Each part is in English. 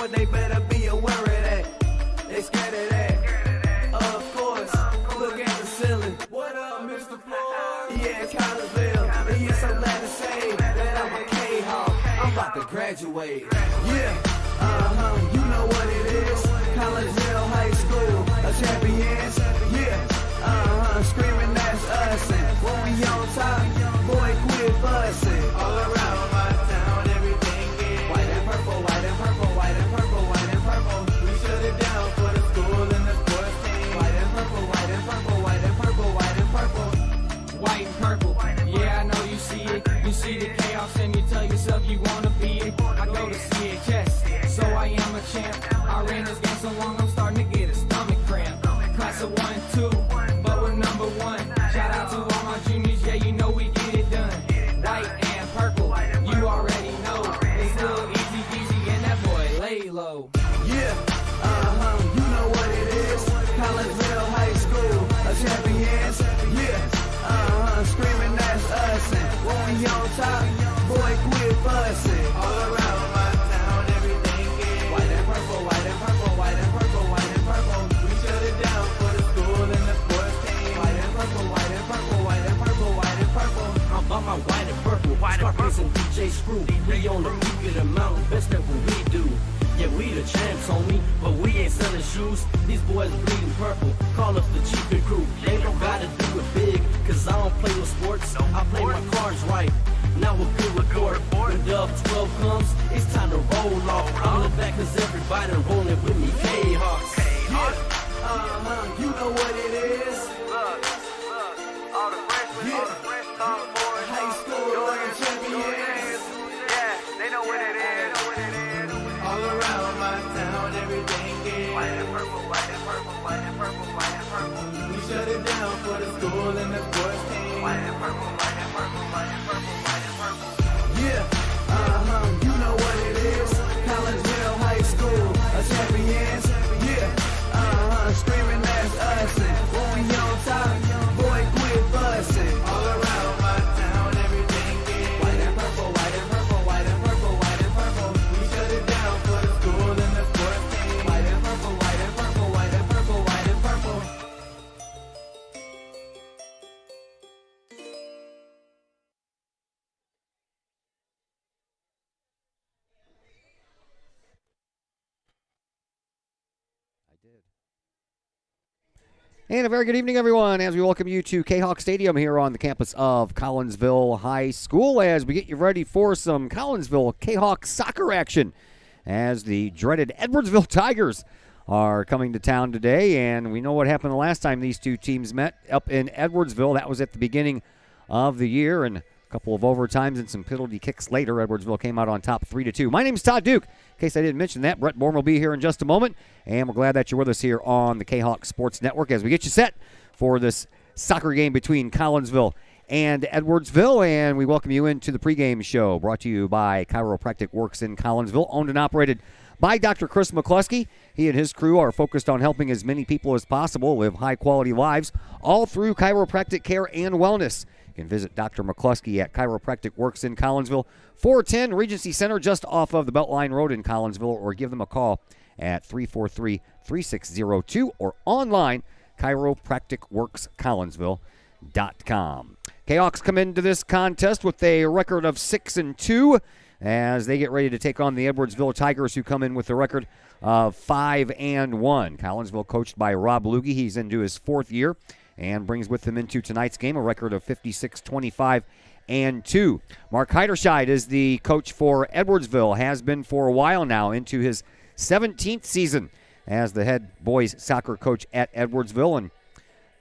sport, they better be aware of that. They scared of that. Of course, look at the ceiling. What up, Mr. Floyd? Yeah, it's Collinsville. And yes, I'm glad to say that I'm a Kahok. I'm about to graduate. Yeah, you know what it is. Collinsville High School, a champions. Yeah, screaming that's us. And when we on top, boy, quit fussing. All around my town, everything is white and purple, white and purple, white and purple, white and purple. We shut it down for the school and the sports team. White and purple, white and purple, white and purple, white and purple. White and purple, yeah, I know you see it. You see the chaos and you tell yourself you wanna be it. I go to CHS, so I am a champ. I ran this game so long, I'm starting to get a stomach cramp. Class of 1 and 2, but we're number 1. Shout out to all my juniors, yeah, you know we get it done. White and purple, you already know. It's little easy peasy and that boy lay low. Yeah, you know what it is. Collinsville High School, a champions. Yeah, screaming that's us. And when we on top, boy, quit fussing. All around my town, everything is white and purple, white and purple, white and purple, white and purple. We shut it down for the school and the sports team. White and purple, white and purple, white and purple, white and purple. I'm about my white and purple, Scarface and DJ Screw. We on the peak of the mountain, best at what we do. Yeah, we the champs, homie, but we ain't selling shoes. These boys bleeding purple, call us the chiefin' crew. They don't gotta do it big, cause I don't play with sports. I play my cards right. Now a good report. When Dub 12 comes, it's time to roll off. I'm in the back cause everybody rolling with me. K-Hawks. Yeah, you know what it is. All the freshmen, tomboys, High school champions. yeah, they know what it is. All around my town, everything is White and purple, white and purple, white and purple, white and purple. we shut it down for the school and the sports team. White and purple, white and purple, white and purple, white and purple. Yeah, you know what it is. Collinsville High School, a champions. Yeah, screaming that's us. And when we on top, boy, quit fussing. All around my town, everything is white and purple, white and purple, white and purple, white and purple. We shut it down for the school and the sports team. White and purple, white and purple, white and purple, white and purple. And a very good evening, everyone, as we welcome you to Kahok Stadium here on the campus of Collinsville High School as we get you ready for some Collinsville Kahok soccer action as the dreaded Edwardsville Tigers are coming to town today. And we know what happened the last time these two teams met up in Edwardsville. That was at the beginning of the year, and a couple of overtimes and some penalty kicks later, Edwardsville came out on top 3-2. My name is Todd Duke. In case I didn't mention that, Brett Bourne will be here in just a moment, and we're glad that you're with us here on the Kahok Sports Network as we get you set for this soccer game between Collinsville and Edwardsville, and we welcome you into the pregame show brought to you by Chiropractic Works in Collinsville, owned and operated by Dr. Chris McCluskey. He and his crew are focused on helping as many people as possible live high-quality lives, all through chiropractic care and wellness. You can visit Dr. McCluskey at Chiropractic Works in Collinsville, 410 Regency Center, just off of the Beltline Road in Collinsville, or give them a call at 343-3602 or online, chiropracticworkscollinsville.com. Kahawks come into this contest with a record of 6-2 as they get ready to take on the Edwardsville Tigers, who come in with a record of 5-1. Collinsville coached by Rob Lugie. He's into his fourth year and brings with him into tonight's game a record of 56-25-2. Mark Heiderscheid is the coach for Edwardsville, has been for a while now, into his 17th season as the head boys soccer coach at Edwardsville. And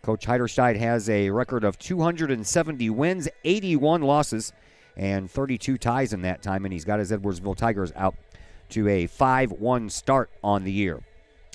Coach Heiderscheid has a record of 270 wins, 81 losses, and 32 ties in that time, and he's got his Edwardsville Tigers out to a 5-1 start on the year.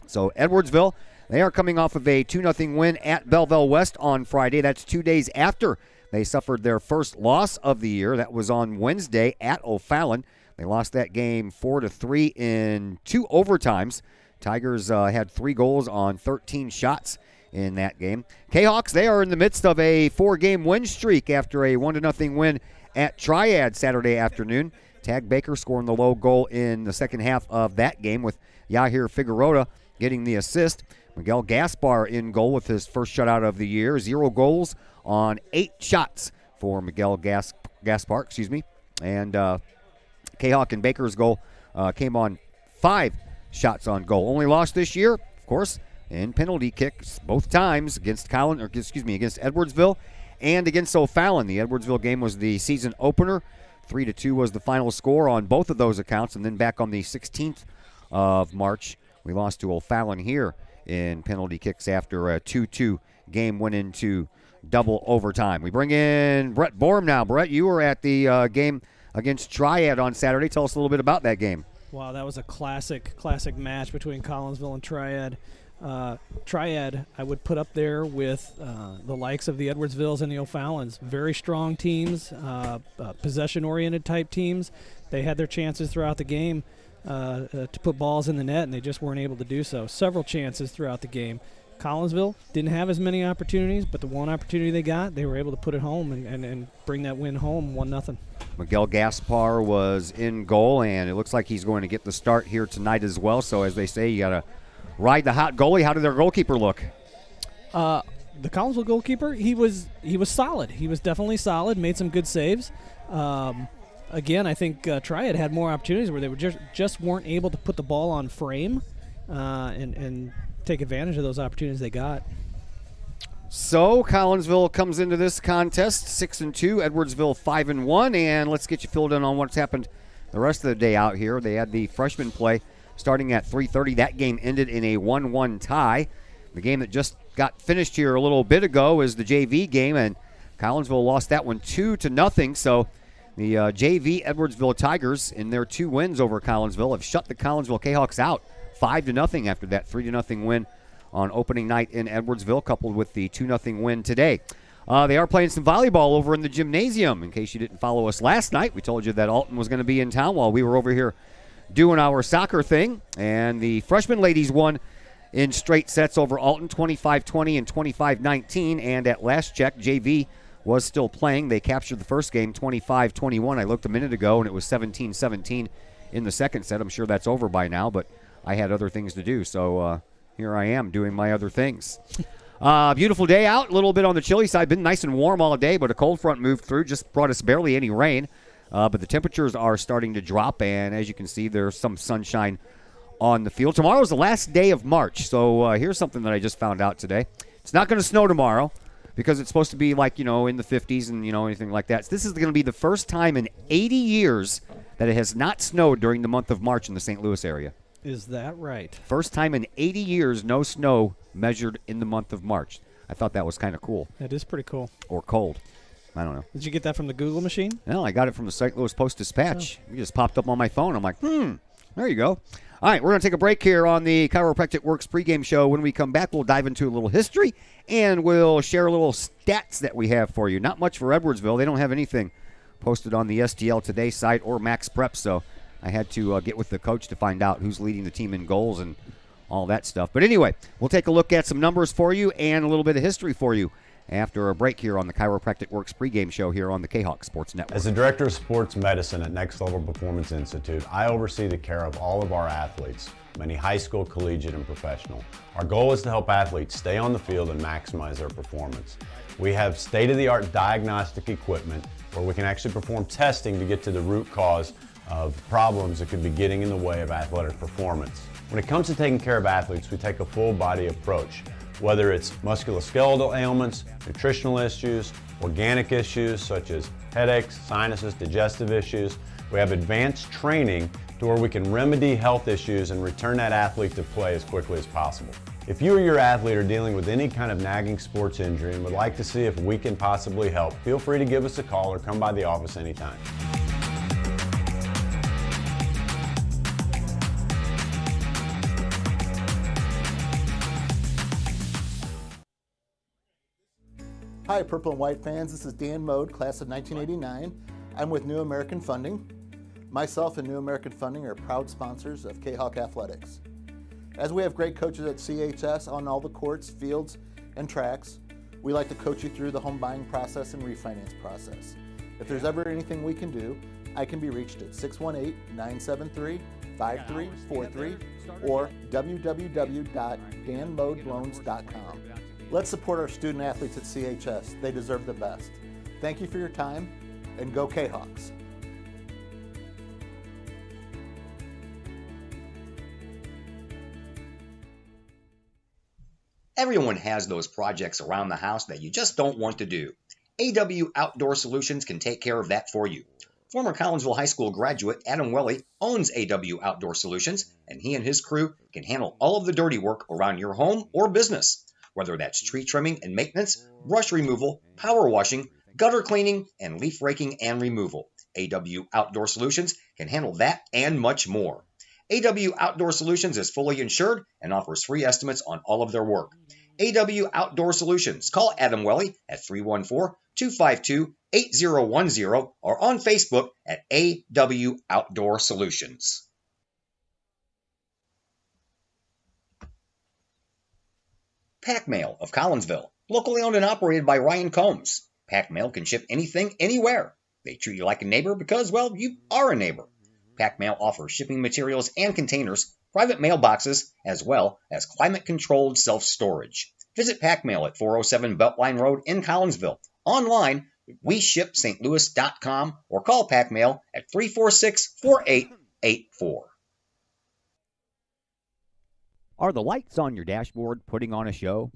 So Edwardsville, they are coming off of a 2-0 win at Belleville West on Friday. That's 2 days after they suffered their first loss of the year. That was on Wednesday at O'Fallon. They lost that game 4-3 in 2 overtimes. Tigers had 3 goals on 13 shots in that game. Kahawks, they are in the midst of a 4-game win streak after a 1-0 win at Triad Saturday afternoon. Tag Baker scoring the low goal in the second half of that game with Yahir Figueroa getting the assist. Miguel Gaspar in goal with his first shutout of the year. 0 goals on 8 shots for Miguel Gaspar. And Kahok and Baker's goal came on 5 shots on goal. Only lost this year, of course, in penalty kicks both times against Edwardsville and against O'Fallon. The Edwardsville game was the season opener. 3-2 was the final score on both of those accounts. And then back on the 16th of March, we lost to O'Fallon here in penalty kicks after a 2-2 game went into double overtime. We bring in Brett Borm now. Brett, you were at the game against Triad on Saturday. Tell us a little bit about that game. Wow, that was a classic match between Collinsville and Triad. Triad, I would put up there with the likes of the Edwardsvilles and the O'Fallons. Very strong teams, possession-oriented type teams. They had their chances throughout the game to put balls in the net, and they just weren't able to do so. Several chances throughout the game. Collinsville didn't have as many opportunities, but the one opportunity they got, they were able to put it home and bring that win home 1-0. Miguel Gaspar was in goal, and it looks like he's going to get the start here tonight as well. So as they say, you got to ride the hot goalie. How did their goalkeeper look? The Collinsville goalkeeper, he was solid. He was definitely solid, made some good saves. Again, I think Triad had more opportunities where they were just weren't able to put the ball on frame and take advantage of those opportunities they got. So Collinsville comes into this contest 6-2, Edwardsville 5-1, and let's get you filled in on what's happened the rest of the day out here. They had the freshman play starting at 3:30. That game ended in a 1-1 tie. The game that just got finished here a little bit ago is the JV game, and Collinsville lost that one 2-0. So the JV Edwardsville Tigers, in their 2 wins over Collinsville, have shut the Collinsville Kahawks out 5-0 after that 3-0 win on opening night in Edwardsville, coupled with the 2-0 win today. They are playing some volleyball over in the gymnasium. In case you didn't follow us last night, we told you that Alton was going to be in town while we were over here doing our soccer thing. And the freshman ladies won in straight sets over Alton, 25-20 and 25-19. And at last check, JV was still playing. They captured the first game 25-21. I looked a minute ago, and it was 17-17 in the second set. I'm sure that's over by now, but I had other things to do, so here I am doing my other things. Beautiful day out, a little bit on the chilly side. Been nice and warm all day, but a cold front moved through, just brought us barely any rain. But the temperatures are starting to drop, and as you can see, there's some sunshine on the field. Tomorrow's the last day of March, so here's something that I just found out today. It's not going to snow tomorrow because it's supposed to be like, in the 50s and, anything like that. So this is going to be the first time in 80 years that it has not snowed during the month of March in the St. Louis area. Is that right? First time in 80 years, no snow measured in the month of March. I thought that was kind of cool. That is pretty cool. Or cold. I don't know. Did you get that from the Google machine? No, I got it from the St. Louis Post-Dispatch. It just popped up on my phone. I'm like, there you go. All right, we're going to take a break here on the Chiropractic Works pregame show. When we come back, we'll dive into a little history, and we'll share a little stats that we have for you. Not much for Edwardsville. They don't have anything posted on the STL Today site or Max Prep, so I had to get with the coach to find out who's leading the team in goals and all that stuff. But anyway, we'll take a look at some numbers for you and a little bit of history for you after a break here on the Chiropractic Works pregame show here on the Kahok Sports Network. As the Director of Sports Medicine at Next Level Performance Institute, I oversee the care of all of our athletes, many high school, collegiate, and professional. Our goal is to help athletes stay on the field and maximize their performance. We have state-of-the-art diagnostic equipment where we can actually perform testing to get to the root cause of problems that could be getting in the way of athletic performance. When it comes to taking care of athletes, we take a full body approach. Whether it's musculoskeletal ailments, nutritional issues, organic issues such as headaches, sinuses, digestive issues, we have advanced training to where we can remedy health issues and return that athlete to play as quickly as possible. If you or your athlete are dealing with any kind of nagging sports injury and would like to see if we can possibly help, feel free to give us a call or come by the office anytime. Hi, Purple and White fans. This is Dan Mode, class of 1989. I'm with New American Funding. Myself and New American Funding are proud sponsors of Kahok Athletics. As we have great coaches at CHS on all the courts, fields, and tracks, we like to coach you through the home buying process and refinance process. If there's ever anything we can do I can be reached at 618-973-5343 or www.danmodeloans.com. Let's support our student athletes at CHS. They deserve the best. Thank you for your time, and go Kahawks. Everyone has those projects around the house that you just don't want to do. AW Outdoor Solutions can take care of that for you. Former Collinsville High School graduate Adam Welly owns AW Outdoor Solutions, and he and his crew can handle all of the dirty work around your home or business. Whether that's tree trimming and maintenance, brush removal, power washing, gutter cleaning, and leaf raking and removal. AW Outdoor Solutions can handle that and much more. AW Outdoor Solutions is fully insured and offers free estimates on all of their work. AW Outdoor Solutions. Call Adam Welly at 314-252-8010 or on Facebook at AW Outdoor Solutions. Pack Mail of Collinsville, locally owned and operated by Ryan Combs. Pack Mail can ship anything, anywhere. They treat you like a neighbor because, well, you are a neighbor. Pack Mail offers shipping materials and containers, private mailboxes, as well as climate-controlled self-storage. Visit Pack Mail at 407 Beltline Road in Collinsville. Online, WeShipStLouis.com or call Pack Mail at 346-4884. Are the lights on your dashboard putting on a show?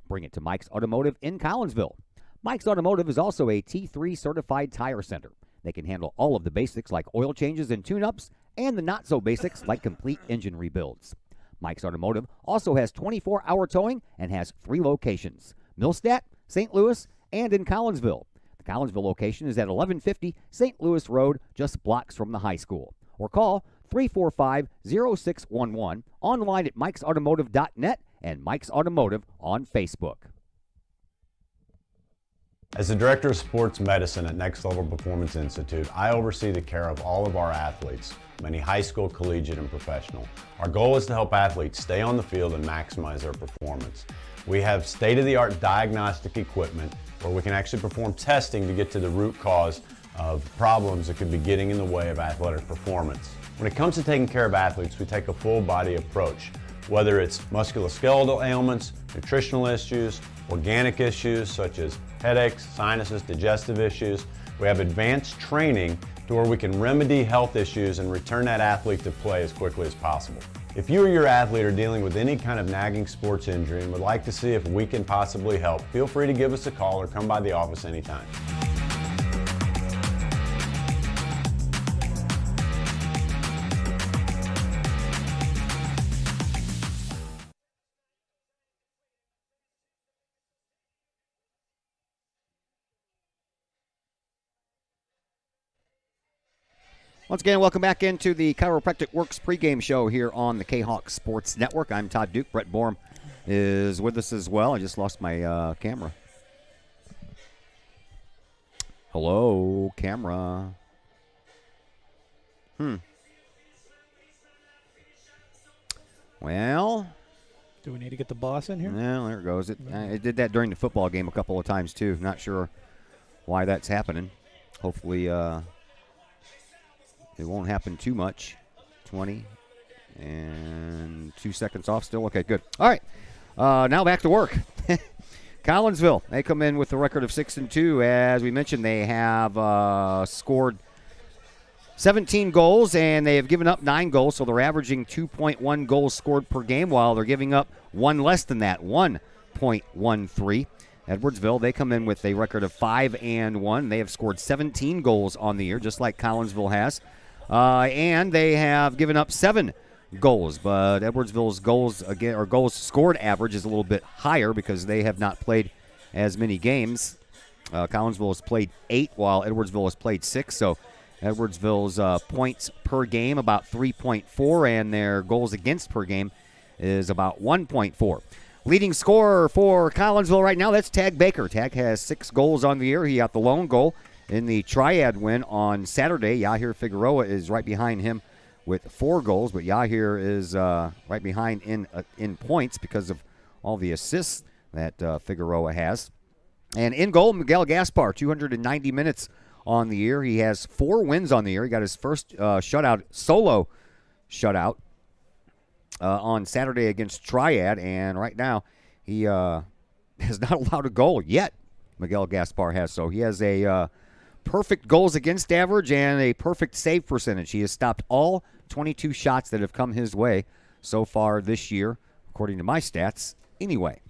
Bring it to Mike's Automotive in Collinsville. Mike's Automotive is also a T3 certified tire center. They can handle all of the basics like oil changes and tune-ups and the not-so-basics like complete engine rebuilds. Mike's Automotive also has 24-hour towing and has 3 locations: Millstadt, St. Louis, and in Collinsville. The Collinsville location is at 1150 St. Louis Road, just blocks from the high school. Or call 345-0611, online at mikesautomotive.net and Mike's Automotive on Facebook. As the Director of Sports Medicine at Next Level Performance Institute, I oversee the care of all of our athletes, many high school, collegiate, and professional. Our goal is to help athletes stay on the field and maximize their performance. We have state-of-the-art diagnostic equipment where we can actually perform testing to get to the root cause of problems that could be getting in the way of athletic performance. When it comes to taking care of athletes, we take a full-body approach, whether it's musculoskeletal ailments, nutritional issues, organic issues such as headaches, sinuses, digestive issues. We have advanced training to where we can remedy health issues and return that athlete to play as quickly as possible. If you or your athlete are dealing with any kind of nagging sports injury and would like to see if we can possibly help, feel free to give us a call or come by the office anytime. Once again, welcome back into the Chiropractic Works pregame show here on the Kahok Sports Network. I'm Todd Duke. Brett Borm is with us as well. I just lost my camera. Hello, camera. Well, Do we need to get the boss in here? well, there it goes. It did that during the football game a couple of times, too. Not sure why that's happening. Hopefully, it won't happen too much. 20 and 2 seconds off still. Okay, good. All right. Now back to work. Collinsville, they come in with a record of 6-2. As we mentioned, they have scored 17 goals, and they have given up 9 goals, so they're averaging 2.1 goals scored per game, while they're giving up 1 less than that, 1.13. Edwardsville, they come in with a record of 5-1. They have scored 17 goals on the year, just like Collinsville has. And they have given up 7 goals, but Edwardsville's goals scored average is a little bit higher because they have not played as many games. Collinsville has played 8 while Edwardsville has played 6, so Edwardsville's points per game about 3.4, and their goals against per game is about 1.4. Leading scorer for Collinsville right now, that's Tag Baker. Tag has 6 goals on the year. He got the lone goal in the Triad win on Saturday. Yahir Figueroa is right behind him with 4 goals, but Yahir is right behind in points because of all the assists that Figueroa has. And in goal, Miguel Gaspar, 290 minutes on the year. He has 4 wins on the year. He got his first solo shutout on Saturday against Triad, and right now he has not allowed a goal yet. Miguel Gaspar has, so he has a perfect goals against average and a perfect save percentage. He has stopped all 22 shots that have come his way so far this year, according to my stats, anyway.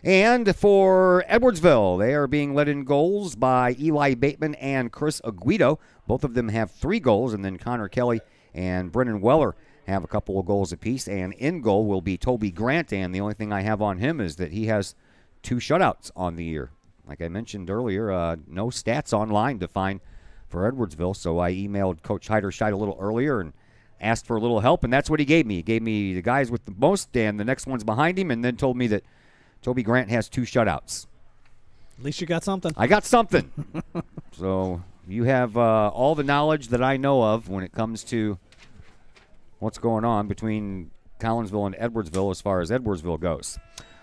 And for Edwardsville, they are being led in goals by Eli Bateman and Chris Aguido. Both of them have 3 goals, and then Connor Kelly and Brennan Weller have a couple of goals apiece. And in goal will be Toby Grant, and the only thing I have on him is that he has 2 shutouts on the year. Like I mentioned earlier, no stats online to find for Edwardsville, so I emailed Coach Heiderscheid a little earlier and asked for a little help, and that's what he gave me. He gave me the guys with the most, and the next one's behind him, and then told me that Toby Grant has 2 shutouts. At least you got something. I got something. So you have all the knowledge that I know of when it comes to what's going on between Collinsville and Edwardsville as far as Edwardsville goes.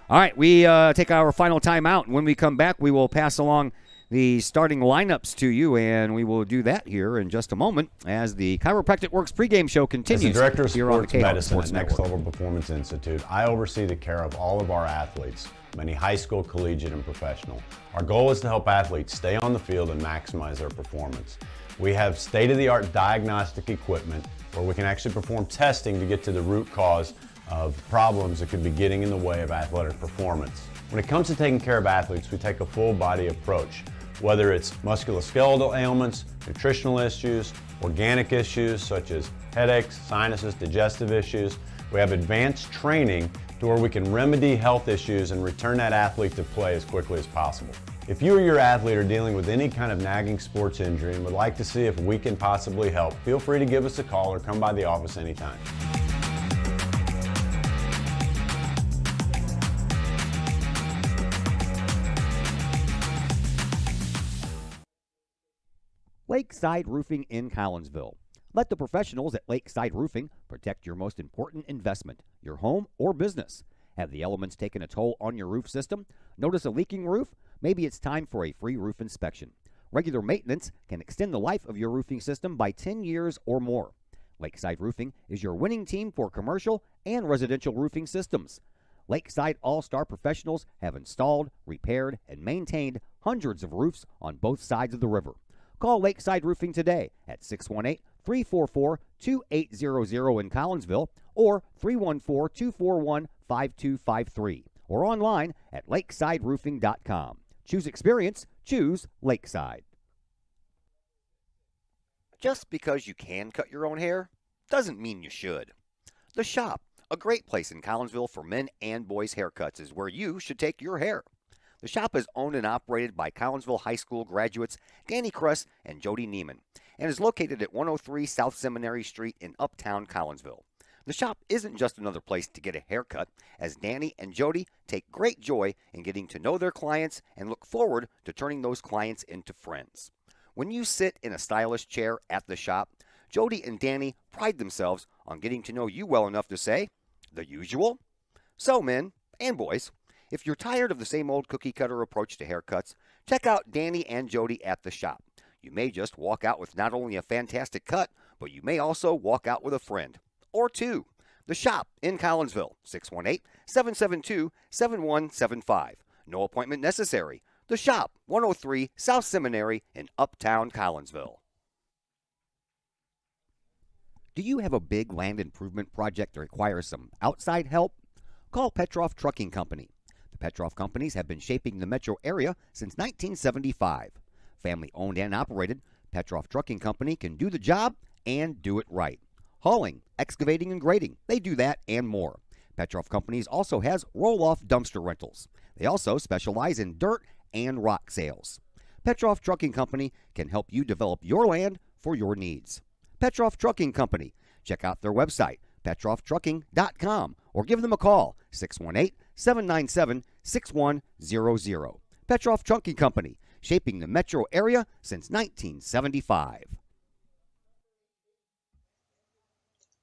All right, we take our final time out, and when we come back, we will pass along the starting lineups to you, and we will do that here in just a moment as the Chiropractic Works pregame show continues. As the Director of here on the Sports Kahok Medicine Sports at Next Network. Level Performance Institute, I oversee the care of all of our athletes, many high school, collegiate, and professional. Our goal is to help athletes stay on the field and maximize their performance. We have state-of-the-art diagnostic equipment where we can actually perform testing to get to the root cause of problems that could be getting in the way of athletic performance. When it comes to taking care of athletes, we take a full-body approach. Whether it's musculoskeletal ailments, nutritional issues, organic issues such as headaches, sinuses, digestive issues, we have advanced training to where we can remedy health issues and return that athlete to play as quickly as possible. If you or your athlete are dealing with any kind of nagging sports injury and would like to see if we can possibly help, feel free to give us a call or come by the office anytime. Lakeside Roofing in Collinsville. Let the professionals at Lakeside Roofing protect your most important investment, your home or business. Have the elements taken a toll on your roof system? Notice a leaking roof? Maybe it's time for a free roof inspection. Regular maintenance can extend the life of your roofing system by 10 years or more. Lakeside Roofing is your winning team for commercial and residential roofing systems. Lakeside All-Star professionals have installed, repaired, and maintained hundreds of roofs on both sides of the river. Call Lakeside Roofing today at 618-344-2800 in Collinsville or 314-241-5253 or online at lakesideroofing.com. Choose experience, choose Lakeside. Just because you can cut your own hair doesn't mean you should. The Shop, a great place in Collinsville for men and boys haircuts, is where you should take your hair. The Shop is owned and operated by Collinsville High School graduates Danny Kress and Jody Neiman and is located at 103 South Seminary Street in Uptown Collinsville. The Shop isn't just another place to get a haircut, as Danny and Jody take great joy in getting to know their clients and look forward to turning those clients into friends. When you sit in a stylish chair at the Shop, Jody and Danny pride themselves on getting to know you well enough to say, "The usual?" So, men and boys, if you're tired of the same old cookie-cutter approach to haircuts, check out Danny and Jody at the Shop. You may just walk out with not only a fantastic cut, but you may also walk out with a friend. Or two. The Shop in Collinsville, 618-772-7175. No appointment necessary. The Shop, 103 South Seminary in Uptown Collinsville. Do you have a big land improvement project that requires some outside help? Call Petroff Trucking Company. The Petroff Companies have been shaping the metro area since 1975. Family-owned and operated, Petroff Trucking Company can do the job and do it right. Hauling, excavating, and grading, they do that and more. Petroff Companies also has roll-off dumpster rentals. They also specialize in dirt and rock sales. Petroff Trucking Company can help you develop your land for your needs. Petroff Trucking Company. Check out their website, petrofftrucking.com, or give them a call, 618-797-6100. Petroff Trucking Company, shaping the metro area since 1975.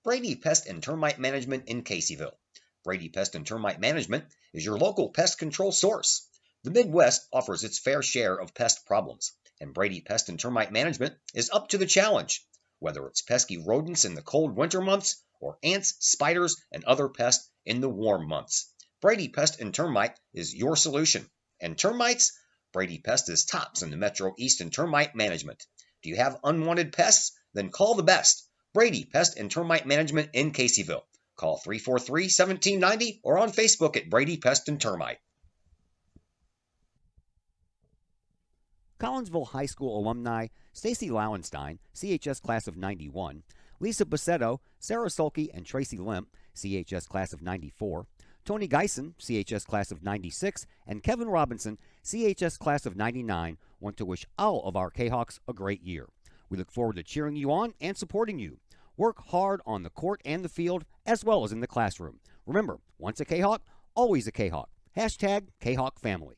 Brady Pest and Termite Management in Caseyville. Brady Pest and Termite Management is your local pest control source. The Midwest offers its fair share of pest problems. and Brady Pest and Termite Management is up to the challenge. Whether it's pesky rodents in the cold winter months or ants, spiders, and other pests in the warm months, Brady Pest and Termite is your solution. And termites? Brady Pest is tops in the Metro East in termite management. Do you have unwanted pests? Then call the best. Brady Pest and Termite Management in Caseyville. Call 343-1790 or on Facebook at Brady Pest and Termite. Collinsville High School alumni Stacy Lauenstein, CHS class of 91, Lisa Bassetto, Sarah Sulke, and Tracy Limp, CHS class of 94, Tony Geisen, CHS class of 96, and Kevin Robinson, CHS class of 99, want to wish all of our Kahawks a great year. We look forward to cheering you on and supporting you. Work hard on the court and the field, as well as in the classroom. Remember, once a Kahawk, always a Kahawk. Hashtag Kahawk Family.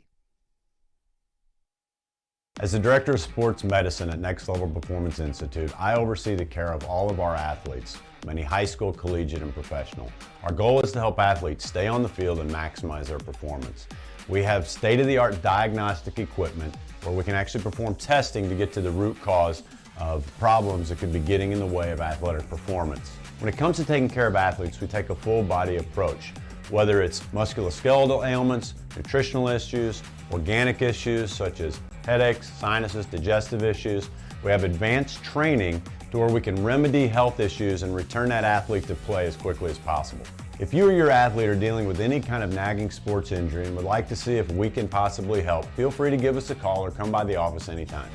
As the Director of Sports Medicine at Next Level Performance Institute, I oversee the care of all of our athletes, many high school, collegiate, and professional. Our goal is to help athletes stay on the field and maximize their performance. We have state-of-the-art diagnostic equipment where we can actually perform testing to get to the root cause of problems that could be getting in the way of athletic performance. When it comes to taking care of athletes, we take a full-body approach. Whether it's musculoskeletal ailments, nutritional issues, organic issues such as headaches, sinuses, digestive issues, we have advanced training to where we can remedy health issues and return that athlete to play as quickly as possible. If you or your athlete are dealing with any kind of nagging sports injury and would like to see if we can possibly help, feel free to give us a call or come by the office anytime.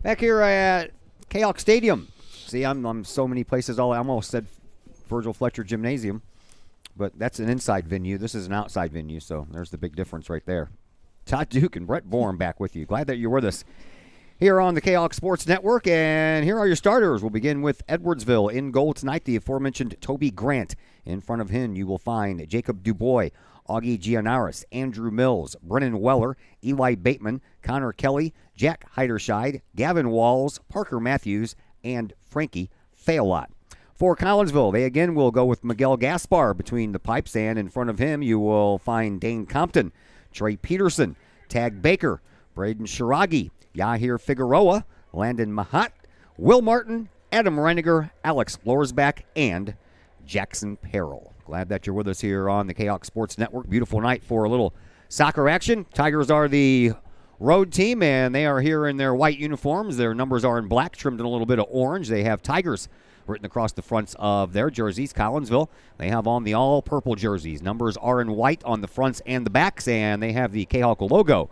Back here at Kahok Stadium. See, I'm so many places. I almost said Virgil Fletcher Gymnasium, but that's an inside venue. This is an outside venue, so there's the big difference right there. Todd Duke and Brett Bourne back with you. Glad that you're with us here on the Kahok Sports Network, and here are your starters. We'll begin with Edwardsville in goal tonight, the aforementioned Toby Grant. In front of him, you will find Jacob Dubois, Augie Gianaris, Andrew Mills, Brennan Weller, Eli Bateman, Connor Kelly, Jack Heiderscheid, Gavin Walls, Parker Matthews, and Frankie Failot. For Collinsville, they again will go with Miguel Gaspar between the pipes, and in front of him you will find Dane Compton, Trey Peterson, Tag Baker, Braden Shiragi, Yahir Figueroa, Landon Mahat, Will Martin, Adam Reiniger, Alex Lorsback, and Jackson Perrell. Glad that you're with us here on the Kahok Sports Network. Beautiful night for a little soccer action. Tigers are the road team, and they are here in their white uniforms. Their numbers are in black, trimmed in a little bit of orange. They have Tigers written across the fronts of their jerseys. Collinsville, they have on the all-purple jerseys. Numbers are in white on the fronts and the backs, and they have the Kahok logo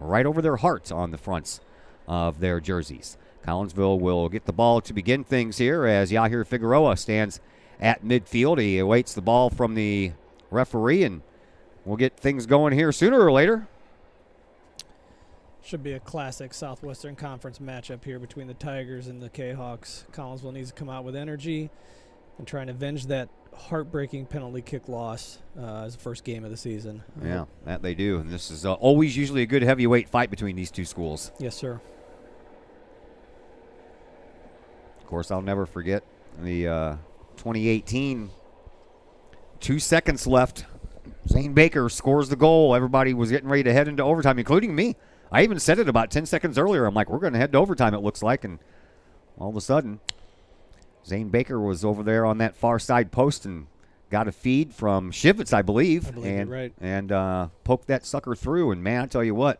right over their hearts on the fronts of their jerseys. Collinsville will get the ball to begin things here as Yahir Figueroa stands at midfield. He awaits the ball from the referee, and we'll get things going here sooner or later. Should be a classic Southwestern Conference matchup here between the Tigers and the Kahawks. Collinsville needs to come out with energy and try and avenge that heartbreaking penalty kick loss as the first game of the season. Yeah, that they do. And this is always usually a good heavyweight fight between these two schools. Yes, sir. Of course, I'll never forget the 2018, 2 seconds left. Zane Baker scores the goal. Everybody was getting ready to head into overtime, including me. I even said it about 10 seconds earlier. I'm like, we're going to head to overtime, it looks like. And all of a sudden, Zane Baker was over there on that far side post and got a feed from Shivitz, I believe. You're right. And poked that sucker through. And, man, I tell you what,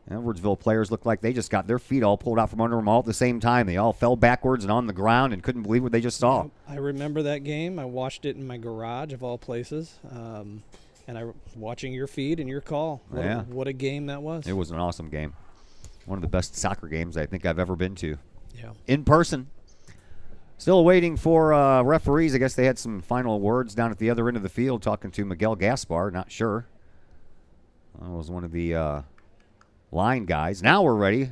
Edwardsville players looked like they just got their feet all pulled out from under them all at the same time. They all fell backwards and on the ground and couldn't believe what they just saw. I remember that game. I watched it in my garage, of all places. And I was watching your feed and your call. What a game that was. It was an awesome game. One of the best soccer games I think I've ever been to. Yeah. In person. Still waiting for referees. I guess they had some final words down at the other end of the field talking to Miguel Gaspar. Not sure. That was one of the line guys. Now we're ready.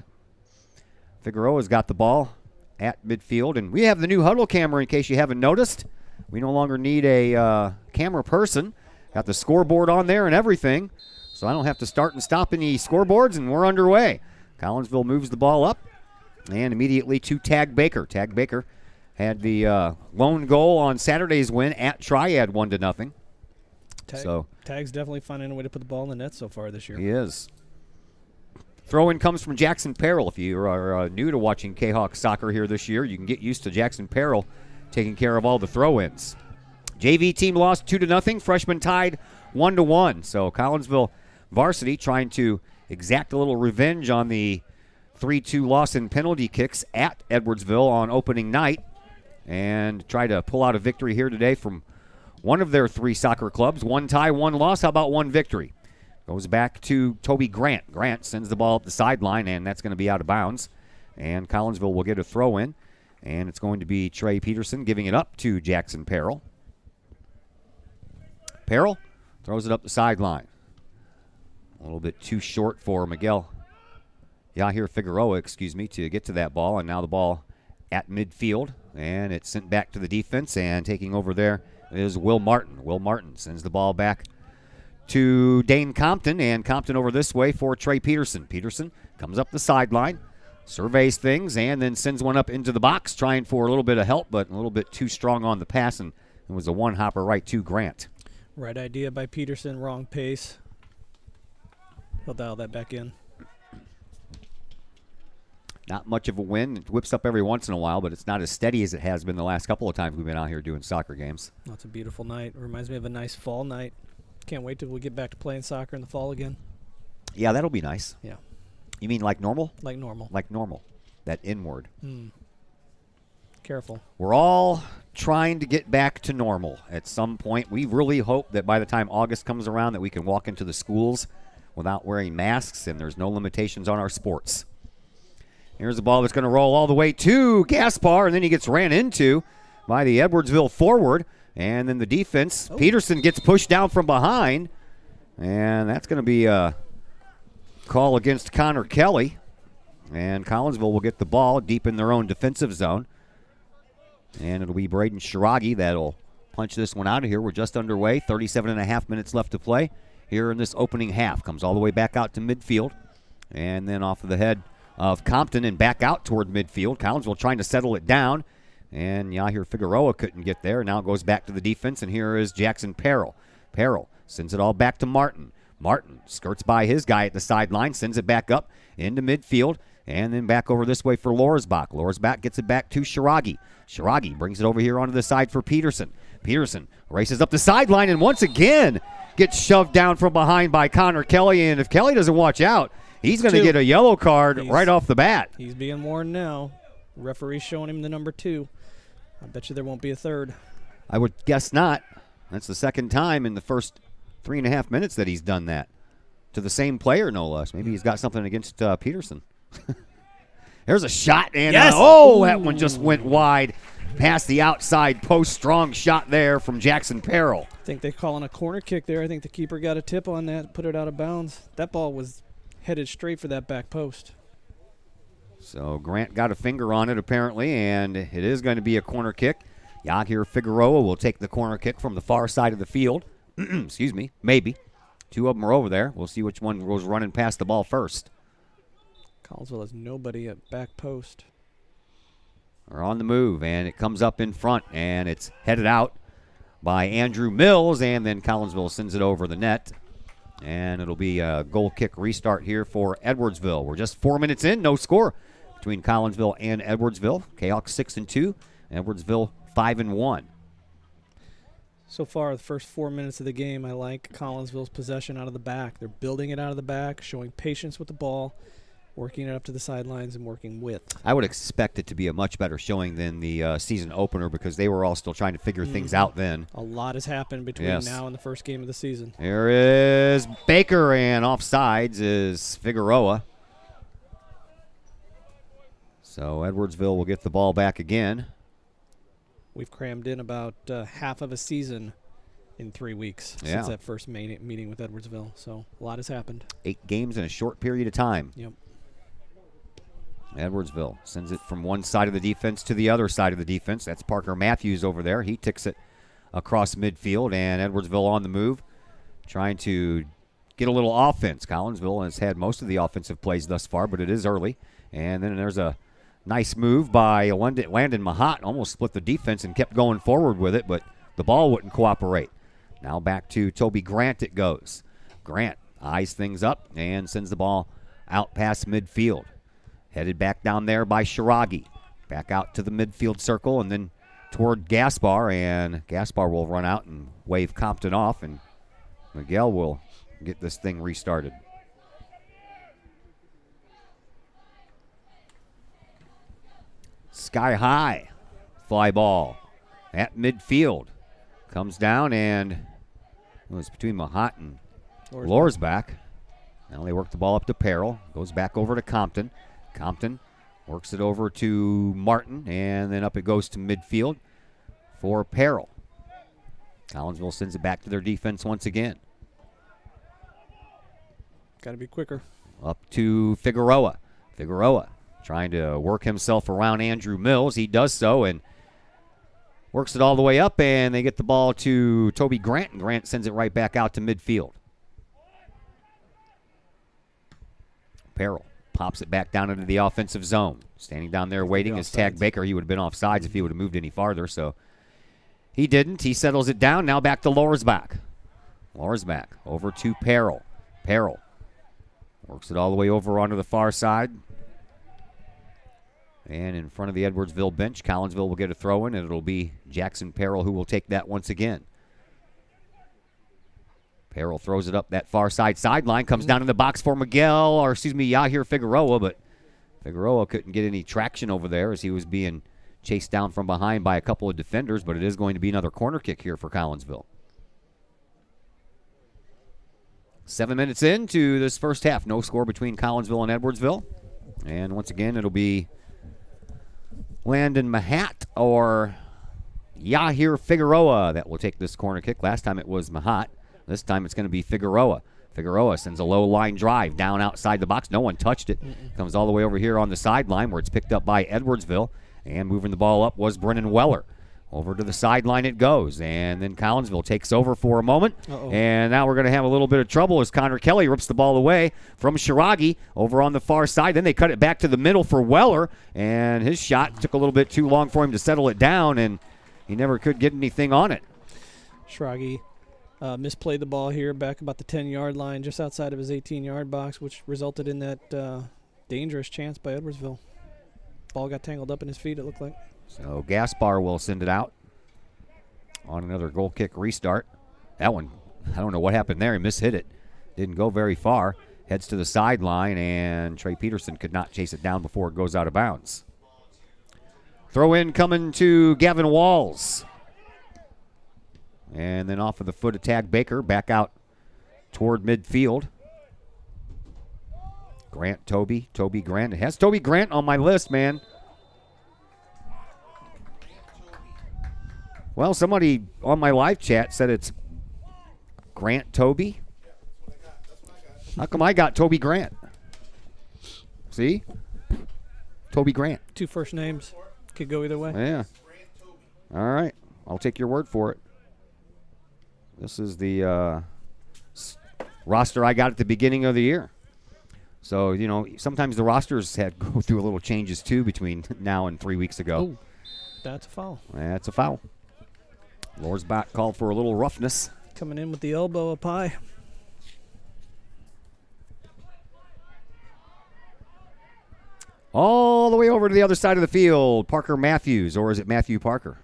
Figueroa's got the ball at midfield. And we have the new huddle camera in case you haven't noticed. We no longer need a camera person. Got the scoreboard on there and everything. so I don't have to start and stop any scoreboards, and we're underway. Collinsville moves the ball up, and immediately to Tag Baker. Tag Baker had the lone goal on Saturday's win at Triad, 1-0. Tag's definitely finding a way to put the ball in the net so far this year. He is. Throw-in comes from Jackson Peril. If you are new to watching Kahok soccer here this year, you can get used to Jackson Peril taking care of all the throw-ins. JV team lost 2-0. Freshman tied 1-1. So Collinsville varsity trying to exact a little revenge on the 3-2 loss in penalty kicks at Edwardsville on opening night and try to pull out a victory here today from one of their 3 soccer clubs. 1 tie, 1 loss. How about 1 victory? Goes back to Toby Grant. Grant sends the ball up the sideline, and that's going to be out of bounds. And Collinsville will get a throw in, and it's going to be Trey Peterson giving it up to Jackson Peril. Peril throws it up the sideline. A little bit too short for Miguel Yahir Figueroa, to get to that ball. And now the ball at midfield, and it's sent back to the defense, and taking over there is Will Martin. Will Martin sends the ball back to Dane Compton, and Compton over this way for Trey Peterson. Peterson comes up the sideline, surveys things, and then sends one up into the box, trying for a little bit of help, but a little bit too strong on the pass, and it was a one-hopper right to Grant. Right idea by Peterson, wrong pace. He'll dial that back in. Not much of a win. It whips up every once in a while, but it's not as steady as it has been the last couple of times we've been out here doing soccer games. Well, it's a beautiful night. It reminds me of a nice fall night. Can't wait till we get back to playing soccer in the fall again. Yeah, that'll be nice. Yeah. You mean like normal? Like normal. Like normal. That inward. Careful. We're all trying to get back to normal at some point. We really hope that by the time August comes around that we can walk into the schools without wearing masks and there's no limitations on our sports. Here's the ball that's going to roll all the way to Gaspar, and then he gets ran into by the Edwardsville forward. And then the defense, Peterson gets pushed down from behind, and that's going to be a call against Connor Kelly. And Collinsville will get the ball deep in their own defensive zone. And it'll be Braden Shiragi that'll punch this one out of here. We're just underway, 37.5 minutes left to play here in this opening half. Comes all the way back out to midfield, and then off of the head of Compton and back out toward midfield. Collinsville trying to settle it down. And Yahir Figueroa couldn't get there. Now it goes back to the defense, and here is Jackson Peril. Peril sends it all back to Martin. Martin skirts by his guy at the sideline, sends it back up into midfield, and then back over this way for Lorsbach. Lorsbach gets it back to Shiragi. Shiragi brings it over here onto the side for Peterson. Peterson races up the sideline and once again gets shoved down from behind by Connor Kelly, and if Kelly doesn't watch out, he's going to get a yellow card right off the bat. He's being warned now. Referee's showing him the number 2. I bet you there won't be a third. I would guess not. That's the second time in the first 3.5 minutes that he's done that. To the same player, no less. Maybe he's got something against Peterson. There's a shot, and yes! That one just went wide past the outside post. Strong shot there from Jackson Peril. I think they're calling a corner kick there. I think the keeper got a tip on that, put it out of bounds. That ball was headed straight for that back post. So Grant got a finger on it apparently, and it is going to be a corner kick. Yahir Figueroa will take the corner kick from the far side of the field. Excuse me, maybe. 2 of them are over there. We'll see which one goes running past the ball first. Collinsville has nobody at back post. Are on the move, and it comes up in front, and it's headed out by Andrew Mills, and then Collinsville sends it over the net. And it'll be a goal kick restart here for Edwardsville. We're just 4 minutes in, no score between Collinsville and Edwardsville. Kahok 6-2, Edwardsville 5-1. So far, the first 4 minutes of the game, I like Collinsville's possession out of the back. They're building it out of the back, showing patience with the ball, working it up to the sidelines and working width. I would expect it to be a much better showing than the season opener because they were all still trying to figure things out then. A lot has happened between now and the first game of the season. There is Baker, and offsides is Figueroa. So Edwardsville will get the ball back again. We've crammed in about half of a season in 3 weeks since that first meeting with Edwardsville. So a lot has happened. 8 games in a short period of time. Yep. Edwardsville sends it from one side of the defense to the other side of the defense. That's Parker Matthews over there. He ticks it across midfield, and Edwardsville on the move, trying to get a little offense. Collinsville has had most of the offensive plays thus far, but it is early. And then there's a nice move by Landon Mahat. Almost split the defense and kept going forward with it, but the ball wouldn't cooperate. Now back to Toby Grant it goes. Grant eyes things up and sends the ball out past midfield. Headed back down there by Shiragi. Back out to the midfield circle and then toward Gaspar, and Gaspar will run out and wave Compton off, and Miguel will get this thing restarted. Sky high fly ball at midfield. Comes down, and it was between Mahat and Lorsbach. Now they work the ball up to Peril. Goes back over to Compton. Compton works it over to Martin, and then up it goes to midfield for Peril. Collinsville sends it back to their defense once again. Got to be quicker. Up to Figueroa. Figueroa trying to work himself around Andrew Mills. He does so and works it all the way up, and they get the ball to Toby Grant, and Grant sends it right back out to midfield. Peril pops it back down into the offensive zone. Standing down there waiting is Tag Baker. He would have been offsides if he would have moved any farther, so he didn't. He settles it down. Now back to Lorsbach. Lorsbach over to Peril. Peril works it all the way over onto the far side. And in front of the Edwardsville bench, Collinsville will get a throw in, and it'll be Jackson Peril who will take that once again. Peril throws it up that far side sideline, comes down in the box for Yahir Figueroa, but Figueroa couldn't get any traction over there as he was being chased down from behind by a couple of defenders, but it is going to be another corner kick here for Collinsville. 7 minutes into this first half. No score between Collinsville and Edwardsville. And once again, it'll be Landon Mahat or Yahir Figueroa that will take this corner kick. Last time it was Mahat. This time it's going to be Figueroa. Figueroa sends a low line drive down outside the box. No one touched it. Comes all the way over here on the sideline where it's picked up by Edwardsville. And moving the ball up was Brennan Weller. Over to the sideline it goes. And then Collinsville takes over for a moment. And now we're going to have a little bit of trouble as Connor Kelly rips the ball away from Shiragi over on the far side. Then they cut it back to the middle for Weller. And his shot took a little bit too long for him to settle it down. And he never could get anything on it. Shiragi misplayed the ball here back about the 10-yard line, just outside of his 18-yard box, which resulted in that dangerous chance by Edwardsville. Ball got tangled up in his feet, it looked like. So Gaspar will send it out on another goal kick restart. That one, I don't know what happened there. He mishit it. Didn't go very far. Heads to the sideline, and Trey Peterson could not chase it down before it goes out of bounds. Throw in coming to Gavin Walls. And then off of the foot of Tag Baker, back out toward midfield. Grant, Toby Grant. It has Toby Grant on my list, man. Well, somebody on my live chat said it's Grant Toby. How come I got Toby Grant? See? Toby Grant. Two first names. Could go either way. Yeah. All right. I'll take your word for it. This is the roster I got at the beginning of the year. So, you know, sometimes the rosters go through a little changes, too, between now and 3 weeks ago. Oh, that's a foul. That's a foul. Lorsbach called for a little roughness. Coming in with the elbow up high. All the way over to the other side of the field, Parker Matthews, or is it Matthew Parker?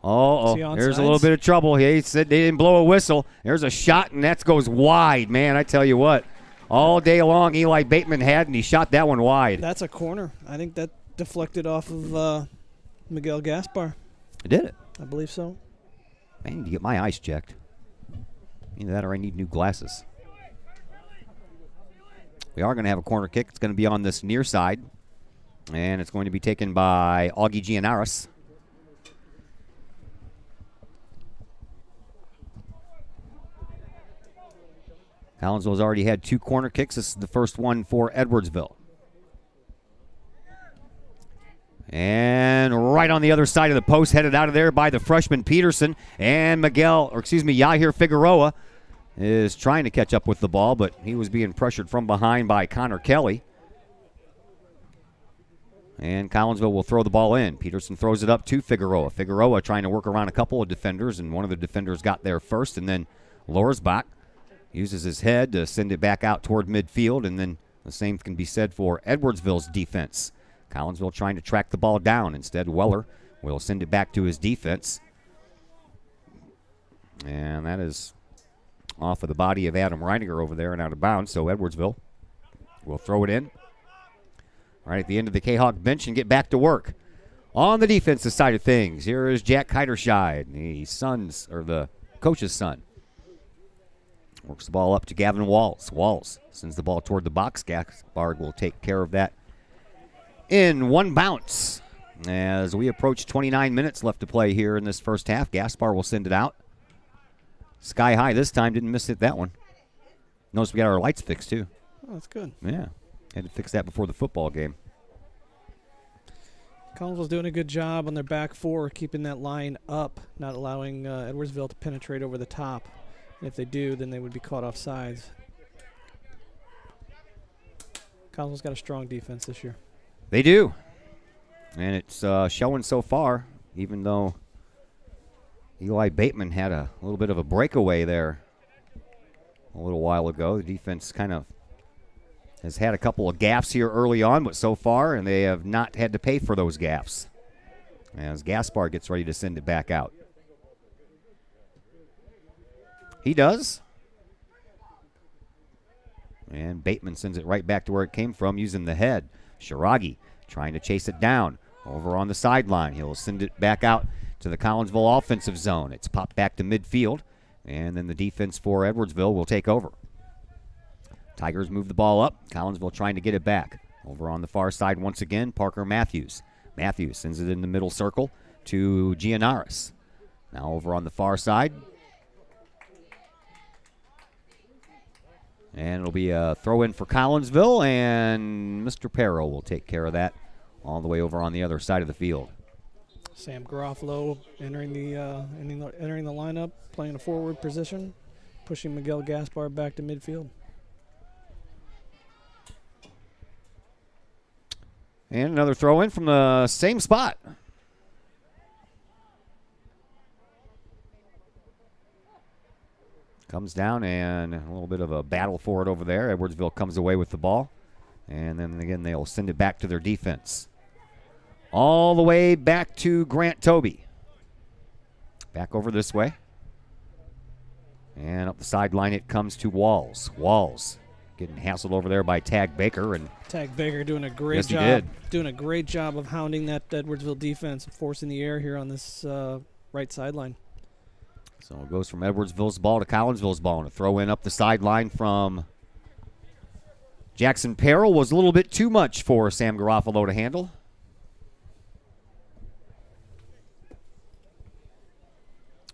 There's a little bit of trouble. He said they didn't blow a whistle. There's a shot, and that goes wide. Man, I tell you what, all day long Eli Bateman had, and he shot that one wide. That's a corner. I think that deflected off of Miguel Gaspar. Did it? I believe so. I need to get my eyes checked. Either that or I need new glasses. We are going to have a corner kick. It's going to be on this near side, and it's going to be taken by Augie Gianaris. Collinsville's already had 2 corner kicks. This is the first one for Edwardsville. And right on the other side of the post, headed out of there by the freshman Peterson. And Yahir Figueroa is trying to catch up with the ball, but he was being pressured from behind by Connor Kelly. And Collinsville will throw the ball in. Peterson throws it up to Figueroa. Figueroa trying to work around a couple of defenders, and one of the defenders got there first, and then Lorsbach uses his head to send it back out toward midfield, and then the same can be said for Edwardsville's defense. Collinsville trying to track the ball down. Instead, Weller will send it back to his defense. And that is off of the body of Adam Reininger over there and out of bounds, so Edwardsville will throw it in right at the end of the Kahok bench and get back to work. On the defensive side of things, here is Jack Heiderscheid, the coach's son. Works the ball up to Gavin Walls. Walls sends the ball toward the box. Gaspard will take care of that in one bounce. As we approach 29 minutes left to play here in this first half, Gaspar will send it out. Sky high this time, didn't miss it that one. Notice we got our lights fixed too. Oh, that's good. Yeah, had to fix that before the football game. Collinsville's doing a good job on their back four, keeping that line up, not allowing Edwardsville to penetrate over the top. And if they do, then they would be caught off sides. Collinsville's got a strong defense this year. They do. And it's showing so far, even though Eli Bateman had a little bit of a breakaway there a little while ago. The defense kind of has had a couple of gaffes here early on, but so far, and they have not had to pay for those gaffes as Gaspar gets ready to send it back out. He does. And Bateman sends it right back to where it came from using the head. Shiragi trying to chase it down over on the sideline. He'll send it back out to the Collinsville offensive zone. It's popped back to midfield, and then the defense for Edwardsville will take over. Tigers move the ball up. Collinsville trying to get it back. Over on the far side once again, Parker Matthews. Matthews sends it in the middle circle to Gianaris. Now over on the far side. And it'll be a throw-in for Collinsville, and Mr. Perro will take care of that all the way over on the other side of the field. Sam Garofalo entering the lineup, playing a forward position, pushing Miguel Gaspar back to midfield. And another throw-in from the same spot. Comes down, and a little bit of a battle for it over there. Edwardsville comes away with the ball. And then again, they'll send it back to their defense. All the way back to Grant Toby. Back over this way. And up the sideline it comes to Walls. Walls getting hassled over there by Tag Baker. And Tag Baker doing a great yes, job. he did. Doing a great job of hounding that Edwardsville defense and forcing the air here on this right sideline. So it goes from Edwardsville's ball to Collinsville's ball. And a throw in up the sideline from Jackson Perrell was a little bit too much for Sam Garofalo to handle.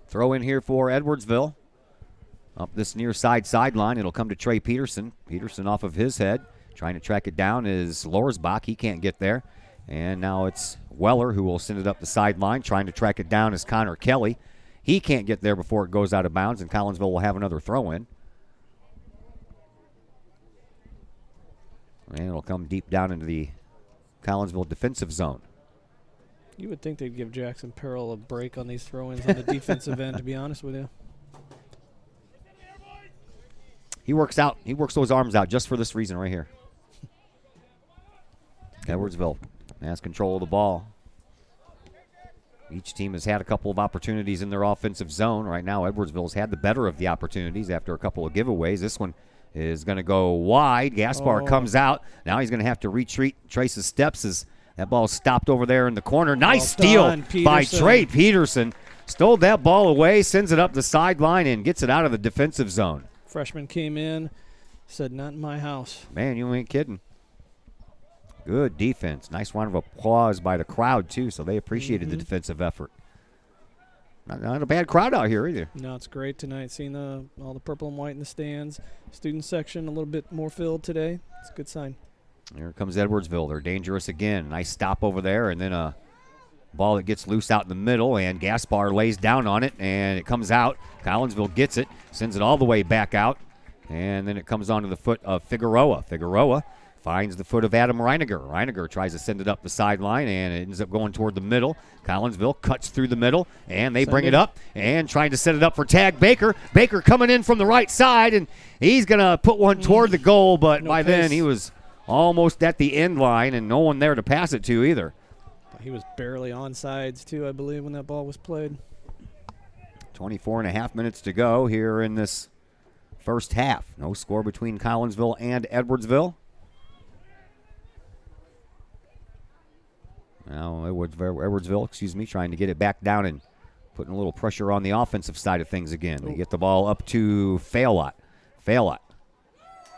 Throw in here for Edwardsville. Up this near sideline, it'll come to Trey Peterson. Peterson off of his head. Trying to track it down is Lorsbach. He can't get there. And now it's Weller who will send it up the sideline. Trying to track it down is Connor Kelly. He can't get there before it goes out of bounds, and Collinsville will have another throw-in. And it'll come deep down into the Collinsville defensive zone. You would think they'd give Jackson Perrell a break on these throw-ins on the defensive end, to be honest with you. He works those arms out just for this reason right here. Edwardsville has control of the ball. Each team has had a couple of opportunities in their offensive zone. Right now, Edwardsville's had the better of the opportunities after a couple of giveaways. This one is going to go wide. Gaspar comes out. Now he's going to have to retreat, trace his steps as that ball stopped over there in the corner. Nice steal by Trey Peterson. Stole that ball away, sends it up the sideline, and gets it out of the defensive zone. Freshman came in, said, "Not in my house." Man, you ain't kidding. Good defense. Nice round of applause by the crowd, too, so they appreciated the defensive effort. Not a bad crowd out here either. No, it's great tonight, seeing all the purple and white in the stands. Student section a little bit more filled today. It's a good sign. Here comes Edwardsville. They're dangerous again. Nice stop over there, and then a ball that gets loose out in the middle, and Gaspar lays down on it, and it comes out. Collinsville gets it, sends it all the way back out, and then it comes onto the foot of Figueroa. Figueroa finds the foot of Adam Reiniger. Reiniger tries to send it up the sideline, and it ends up going toward the middle. Collinsville cuts through the middle, and they bring it up, and trying to set it up for Tag Baker. Baker coming in from the right side, and he's going to put one toward the goal, but by then he was almost at the end line, and no one there to pass it to either. He was barely onside, too, I believe, when that ball was played. 24 and a half minutes to go here in this first half. No score between Collinsville and Edwardsville. Now Edwardsville, trying to get it back down and putting a little pressure on the offensive side of things again. They get the ball up to Failot. Failot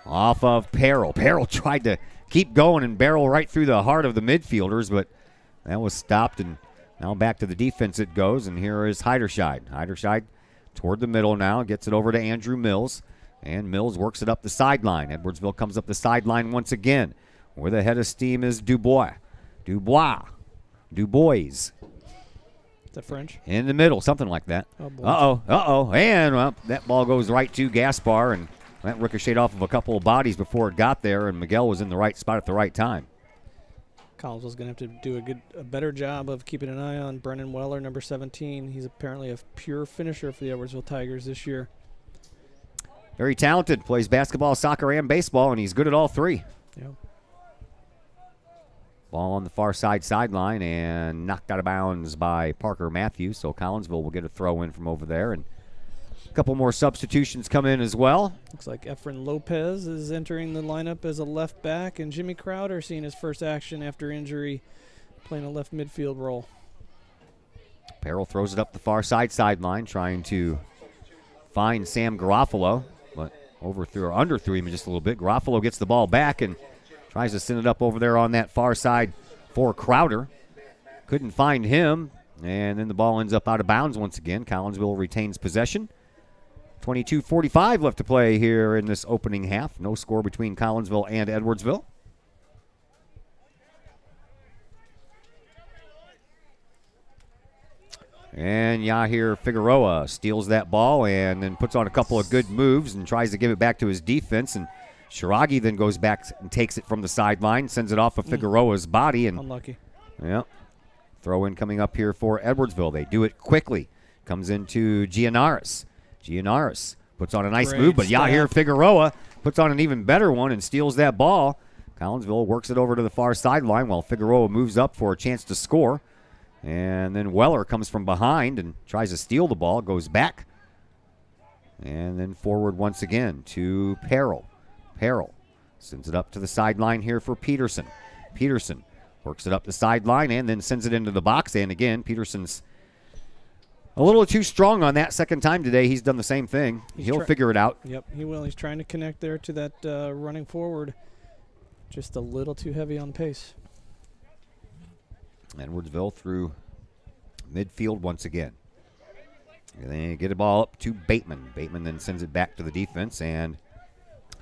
off of Peril. Peril tried to keep going and barrel right through the heart of the midfielders, but that was stopped, and now back to the defense it goes, and here is Heiderscheid. Heiderscheid toward the middle now, gets it over to Andrew Mills, and Mills works it up the sideline. Edwardsville comes up the sideline once again. Where the head of steam is Dubois. Dubois. Is that French? In the middle, something like that. Oh, boy. Uh-oh. And, well, that ball goes right to Gaspar, and that ricocheted off of a couple of bodies before it got there, and Miguel was in the right spot at the right time. Collinsville's going to have to do a better job of keeping an eye on Brennan Weller, number 17. He's apparently a pure finisher for the Edwardsville Tigers this year. Very talented. Plays basketball, soccer, and baseball, and he's good at all three. Yeah. Ball on the far sideline, and knocked out of bounds by Parker Matthews. So Collinsville will get a throw in from over there, and a couple more substitutions come in as well. Looks like Efren Lopez is entering the lineup as a left back, and Jimmy Crowder seeing his first action after injury, playing a left midfield role. Peril throws it up the far sideline, trying to find Sam Garofalo, but underthrew him just a little bit. Garofalo gets the ball back and tries to send it up over there on that far side for Crowder. Couldn't find him, and then the ball ends up out of bounds once again. Collinsville retains possession. 22:45 left to play here in this opening half. No score between Collinsville and Edwardsville. And Yahir Figueroa steals that ball and then puts on a couple of good moves and tries to give it back to his defense. And Shiragi then goes back and takes it from the sideline, sends it off of Figueroa's body. And unlucky. Yeah. Throw in coming up here for Edwardsville. They do it quickly. Comes into Gianaris. Gianaris puts on a nice move, but Yahir Figueroa puts on an even better one and steals that ball. Collinsville works it over to the far sideline while Figueroa moves up for a chance to score. And then Weller comes from behind and tries to steal the ball, goes back. And then forward once again to Peril. Peril sends it up to the sideline here for Peterson. Peterson works it up the sideline and then sends it into the box. And again, Peterson's a little too strong on that second time today. He's done the same thing. He'll figure it out. Yep, he will. He's trying to connect there to that running forward. Just a little too heavy on the pace. Edwardsville through midfield once again. And they get a ball up to Bateman. Bateman then sends it back to the defense, and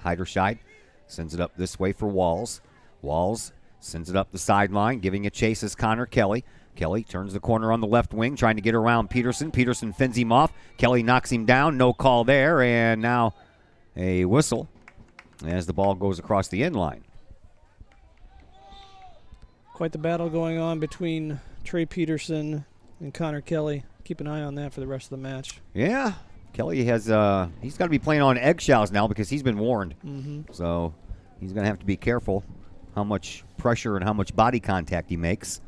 Heiderscheid sends it up this way for Walls. Walls sends it up the sideline, giving a chase as Connor Kelly. Kelly turns the corner on the left wing, trying to get around Peterson. Peterson fends him off. Kelly knocks him down. No call there, and now a whistle as the ball goes across the end line. Quite the battle going on between Trey Peterson and Connor Kelly. Keep an eye on that for the rest of the match. Yeah, Kelly has he's got to be playing on eggshells now because he's been warned. So he's going to have to be careful how much pressure and how much body contact he makes.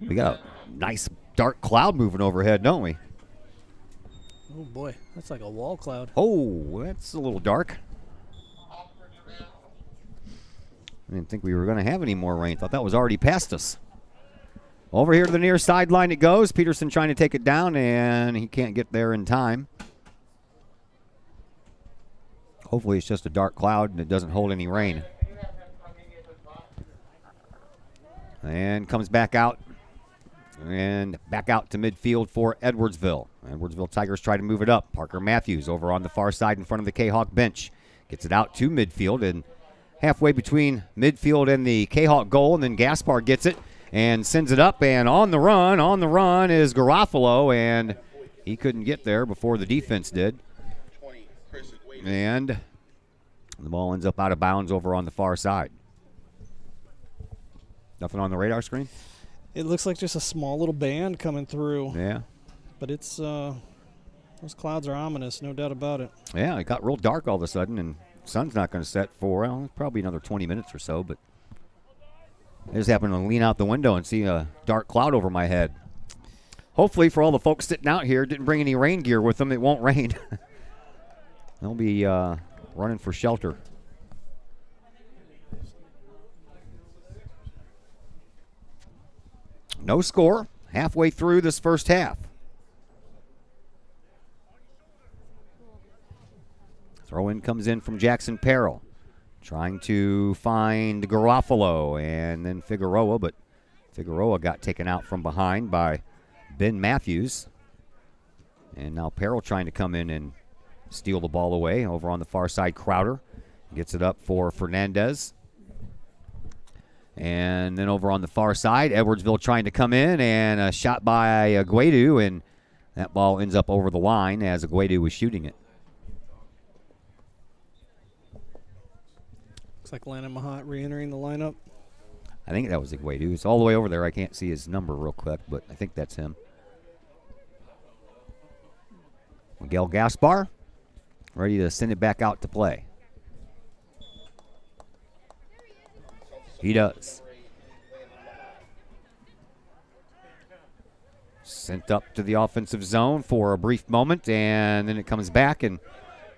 We got a nice dark cloud moving overhead, don't we? Oh, boy. That's like a wall cloud. Oh, that's a little dark. I didn't think we were going to have any more rain. Thought that was already past us. Over here to the near sideline it goes. Peterson trying to take it down, and he can't get there in time. Hopefully it's just a dark cloud and it doesn't hold any rain. And comes back out. And back out to midfield for Edwardsville. Edwardsville Tigers try to move it up. Parker Matthews over on the far side in front of the Kahok bench. Gets it out to midfield and halfway between midfield and the Kahok goal, and then Gaspar gets it and sends it up, and on the run is Garofalo, and he couldn't get there before the defense did. And the ball ends up out of bounds over on the far side. Nothing on the radar screen? It looks like just a small little band coming through. Yeah. But it's those clouds are ominous, no doubt about it. Yeah, it got real dark all of a sudden, and the sun's not going to set for, well, probably another 20 minutes or so, but I just happened to lean out the window and see a dark cloud over my head. Hopefully, for all the folks sitting out here, didn't bring any rain gear with them, it won't rain. They'll be running for shelter. No score halfway through this first half. Throw-in comes in from Jackson Perrell, trying to find Garofalo and then Figueroa, but Figueroa got taken out from behind by Ben Matthews. And now Perrell trying to come in and steal the ball away. Over on the far side, Crowder gets it up for Fernandez. And then over on the far side, Edwardsville trying to come in, and a shot by Aguedu, and that ball ends up over the line as Aguedu was shooting it. Looks like Landon Mahat re-entering the lineup. I think that was Aguedu. It's all the way over there. I can't see his number real quick, but I think that's him. Miguel Gaspar ready to send it back out to play. He does. Sent up to the offensive zone for a brief moment, and then it comes back, and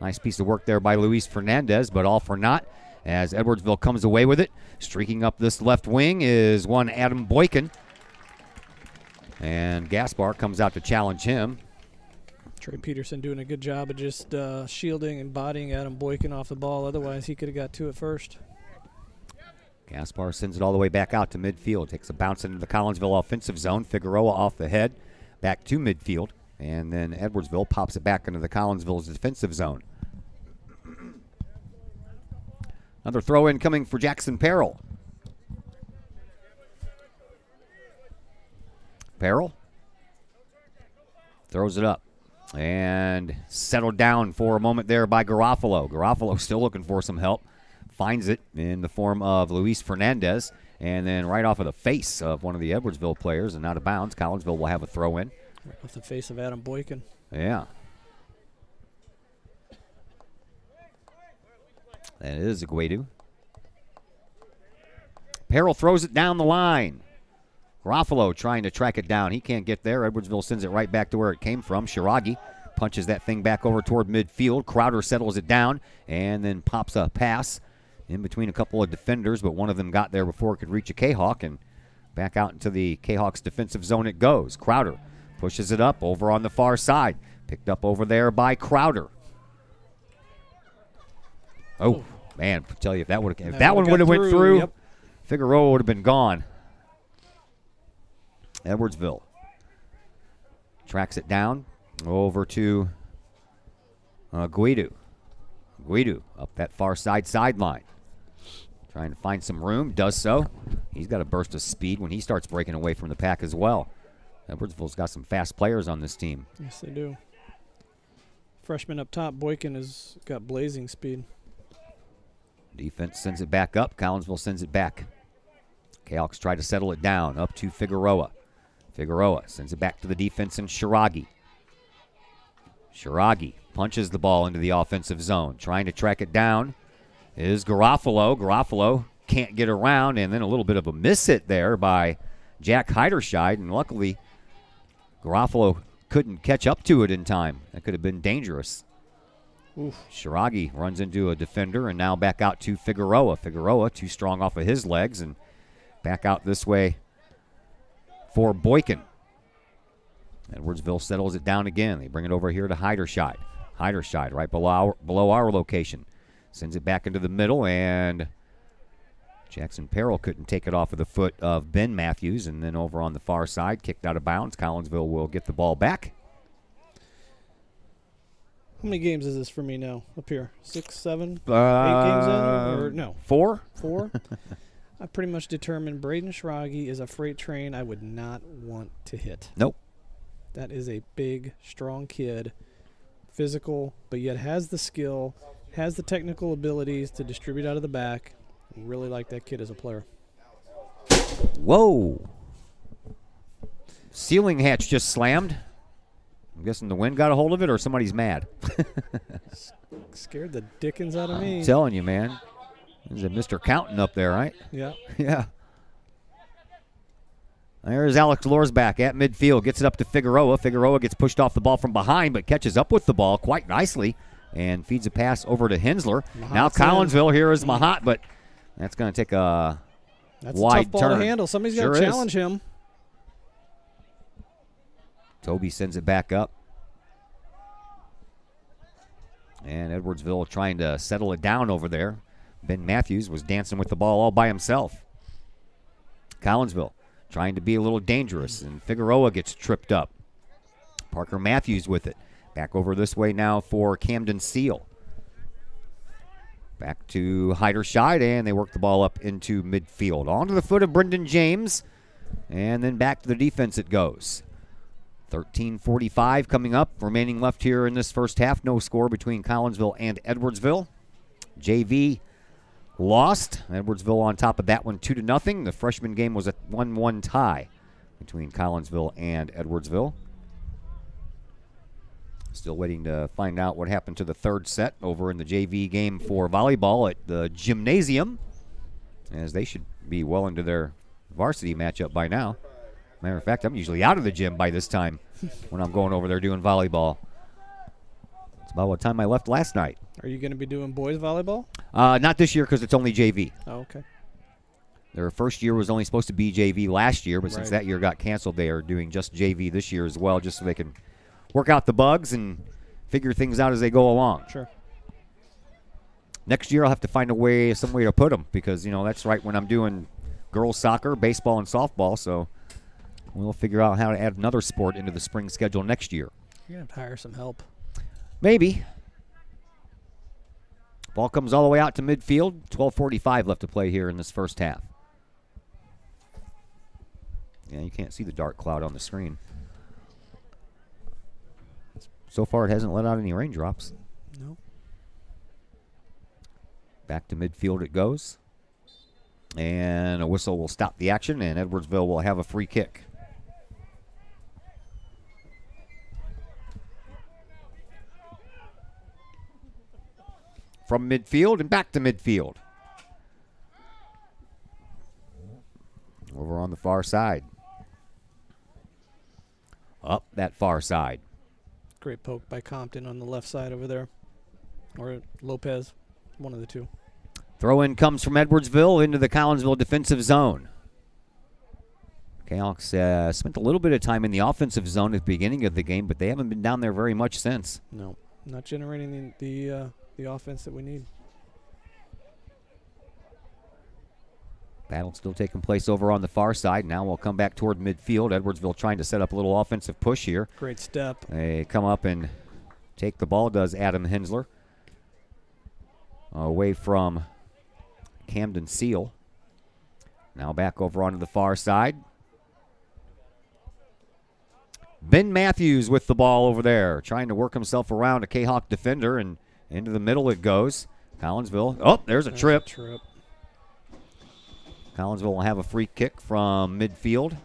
nice piece of work there by Luis Fernandez, but all for naught as Edwardsville comes away with it. Streaking up this left wing is one Adam Boykin, and Gaspar comes out to challenge him. Trey Peterson doing a good job of just shielding and bodying Adam Boykin off the ball. Otherwise, he could have got to it first. Gaspar sends it all the way back out to midfield. Takes a bounce into the Collinsville offensive zone. Figueroa off the head, back to midfield. And then Edwardsville pops it back into the Collinsville's defensive zone. Another throw-in coming for Jackson Perrell. Perrell throws it up and settled down for a moment there by Garofalo. Garofalo still looking for some help. Finds it in the form of Luis Fernandez, and then right off of the face of one of the Edwardsville players and out of bounds. Collinsville will have a throw-in. Right off the face of Adam Boykin. Yeah. That is Aguedu. Perrell throws it down the line. Garofalo trying to track it down. He can't get there. Edwardsville sends it right back to where it came from. Shiragi punches that thing back over toward midfield. Crowder settles it down and then pops a pass in between a couple of defenders, but one of them got there before it could reach a Kahok, and back out into the Kahawks defensive zone it goes. Crowder pushes it up over on the far side. Picked up over there by Crowder. Oh, man, I tell you, if that one would have went through, yep. Figueroa would have been gone. Edwardsville tracks it down over to Guido. Guido up that far sideline. Trying to find some room, does so. He's got a burst of speed when he starts breaking away from the pack as well. Edwardsville's got some fast players on this team. Yes, they do. Freshman up top, Boykin has got blazing speed. Defense sends it back up. Collinsville sends it back. Kahawks try to settle it down. Up to Figueroa. Figueroa sends it back to the defense and Shiragi. Shiragi punches the ball into the offensive zone. Trying to track it down is Garofalo. Garofalo can't get around, and then a little bit of a miss hit there by Jack Heiderscheid, and luckily Garofalo couldn't catch up to it in time. That could have been dangerous. Oof. Shiragi runs into a defender, and now back out to Figueroa. Figueroa too strong off of his legs, and back out this way for Boykin. Edwardsville settles it down again. They bring it over here to Heiderscheid. Heiderscheid right below our location. Sends it back into the middle, and Jackson Perrell couldn't take it off of the foot of Ben Matthews, and then over on the far side, kicked out of bounds. Collinsville will get the ball back. How many games is this for me now? Up here, 6, 7, 8 games in, or no? 4. 4. I pretty much determined Braden Schrage is a freight train I would not want to hit. Nope. That is a big, strong kid, physical, but yet has the skill, has the technical abilities to distribute out of the back. Really like that kid as a player. Whoa. Ceiling hatch just slammed. I'm guessing the wind got a hold of it or somebody's mad. Scared the dickens out of me. I'm telling you, man. There's a Mr. Counting up there, right? Yeah. Yeah. There's Alex Lorsback at midfield. Gets it up to Figueroa. Figueroa gets pushed off the ball from behind, but catches up with the ball quite nicely and feeds a pass over to Hensler. Now Collinsville, here is Mahat, but that's going to take a That's wide a tough ball turn. to handle. Somebody's got Sure to is. challenge him. Toby sends it back up. And Edwardsville trying to settle it down over there. Ben Matthews was dancing with the ball all by himself. Collinsville trying to be a little dangerous, and Figueroa gets tripped up. Parker Matthews with it. Back over this way now for Camden Seal. Back to Heiderscheid, and they work the ball up into midfield. Onto the foot of Brendan James, and then back to the defense it goes. 13:45 coming up, remaining left here in this first half. No score between Collinsville and Edwardsville. JV lost. Edwardsville on top of that one 2-0. The freshman game was a 1-1 tie between Collinsville and Edwardsville. Still waiting to find out what happened to the third set over in the JV game for volleyball at the gymnasium, as they should be well into their varsity matchup by now. Matter of fact, I'm usually out of the gym by this time when I'm going over there doing volleyball. It's about what time I left last night. Are you going to be doing boys volleyball? Not this year because it's only JV. Oh, okay. Their first year was only supposed to be JV last year, but since Right. that year got canceled, they are doing just JV this year as well, just so they can work out the bugs and figure things out as they go along. Sure. Next year I'll have to find some way to put them because, that's right when I'm doing girls soccer, baseball, and softball, so we'll figure out how to add another sport into the spring schedule next year. You're going to have to hire some help. Maybe. Ball comes all the way out to midfield. 12:45 left to play here in this first half. Yeah, you can't see the dark cloud on the screen. So far, it hasn't let out any raindrops. No. Back to midfield it goes. And a whistle will stop the action, and Edwardsville will have a free kick. From midfield and back to midfield. Over on the far side. Up that far side. Great poke by Compton on the left side over there. Or Lopez, one of the two. Throw in comes from Edwardsville into the Collinsville defensive zone. Kahok spent a little bit of time in the offensive zone at the beginning of the game, but they haven't been down there very much since. No, not generating the offense that we need. Battle still taking place over on the far side. Now we'll come back toward midfield. Edwardsville trying to set up a little offensive push here. Great step. They come up and take the ball, does Adam Hensler. Away from Camden Seal. Now back over onto the far side. Ben Matthews with the ball over there, trying to work himself around a Kahok defender, and into the middle it goes. Collinsville. Oh, there's a trip. Collinsville will have a free kick from midfield.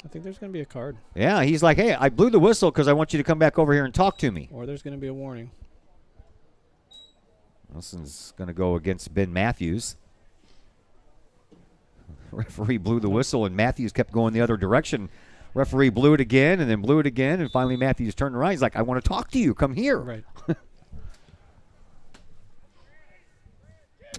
I think there's going to be a card. Yeah, he's like, hey, I blew the whistle because I want you to come back over here and talk to me. Or there's going to be a warning. This is going to go against Ben Matthews. Referee blew the whistle, and Matthews kept going the other direction. Referee blew it again, and then blew it again, and finally Matthews turned around. He's like, I want to talk to you. Come here. Right.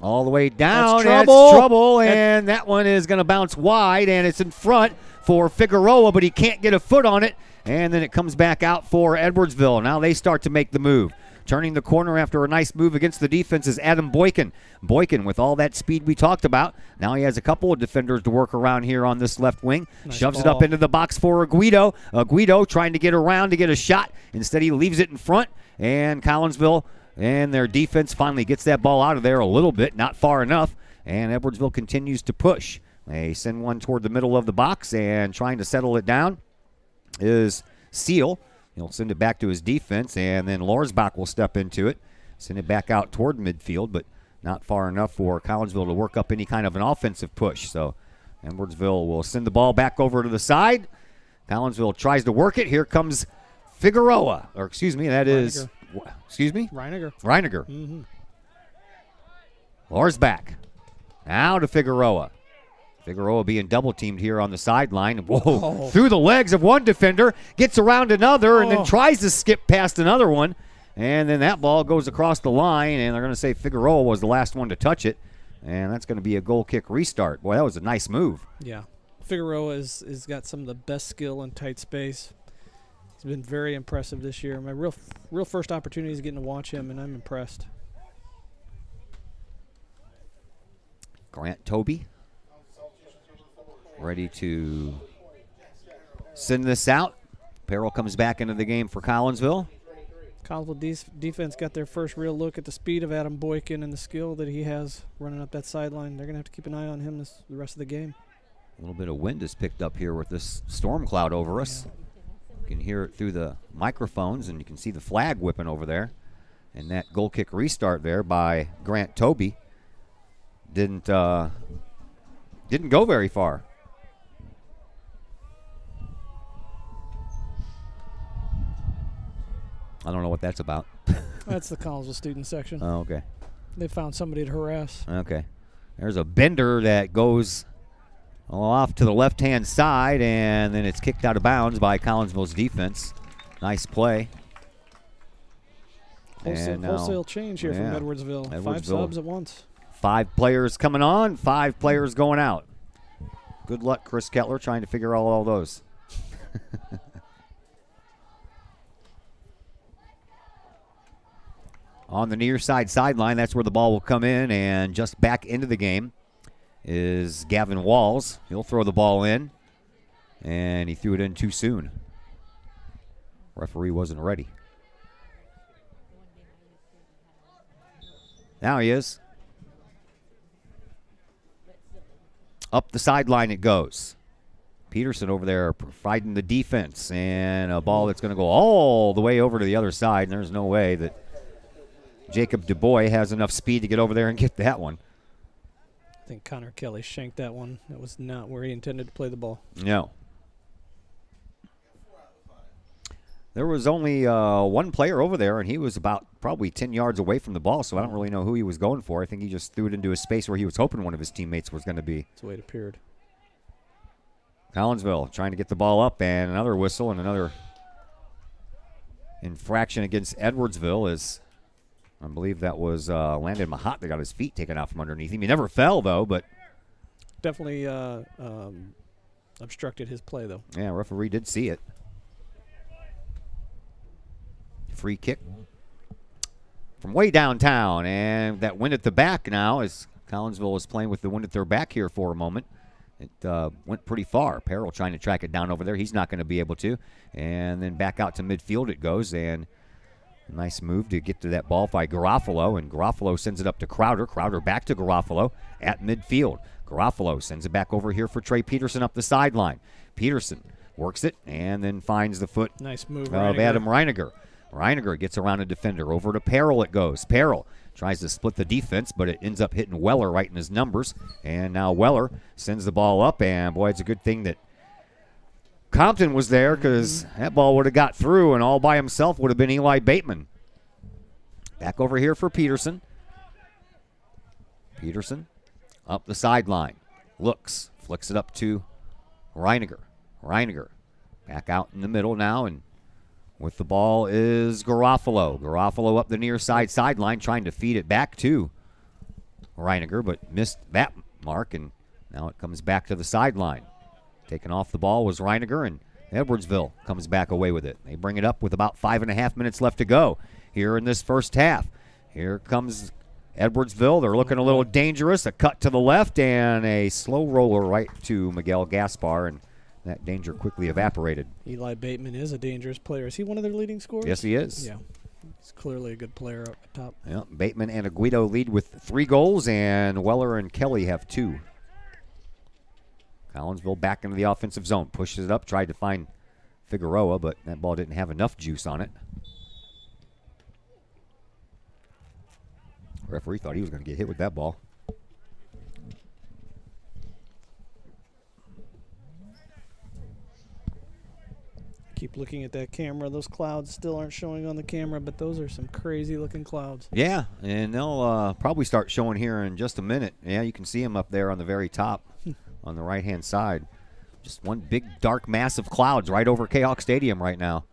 All the way down. That's That's trouble, and that one is going to bounce wide, and it's in front for Figueroa, but he can't get a foot on it, and then it comes back out for Edwardsville. Now they start to make the move. Turning the corner after a nice move against the defense is Adam Boykin. Boykin, with all that speed we talked about, now he has a couple of defenders to work around here on this left wing. Nice Shoves ball. it up into the box for Aguido. Aguido trying to get around to get a shot. Instead, he leaves it in front, and Collinsville and their defense finally gets that ball out of there a little bit, not far enough, and Edwardsville continues to push. They send one toward the middle of the box, and trying to settle it down is Seal. He'll send it back to his defense, and then Lorsbach will step into it, send it back out toward midfield, but not far enough for Collinsville to work up any kind of an offensive push. So Edwardsville will send the ball back over to the side. Collinsville tries to work it. Here comes Figueroa, or excuse me, that is, excuse me? Reiniger. Mm-hmm. Lorsbach. Now to Figueroa. Figueroa being double-teamed here on the sideline. Whoa, through the legs of one defender, gets around another, and then tries to skip past another one. And then that ball goes across the line, and they're going to say Figueroa was the last one to touch it. And that's going to be a goal kick restart. Boy, that was a nice move. Yeah. Figueroa is got some of the best skill in tight space. He's been very impressive this year. My real first opportunity is getting to watch him, and I'm impressed. Grant Toby ready to send this out. Perrell comes back into the game for Collinsville. Collinsville defense got their first real look at the speed of Adam Boykin and the skill that he has running up that sideline. They're going to have to keep an eye on him the rest of the game. A little bit of wind is picked up here with this storm cloud over us. You can hear it through the microphones, and you can see the flag whipping over there. And that goal kick restart there by Grant Toby didn't go very far. I don't know what that's about. That's the Collinsville student section. Oh, okay. They found somebody to harass. Okay. There's a bender that goes off to the left-hand side, and then it's kicked out of bounds by Collinsville's defense. Nice play. Wholesale change here from Edwardsville. 5 subs at once. 5 players coming on, 5 players going out. Good luck, Chris Kettler, trying to figure out all those. On the near side sideline, that's where the ball will come in, and just back into the game is Gavin Walls. He'll throw the ball in, and he threw it in too soon. Referee wasn't ready. Now he is. Up the sideline it goes. Peterson over there providing the defense, and a ball that's going to go all the way over to the other side, and there's no way that Jacob DuBois has enough speed to get over there and get that one. I think Connor Kelly shanked that one. That was not where he intended to play the ball. No. There was only one player over there, and he was about probably 10 yards away from the ball, so I don't really know who he was going for. I think he just threw it into a space where he was hoping one of his teammates was going to be. That's the way it appeared. Collinsville trying to get the ball up, and another whistle and another infraction against Edwardsville is, I believe that was Landon Mahat that got his feet taken out from underneath him. He never fell, though, but. Definitely obstructed his play, though. Yeah, referee did see it. Free kick from way downtown, and that wind at the back now as Collinsville is playing with the wind at their back here for a moment. It went pretty far. Perrell trying to track it down over there. He's not going to be able to. And then back out to midfield it goes, and a nice move to get to that ball by Garofalo, and Garofalo sends it up to Crowder. Crowder back to Garofalo at midfield. Garofalo sends it back over here for Trey Peterson up the sideline. Peterson works it and then finds the foot nice move of Adam Reiniger. Reiniger gets around a defender. Over to Perrell it goes. Perrell tries to split the defense, but it ends up hitting Weller right in his numbers. And now Weller sends the ball up, and boy, it's a good thing that Compton was there, because that ball would have got through, and all by himself would have been Eli Bateman. Back over here for Peterson. Peterson up the sideline. Looks, flicks it up to Reiniger. Reiniger back out in the middle now, and with the ball is Garofalo. Garofalo up the near side sideline trying to feed it back to Reiniger, but missed that mark, and now it comes back to the sideline. Taking off the ball was Reiniger, and Edwardsville comes back away with it. They bring it up with about 5.5 minutes left to go here in this first half. Here comes Edwardsville. They're looking a little dangerous. A cut to the left and a slow roller right to Miguel Gaspar, and that danger quickly evaporated. Eli Bateman is a dangerous player. Is he one of their leading scorers? Yes, he is. Yeah. He's clearly a good player up top. Yeah, Bateman and Aguido lead with 3 goals, and Weller and Kelly have 2. Collinsville back into the offensive zone. Pushes it up, tried to find Figueroa, but that ball didn't have enough juice on it. Referee thought he was going to get hit with that ball. Keep looking at that camera. Those clouds still aren't showing on the camera, but those are some crazy looking clouds. Yeah, and they'll probably start showing here in just a minute. Yeah, you can see them up there on the very top on the right-hand side. Just one big, dark mass of clouds right over Kahok Stadium right now.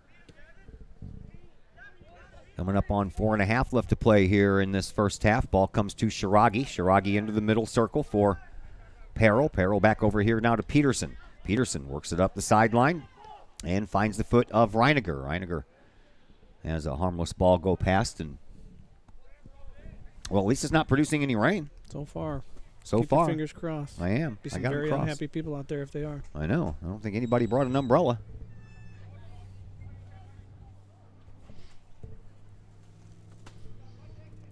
Coming up on 4.5 left to play here in this first half. Ball comes to Shiragi. Shiragi into the middle circle for Peril. Peril back over here now to Peterson. Peterson works it up the sideline and finds the foot of Reiniger. Reiniger has a harmless ball go past, and well, at least it's not producing any rain. So far. So Keep far. your fingers crossed. I am. Be I some got 'em very crossed. unhappy people out there if they are. I know. I don't think anybody brought an umbrella.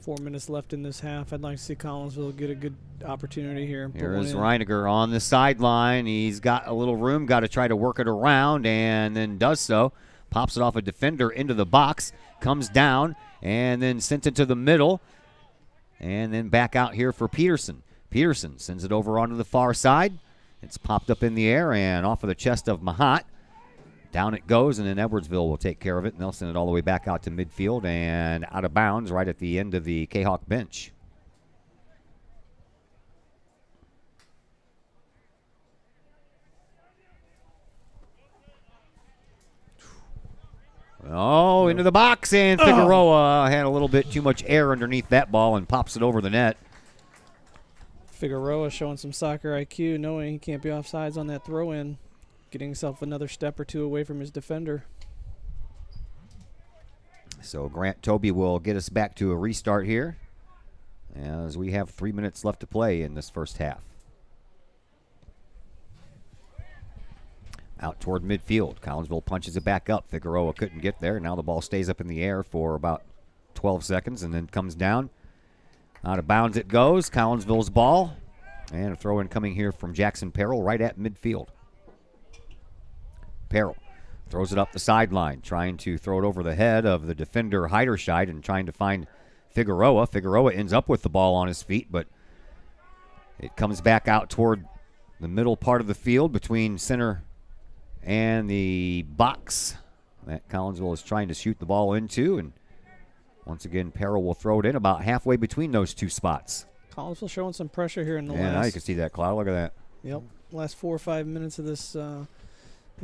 Four minutes left in this half. I'd like to see Collinsville get a good opportunity here. And put Here one is in. Reiniger on the sideline. He's got a little room, got to try to work it around, and then does so. Pops it off a defender into the box, comes down, and then sent it to the middle, and then back out here for Peterson. Peterson sends it over onto the far side. It's popped up in the air and off of the chest of Mahat. Down it goes, and then Edwardsville will take care of it, and they'll send it all the way back out to midfield and out of bounds right at the end of the Kahok bench. Oh, into the box, and Figueroa had a little bit too much air underneath that ball and pops it over the net. Figueroa showing some soccer IQ, knowing he can't be offsides on that throw-in, getting himself another step or two away from his defender. So Grant Toby will get us back to a restart here as we have 3 minutes left to play in this first half. Out toward midfield. Collinsville punches it back up. Figueroa couldn't get there. Now the ball stays up in the air for about 12 seconds and then comes down. Out of bounds it goes. Collinsville's ball. And a throw-in coming here from Jackson Peril right at midfield. Peril throws it up the sideline, trying to throw it over the head of the defender Heiderscheid and trying to find Figueroa. Figueroa ends up with the ball on his feet, but it comes back out toward the middle part of the field between center and the box that Collinsville is trying to shoot the ball into. And once again, Peril will throw it in about halfway between those two spots. Collinsville showing some pressure here in the Yeah, now you last. can see that cloud. Look at that. Yep, last 4 or 5 minutes of this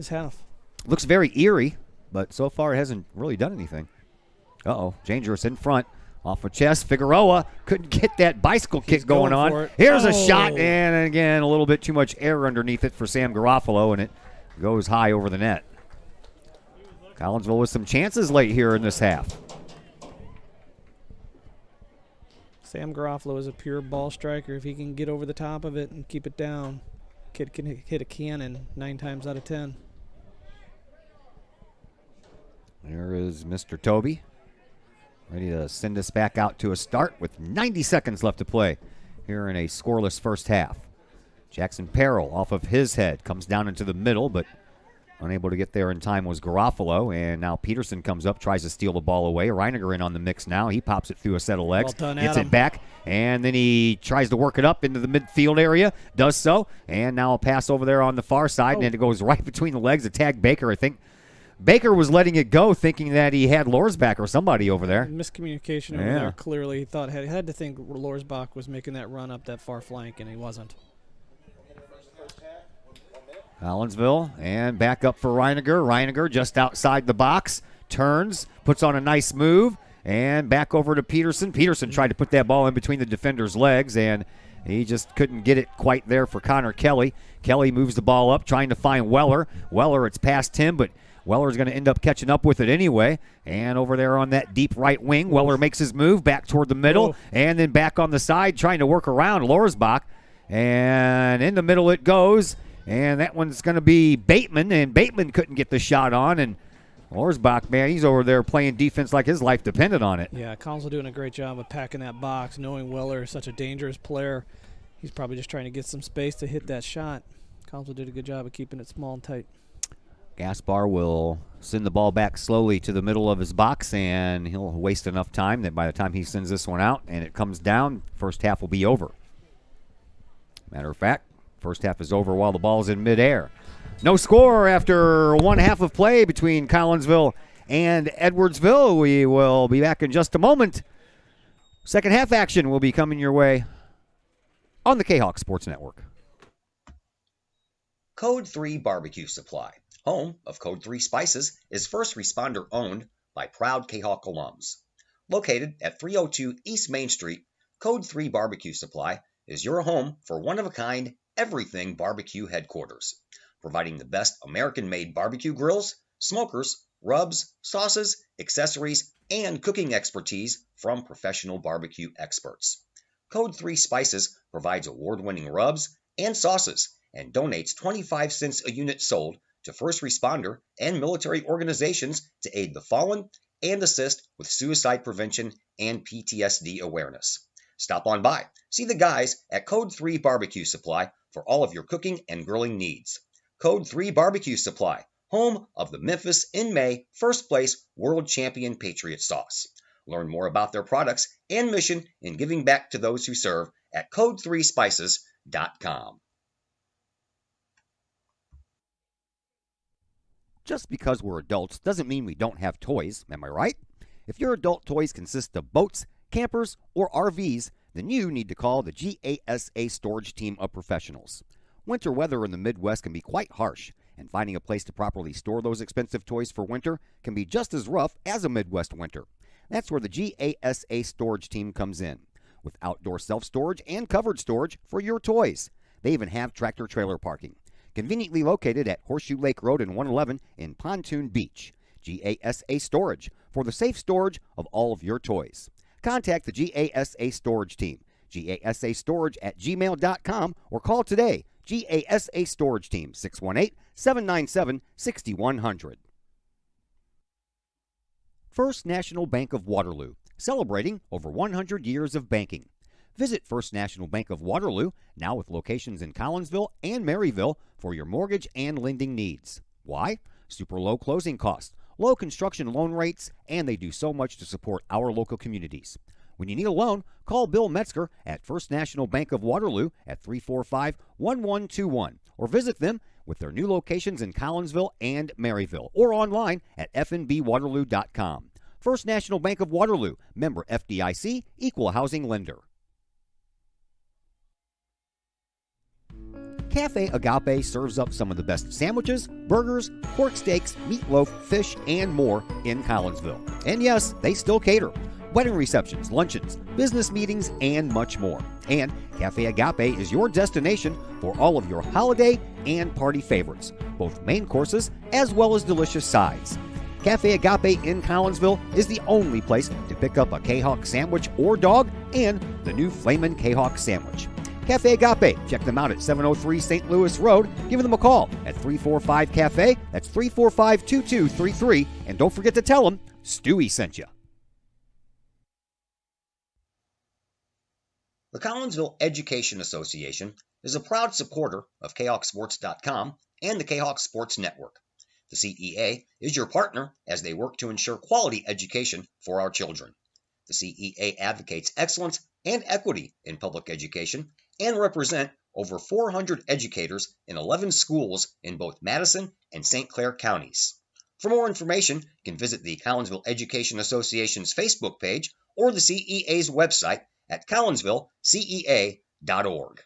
half. Looks very eerie, but so far it hasn't really done anything. Uh-oh, dangerous in front. Off a chest, Figueroa couldn't get that bicycle kick going going on. for it. Here's a Oh. shot, and again, a little bit too much air underneath it for Sam Garofalo, and it goes high over the net. Collinsville with some chances late here in this half. Sam Garofalo is a pure ball striker. If he can get over the top of it and keep it down, kid can hit a cannon 9 times out of 10. There is Mr. Toby, ready to send us back out to a start with 90 seconds left to play here in a scoreless first half. Jackson Peril off of his head comes down into the middle, but unable to get there in time was Garofalo, and now Peterson comes up, tries to steal the ball away. Reiniger in on the mix now. He pops it through a set of legs, Well done, gets Adam. it back, and then he tries to work it up into the midfield area, does so, and now a pass over there on the far side, and it goes right between the legs of Tag Baker. I think Baker was letting it go, thinking that he had Lorsbach or somebody over there. Miscommunication over Yeah. there. Clearly, he thought had to think Lorsbach was making that run up that far flank, and he wasn't. Collinsville, and back up for Reiniger. Reiniger just outside the box, turns, puts on a nice move, and back over to Peterson. Peterson tried to put that ball in between the defender's legs, and he just couldn't get it quite there for Connor Kelly. Kelly moves the ball up, trying to find Weller. Weller, it's past him, but Weller's going to end up catching up with it anyway. And over there on that deep right wing, Weller makes his move back toward the middle, and then back on the side, trying to work around Lorsbach. And in the middle it goes. And that one's going to be Bateman, and Bateman couldn't get the shot on, and Orsbach, man, he's over there playing defense like his life depended on it. Yeah, Collinsville doing a great job of packing that box, knowing Weller is such a dangerous player. He's probably just trying to get some space to hit that shot. Collinsville did a good job of keeping it small and tight. Gaspar will send the ball back slowly to the middle of his box, and he'll waste enough time that by the time he sends this one out and it comes down, first half will be over. Matter of fact, first half is over while the ball's in midair. No score after one half of play between Collinsville and Edwardsville. We will be back in just a moment. Second half action will be coming your way on the Kahok Sports Network. Code 3 Barbecue Supply, home of Code 3 Spices, is first responder owned by proud Kahok alums. Located at 302 East Main Street, Code 3 Barbecue Supply is your home for one-of-a-kind everything barbecue headquarters, providing the best American-made barbecue grills, smokers, rubs, sauces, accessories, and cooking expertise from professional barbecue experts. Code 3 Spices provides award-winning rubs and sauces and donates 25 cents a unit sold to first responder and military organizations to aid the fallen and assist with suicide prevention and PTSD awareness. Stop on by. See the guys at Code 3 Barbecue Supply for all of your cooking and grilling needs. Code 3 Barbecue Supply, home of the Memphis in May first place world champion Patriot sauce. Learn more about their products and mission in giving back to those who serve at code3spices.com. Just because we're adults doesn't mean we don't have toys, am I right? If your adult toys consist of boats, campers, or RVs, then you need to call the GASA storage team of professionals. Winter weather in the Midwest can be quite harsh, and finding a place to properly store those expensive toys for winter can be just as rough as a Midwest winter. That's where the GASA storage team comes in, with outdoor self-storage and covered storage for your toys. They even have tractor-trailer parking. Conveniently located at Horseshoe Lake Road and 111 in Pontoon Beach. GASA Storage, for the safe storage of all of your toys. Contact the GASA Storage team, gasastorage@gmail.com, or call today, GASA Storage Team, 618-797-6100. First National Bank of Waterloo, celebrating over 100 years of banking. Visit First National Bank of Waterloo, now with locations in Collinsville and Maryville, for your mortgage and lending needs. Why? Super low closing costs, low construction loan rates, and they do so much to support our local communities. When you need a loan, call Bill Metzger at First National Bank of Waterloo at 345-1121, or visit them with their new locations in Collinsville and Maryville, or online at fnbwaterloo.com. First National Bank of Waterloo, member FDIC, equal housing lender. Cafe Agape serves up some of the best sandwiches, burgers, pork steaks, meatloaf, fish, and more in Collinsville. And yes, they still cater. Wedding receptions, luncheons, business meetings, and much more. And Cafe Agape is your destination for all of your holiday and party favorites, both main courses as well as delicious sides. Cafe Agape in Collinsville is the only place to pick up a Kahok sandwich or dog and the new Flamin' Kahok sandwich. Cafe Agape, check them out at 703 St. Louis Road. Give them a call at 345-CAFE. That's 345-2233. And don't forget to tell them Stewie sent you. The Collinsville Education Association is a proud supporter of KahokSports.com and the Kahok Sports Network. The CEA is your partner as they work to ensure quality education for our children. The CEA advocates excellence and equity in public education and represent over 400 educators in 11 schools in both Madison and St. Clair counties. For more information, you can visit the Collinsville Education Association's Facebook page or the CEA's website at collinsvillecea.org.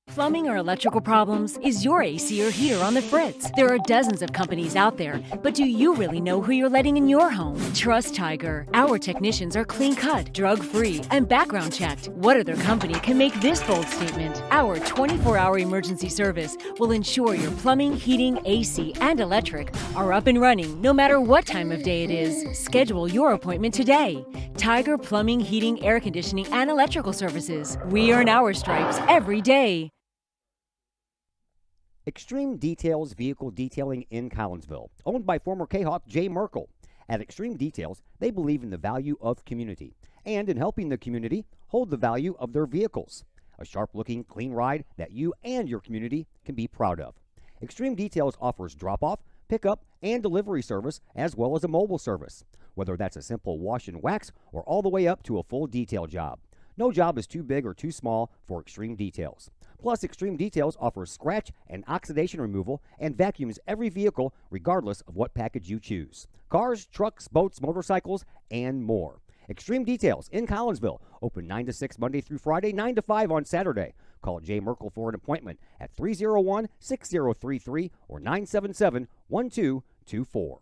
Plumbing or electrical problems? Is your AC or heater on the fritz? There are dozens of companies out there, but do you really know who you're letting in your home? Trust Tiger. Our technicians are clean-cut, drug-free, and background-checked. What other company can make this bold statement? Our 24-hour emergency service will ensure your plumbing, heating, AC, and electric are up and running no matter what time of day it is. Schedule your appointment today. Tiger Plumbing, Heating, Air Conditioning, and Electrical Services. We earn our stripes every day. Extreme Details Vehicle Detailing in Collinsville, owned by former Kahok Jay Merkel. At Extreme Details, they believe in the value of community and in helping the community hold the value of their vehicles. A sharp-looking, clean ride that you and your community can be proud of. Extreme Details offers drop-off, pickup, and delivery service, as well as a mobile service, whether that's a simple wash and wax or all the way up to a full detail job. No job is too big or too small for Extreme Details. Plus, Extreme Details offers scratch and oxidation removal and vacuums every vehicle regardless of what package you choose. Cars, trucks, boats, motorcycles, and more. Extreme Details in Collinsville, open 9 to 6 Monday through Friday, 9 to 5 on Saturday. Call Jay Merkel for an appointment at 301-6033 or 977-1224.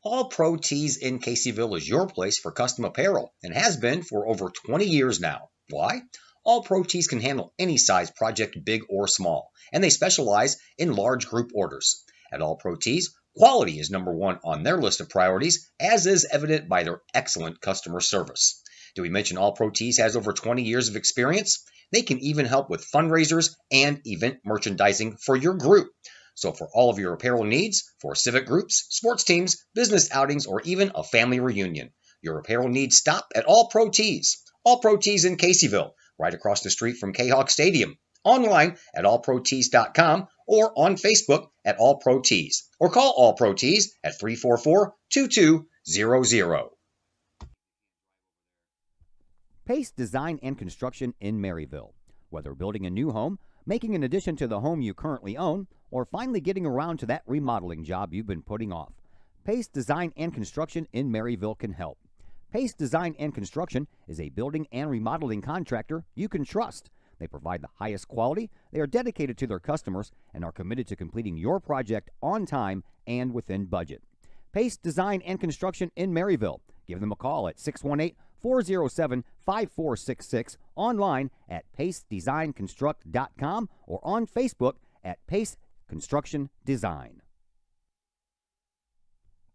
All Pro Tees in Caseyville is your place for custom apparel and has been for over 20 years now. Why? All Pro Tees can handle any size project, big or small, and they specialize in large group orders. At All Pro Tees, quality is number one on their list of priorities, as is evident by their excellent customer service. Did we mention All Pro Tees has over 20 years of experience? They can even help with fundraisers and event merchandising for your group. So for all of your apparel needs, for civic groups, sports teams, business outings, or even a family reunion, your apparel needs stop at All Pro Tees. All Pro Tees in Caseyville, right across the street from Kahok Stadium. Online at allprotees.com or on Facebook at All Pro Tees. Or call All Pro Tees at 344-2200. Pace Design and Construction in Maryville. Whether building a new home, making an addition to the home you currently own, or finally getting around to that remodeling job you've been putting off, Pace Design and Construction in Maryville can help. Pace Design and Construction is a building and remodeling contractor you can trust. They provide the highest quality, they are dedicated to their customers, and are committed to completing your project on time and within budget. Pace Design and Construction in Maryville. Give them a call at 618-407-5466, online at pacedesignconstruct.com, or on Facebook at Pace Construction Design.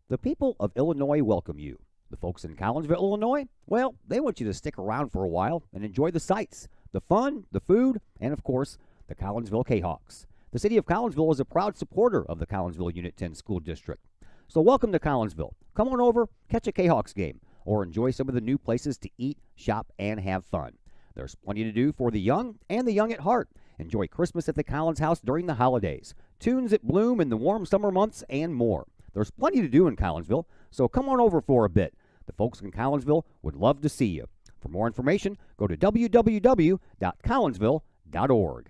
The people of Illinois welcome you. The folks in Collinsville, Illinois, well, they want you to stick around for a while and enjoy the sights, the fun, the food, and of course, the Collinsville Kahawks. The city of Collinsville is a proud supporter of the Collinsville Unit 10 School District. So welcome to Collinsville. Come on over, catch a Kahawks game, or enjoy some of the new places to eat, shop, and have fun. There's plenty to do for the young and the young at heart. Enjoy Christmas at the Collins House during the holidays, tunes at Bloom in the warm summer months, and more. There's plenty to do in Collinsville, so come on over for a bit. The folks in Collinsville would love to see you. For more information, go to www.collinsville.org.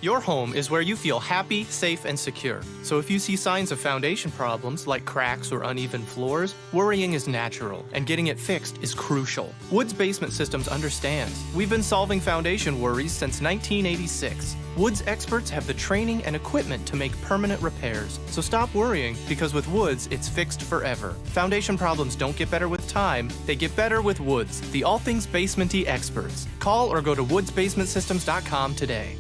Your home is where you feel happy, safe, and secure. So if you see signs of foundation problems like cracks or uneven floors, worrying is natural, and getting it fixed is crucial. Woods Basement Systems understands. We've been solving foundation worries since 1986. Woods experts have the training and equipment to make permanent repairs. So stop worrying, because with Woods, it's fixed forever. Foundation problems don't get better with time, they get better with Woods, the all things basement-y experts. Call or go to woodsbasementsystems.com today.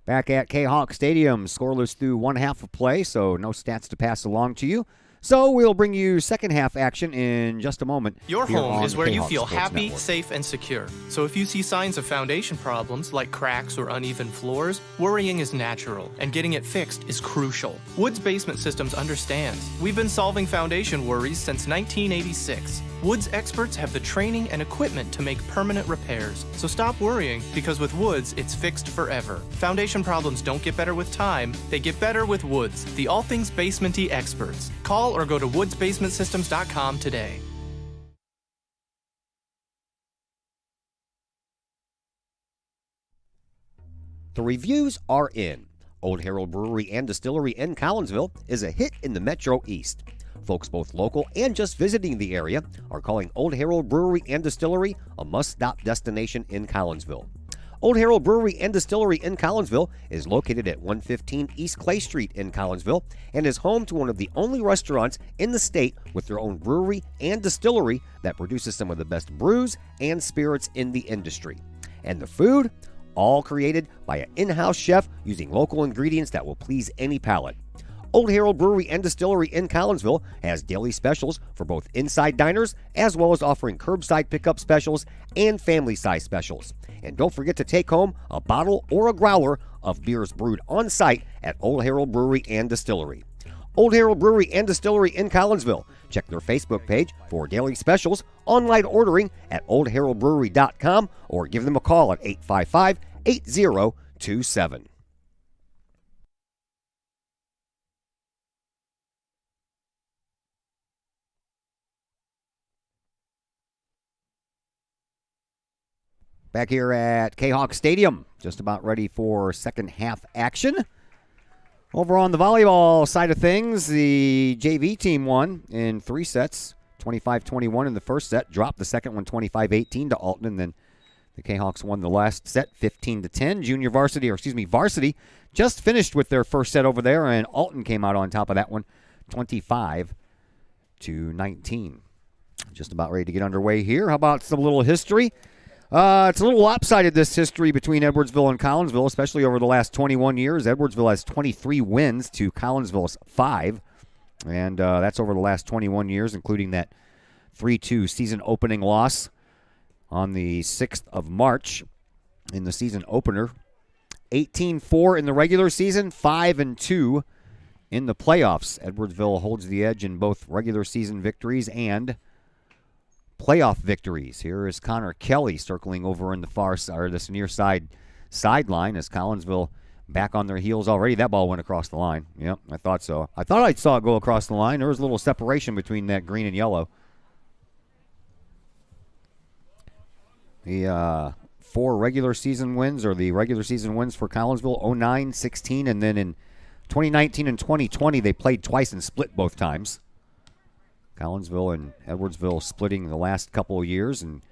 Back at Kahok Stadium, scoreless through one half of play, so no stats to pass along to you. So we'll bring you second half action in just a moment. Your home is where you feel happy, Network. safe, and secure. So if you see signs of foundation problems like cracks or uneven floors, worrying is natural, and getting it fixed is crucial. Woods Basement Systems understands. We've been solving foundation worries since 1986. Woods experts have the training and equipment to make permanent repairs. So stop worrying, because with Woods, it's fixed forever. Foundation problems don't get better with time, they get better with Woods, the all things basement-y experts. Call or go to woodsbasementsystems.com today. The reviews are in. Old Herald Brewery and Distillery in Collinsville is a hit in the Metro East. Folks both local and just visiting the area are calling Old Herald Brewery and Distillery a must-stop destination in Collinsville. Old Herald Brewery and Distillery in Collinsville is located at 115 East Clay Street in Collinsville and is home to one of the only restaurants in the state with their own brewery and distillery that produces some of the best brews and spirits in the industry. And the food? All created by an in-house chef using local ingredients that will please any palate. Old Herald Brewery and Distillery in Collinsville has daily specials for both inside diners as well as offering curbside pickup specials and family size specials. And don't forget to take home a bottle or a growler of beers brewed on site at Old Herald Brewery and Distillery. Old Herald Brewery and Distillery in Collinsville. Check their Facebook page for daily specials, online ordering at oldheraldbrewery.com, or give them a call at 855-8027. Back here at Kahok Stadium, just about ready for second half action. Over on the volleyball side of things, the JV team won in 3 sets, 25-21 in the first set, dropped the second one 25-18 to Alton, and then the Kahawks won the last set 15-10. Varsity just finished with their first set over there, and Alton came out on top of that one 25-19. Just about ready to get underway here. How about some little history? It's a little lopsided, this history between Edwardsville and Collinsville, especially over the last 21 years. Edwardsville has 23 wins to Collinsville's 5, and that's over the last 21 years, including that 3-2 season opening loss on the 6th of March in the season opener. 18-4 in the regular season, 5-2 in the playoffs. Edwardsville holds the edge in both regular season victories and playoff victories. Here is Connor Kelly circling over in the this near sideline as Collinsville back on their heels already. That ball went across the line. Yep, I thought so. I thought I saw it go across the line. There was a little separation between that green and yellow. The 4 regular season wins, or the regular season wins for Collinsville, 09, 16, and then in 2019 and 2020 they played twice and split both times. Collinsville and Edwardsville splitting the last couple of years and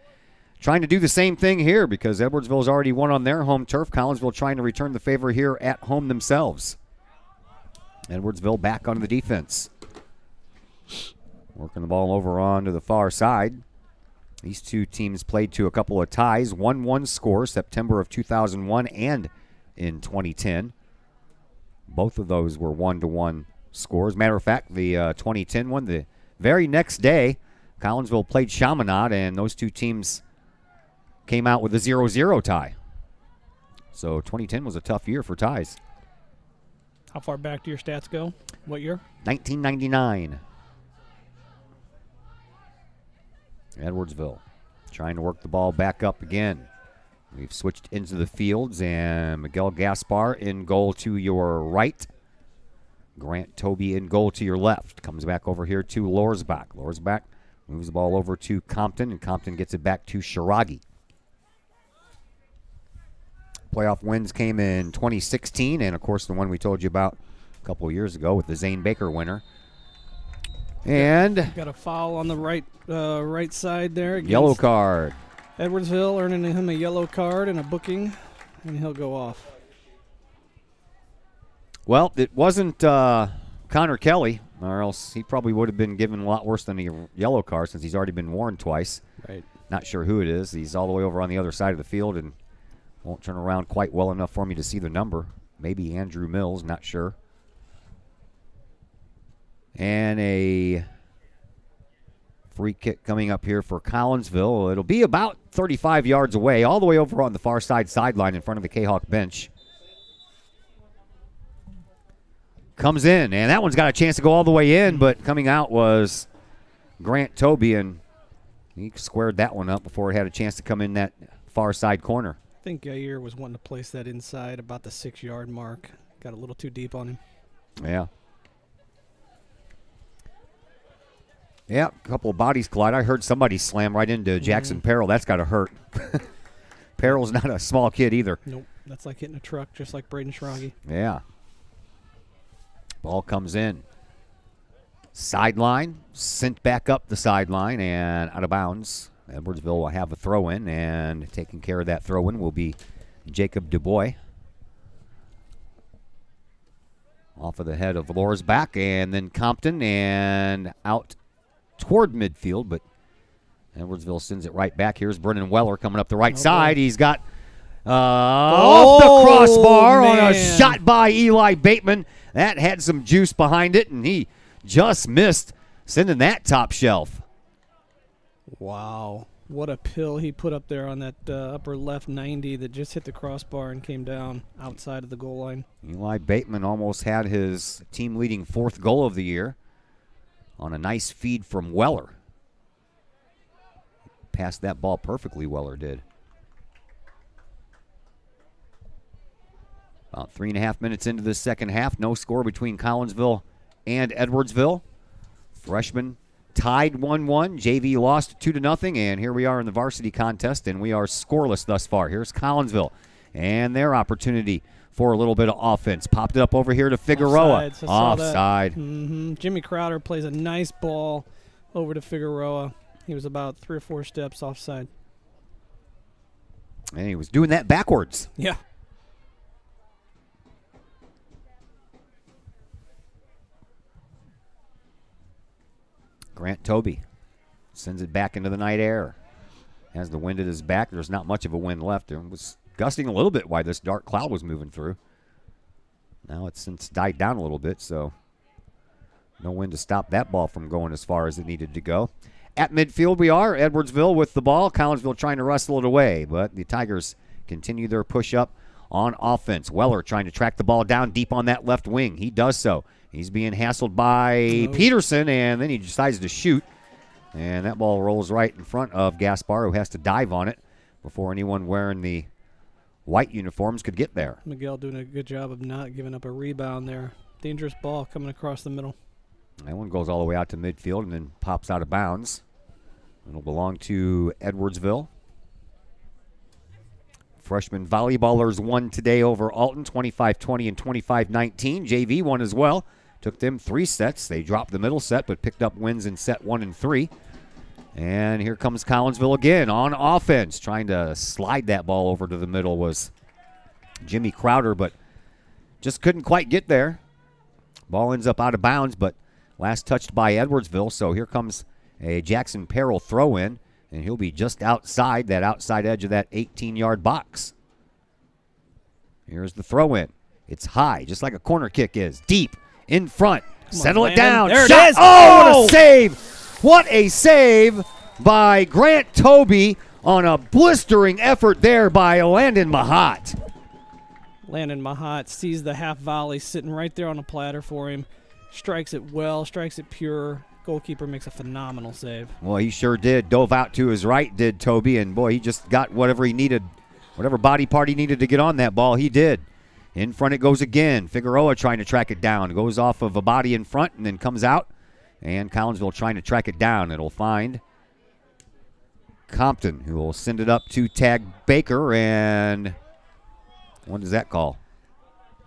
trying to do the same thing here because Edwardsville's already won on their home turf. Collinsville trying to return the favor here at home themselves. Edwardsville back on the defense. Working the ball over onto the far side. These two teams played to a couple of ties. 1-1 score, September of 2001 and in 2010. Both of those were 1-1 scores. Matter of fact, the 2010 one, the very next day, Collinsville played Chaminade, and those two teams came out with a 0-0 tie. So 2010 was a tough year for ties. How far back do your stats go? What year? 1999. Edwardsville trying to work the ball back up again. We've switched into the fields, and Miguel Gaspar in goal to your right. Grant Toby in goal to your left. Comes back over here to Lorsbach. Lorsbach moves the ball over to Compton, and Compton gets it back to Shiragi. Playoff wins came in 2016, and, of course, the one we told you about a couple of years ago with the Zane Baker winner. And got a foul on the right side there. Yellow card. Edwardsville earning him a yellow card and a booking, and he'll go off. Well, it wasn't Connor Kelly, or else he probably would have been given a lot worse than a yellow card since he's already been warned twice. Right. Not sure who it is. He's all the way over on the other side of the field and won't turn around quite well enough for me to see the number. Maybe Andrew Mills, not sure. And a free kick coming up here for Collinsville. It'll be about 35 yards away, all the way over on the far sideline in front of the Kahawk bench. Comes in, and that one's got a chance to go all the way in, but coming out was Grant Toby, and he squared that one up before it had a chance to come in that far side corner. I think Yair was wanting to place that inside about the 6-yard mark. Got a little too deep on him. Yeah. Yeah, a couple of bodies collide. I heard somebody slam right into Jackson Perrell. That's got to hurt. Perrell's not a small kid either. Nope, that's like hitting a truck, just like Braden Schrage. Yeah. Ball comes in. Sideline, sent back up the sideline and out of bounds. Edwardsville will have a throw-in, and taking care of that throw-in will be Jacob Dubois. Off of the head of Lorsbach, and then Compton, and out toward midfield, but Edwardsville sends it right back. Here's Brennan Weller coming up the right side. He's got Off the crossbar on a man. shot by Eli Bateman. That had some juice behind it, and he just missed sending that top shelf. Wow. What a pill he put up there on that upper left 90 that just hit the crossbar and came down outside of the goal line. Eli Bateman almost had his team-leading 4th goal of the year on a nice feed from Weller. Passed that ball perfectly, Weller did. About 3.5 minutes into the second half, no score between Collinsville and Edwardsville. Freshman tied 1-1. JV lost 2-0, and here we are in the varsity contest, and we are scoreless thus far. Here's Collinsville and their opportunity for a little bit of offense. Popped it up over here to Figueroa. Offsides, I saw that. Offside. Jimmy Crowder plays a nice ball over to Figueroa. He was about 3 or 4 steps offside. And he was doing that backwards. Yeah. Grant Toby sends it back into the night air. Has the wind at his back. There's not much of a wind left. It was gusting a little bit while this dark cloud was moving through. Now it's since died down a little bit, so no wind to stop that ball from going as far as it needed to go. At midfield we are. Edwardsville with the ball. Collinsville trying to wrestle it away, but the Tigers continue their push up on offense. Weller trying to track the ball down deep on that left wing. He does so. He's being hassled by Peterson, and then he decides to shoot. And that ball rolls right in front of Gaspar, who has to dive on it before anyone wearing the white uniforms could get there. Miguel doing a good job of not giving up a rebound there. Dangerous ball coming across the middle. That one goes all the way out to midfield and then pops out of bounds. It'll belong to Edwardsville. Freshman volleyballers won today over Alton, 25-20 and 25-19. JV won as well. Took them 3 sets. They dropped the middle set, but picked up wins in set 1 and 3. And here comes Collinsville again on offense. Trying to slide that ball over to the middle was Jimmy Crowder, but just couldn't quite get there. Ball ends up out of bounds, but last touched by Edwardsville. So here comes a Jackson Perrell throw-in, and he'll be just outside that outside edge of that 18-yard box. Here's the throw-in. It's high, just like a corner kick is. Deep. In front. Settle it down. There Shot. it is. Oh, what a save. What a save by Grant Toby on a blistering effort there by Landon Mahat. Landon Mahat sees the half volley sitting right there on a platter for him. Strikes it well, strikes it pure. Goalkeeper makes a phenomenal save. Well, he sure did. Dove out to his right, did Toby, and boy, he just got whatever he needed. Whatever body part he needed to get on that ball, he did. In front it goes again. Figueroa trying to track it down. Goes off of a body in front and then comes out. And Collinsville trying to track it down. It'll find Compton, who will send it up to Tag Baker. And what does that call?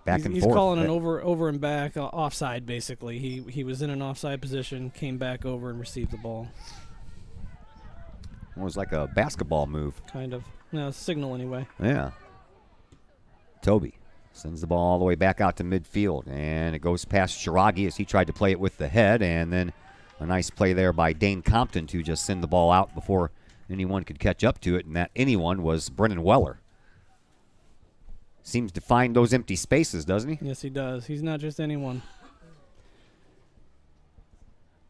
Back and he's forth. He's calling an over and back, offside basically. He was in an offside position, came back over and received the ball. It was like a basketball move. Kind of. No, signal anyway. Yeah. Toby sends the ball all the way back out to midfield, and it goes past Shiragi as he tried to play it with the head, and then a nice play there by Dane Compton to just send the ball out before anyone could catch up to it, and that anyone was Brennan Weller. Seems to find those empty spaces, doesn't he? Yes, he does. He's not just anyone.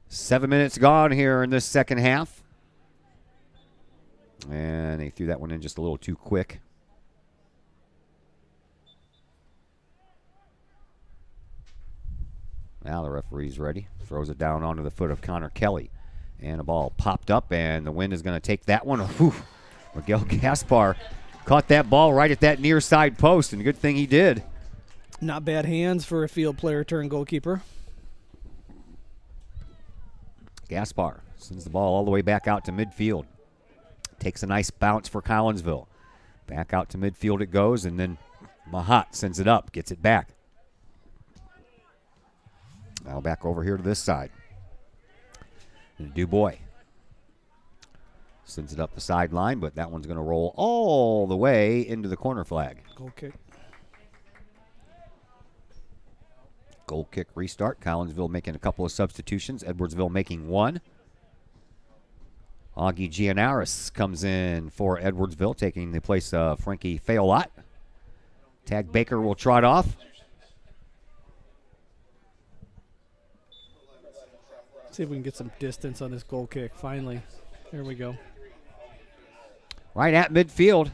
7 minutes gone here in this second half. And they threw that one in just a little too quick. Now the referee's ready. Throws it down onto the foot of Connor Kelly. And a ball popped up, and the wind is going to take that one. Whew. Miguel Gaspar caught that ball right at that near side post, and good thing he did. Not bad hands for a field player turned goalkeeper. Gaspar sends the ball all the way back out to midfield. Takes a nice bounce for Collinsville. Back out to midfield it goes, and then Mahat sends it up, gets it back. Now back over here to this side. And Dubois sends it up the sideline, but that one's going to roll all the way into the corner flag. Goal kick. Goal kick restart. Collinsville making a couple of substitutions. Edwardsville making one. Augie Gianaris comes in for Edwardsville, taking the place of Frankie Fayolot. Tag Baker will trot off. See if we can get some distance on this goal kick. Finally, there we go. Right at midfield.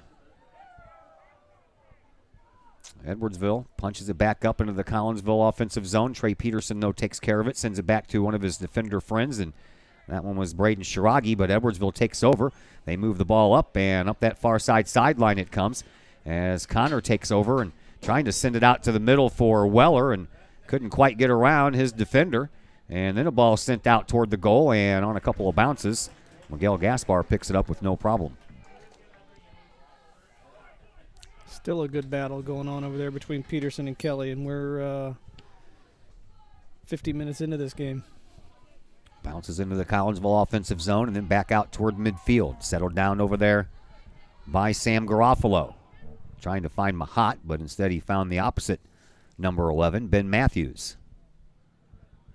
Edwardsville punches it back up into the Collinsville offensive zone. Trey Peterson, though, takes care of it, sends it back to one of his defender friends, and that one was Braden Shiragi, but Edwardsville takes over. They move the ball up, and up that far side sideline it comes as Connor takes over and trying to send it out to the middle for Weller and couldn't quite get around his defender. And then a ball sent out toward the goal, and on a couple of bounces, Miguel Gaspar picks it up with no problem. Still a good battle going on over there between Peterson and Kelly, and we're 50 minutes into this game. Bounces into the Collinsville offensive zone and then back out toward midfield. Settled down over there by Sam Garofalo. Trying to find Mahat, but instead he found the opposite number 11, Ben Matthews.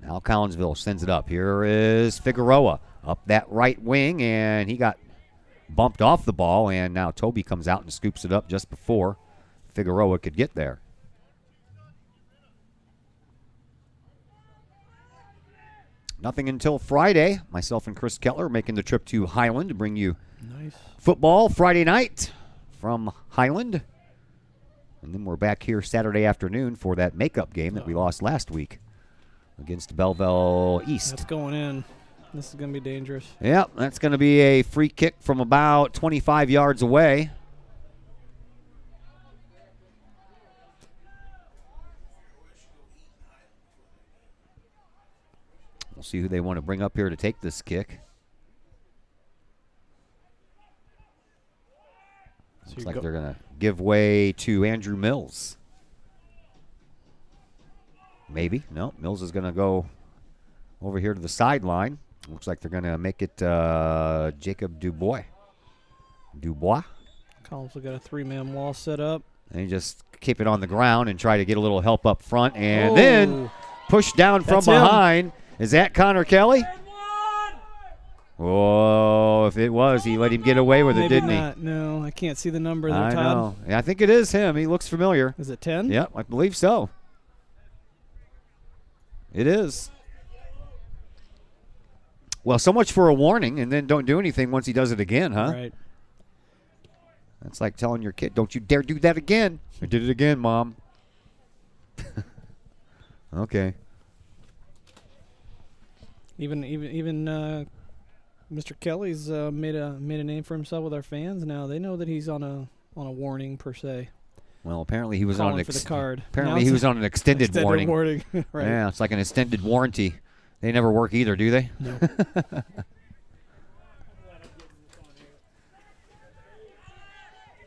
Now Collinsville sends it up. Here is Figueroa up that right wing, and he got bumped off the ball, and now Toby comes out and scoops it up just before Figueroa could get there. Nothing until Friday. Myself and Chris Kettler making the trip to Highland to bring you football Friday night from Highland. And then we're back here Saturday afternoon for that makeup game that we lost last week against Belleville East. That's going in. This is going to be dangerous. Yep, that's going to be a free kick from about 25 yards away. We'll see who they want to bring up here to take this kick. Looks like they're going to give way to Andrew Mills. Maybe. No, Mills is going to go over here to the sideline. Looks like they're going to make it Jacob Dubois. Collins will got a three-man wall set up. And you just keep it on the ground and try to get a little help up front. And then push down from behind. Is that Connor Kelly? Oh, if it was, he let him get away with it, didn't he? No, I can't see the number there, I Todd. know. Yeah, I think it is him. He looks familiar. Is it 10? Yep, I believe so. It is. Well, so much for a warning, and then don't do anything once he does it again, huh? Right. That's like telling your kid, don't you dare do that again. I did it again, Mom. Okay. Even Mr. Kelly's made a name for himself with our fans now. They know that he's on a warning per se. Well, apparently he was on for the card. Apparently he was on an extended warning. Right. Yeah, it's like an extended warranty. They never work either, do they? No.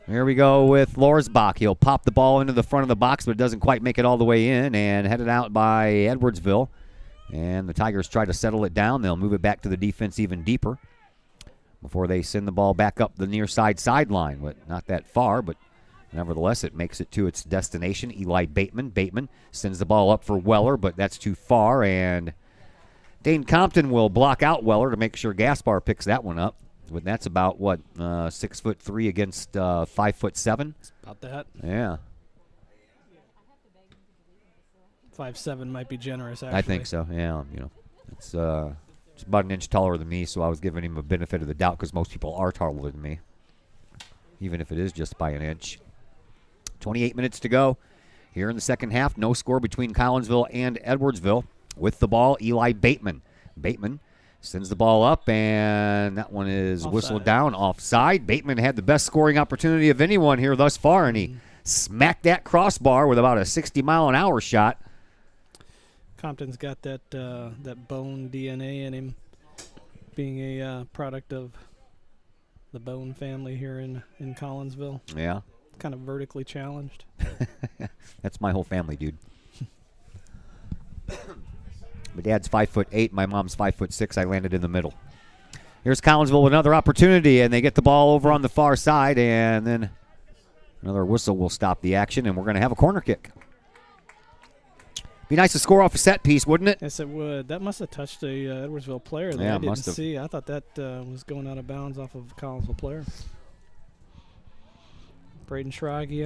Here we go with Lorsbach. He'll pop the ball into the front of the box, but it doesn't quite make it all the way in, and headed out by Edwardsville. And the Tigers try to settle it down. They'll move it back to the defense even deeper before they send the ball back up the near side sideline. But not that far, but nevertheless, it makes it to its destination. Eli Bateman. Bateman sends the ball up for Weller, but that's too far. And Dane Compton will block out Weller to make sure Gaspar picks that one up. But that's about, 6'3" against 5'7"? About that. Yeah. 5'7" might be generous, actually. I think so, yeah. It's about an inch taller than me, so I was giving him a benefit of the doubt because most people are taller than me, even if it is just by an inch. 28 minutes to go here in the second half. No score between Collinsville and Edwardsville. With the ball, Eli Bateman. Bateman sends the ball up, and that one is whistled down offside. Bateman had the best scoring opportunity of anyone here thus far, and he smacked that crossbar with about a 60-mile-an-hour shot. Compton's got that bone DNA in him, being a product of the Bone family here in Collinsville. Yeah. Kind of vertically challenged. That's my whole family, dude. My dad's 5'8", my mom's 5'6". I landed in the middle. Here's Collinsville with another opportunity, and they get the ball over on the far side, and then another whistle will stop the action, and we're going to have a corner kick. Be nice to score off a set piece, wouldn't it? Yes, it would. That must have touched a Edwardsville player that Yeah, I didn't must have. see. I thought that was going out of bounds off of a Collinsville player. Braden Schrage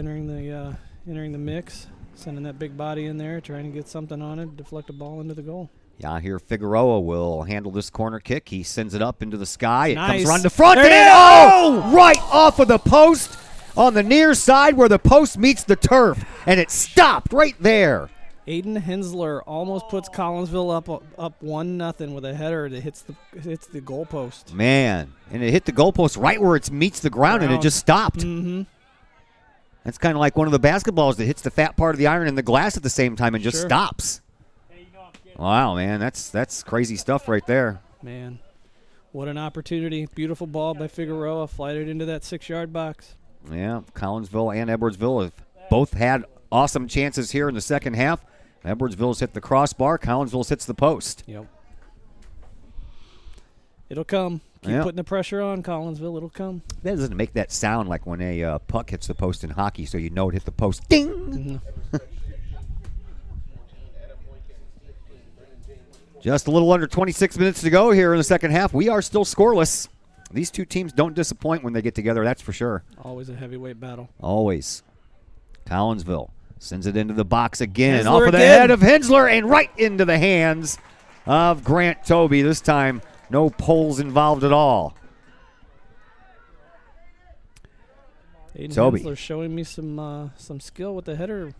entering the mix, sending that big body in there, trying to get something on it, deflect a ball into the goal. Yeah, here Figueroa will handle this corner kick. He sends it up into the sky. It Nice. comes around the front. There And you go! right off of the post on the near side where the post meets the turf. And it stopped right there. Aiden Hensler almost puts Collinsville up 1-0 with a header that hits the goalpost. Man, and it hit the goalpost right where it meets the ground, and it just stopped. Mm-hmm. That's kind of like one of the basketballs that hits the fat part of the iron and the glass at the same time and just Sure. stops. Wow, man, that's crazy stuff right there. Man, what an opportunity. Beautiful ball by Figueroa, flighted into that 6-yard box. Yeah, Collinsville and Edwardsville have both had awesome chances here in the second half. Edwardsville's hit the crossbar. Collinsville's hits the post. Yep. It'll come. Keep putting the pressure on Collinsville. It'll come. That doesn't make that sound like when a puck hits the post in hockey, so you know it hit the post. Ding! Mm-hmm. Just a little under 26 minutes to go here in the second half. We are still scoreless. These two teams don't disappoint when they get together, that's for sure. Always a heavyweight battle. Always. Collinsville sends it into the box again. Hensler Off of the again. head of Hensler and right into the hands of Grant Toby. This time, no poles involved at all. Aiden Toby Hensler showing me some skill with the header.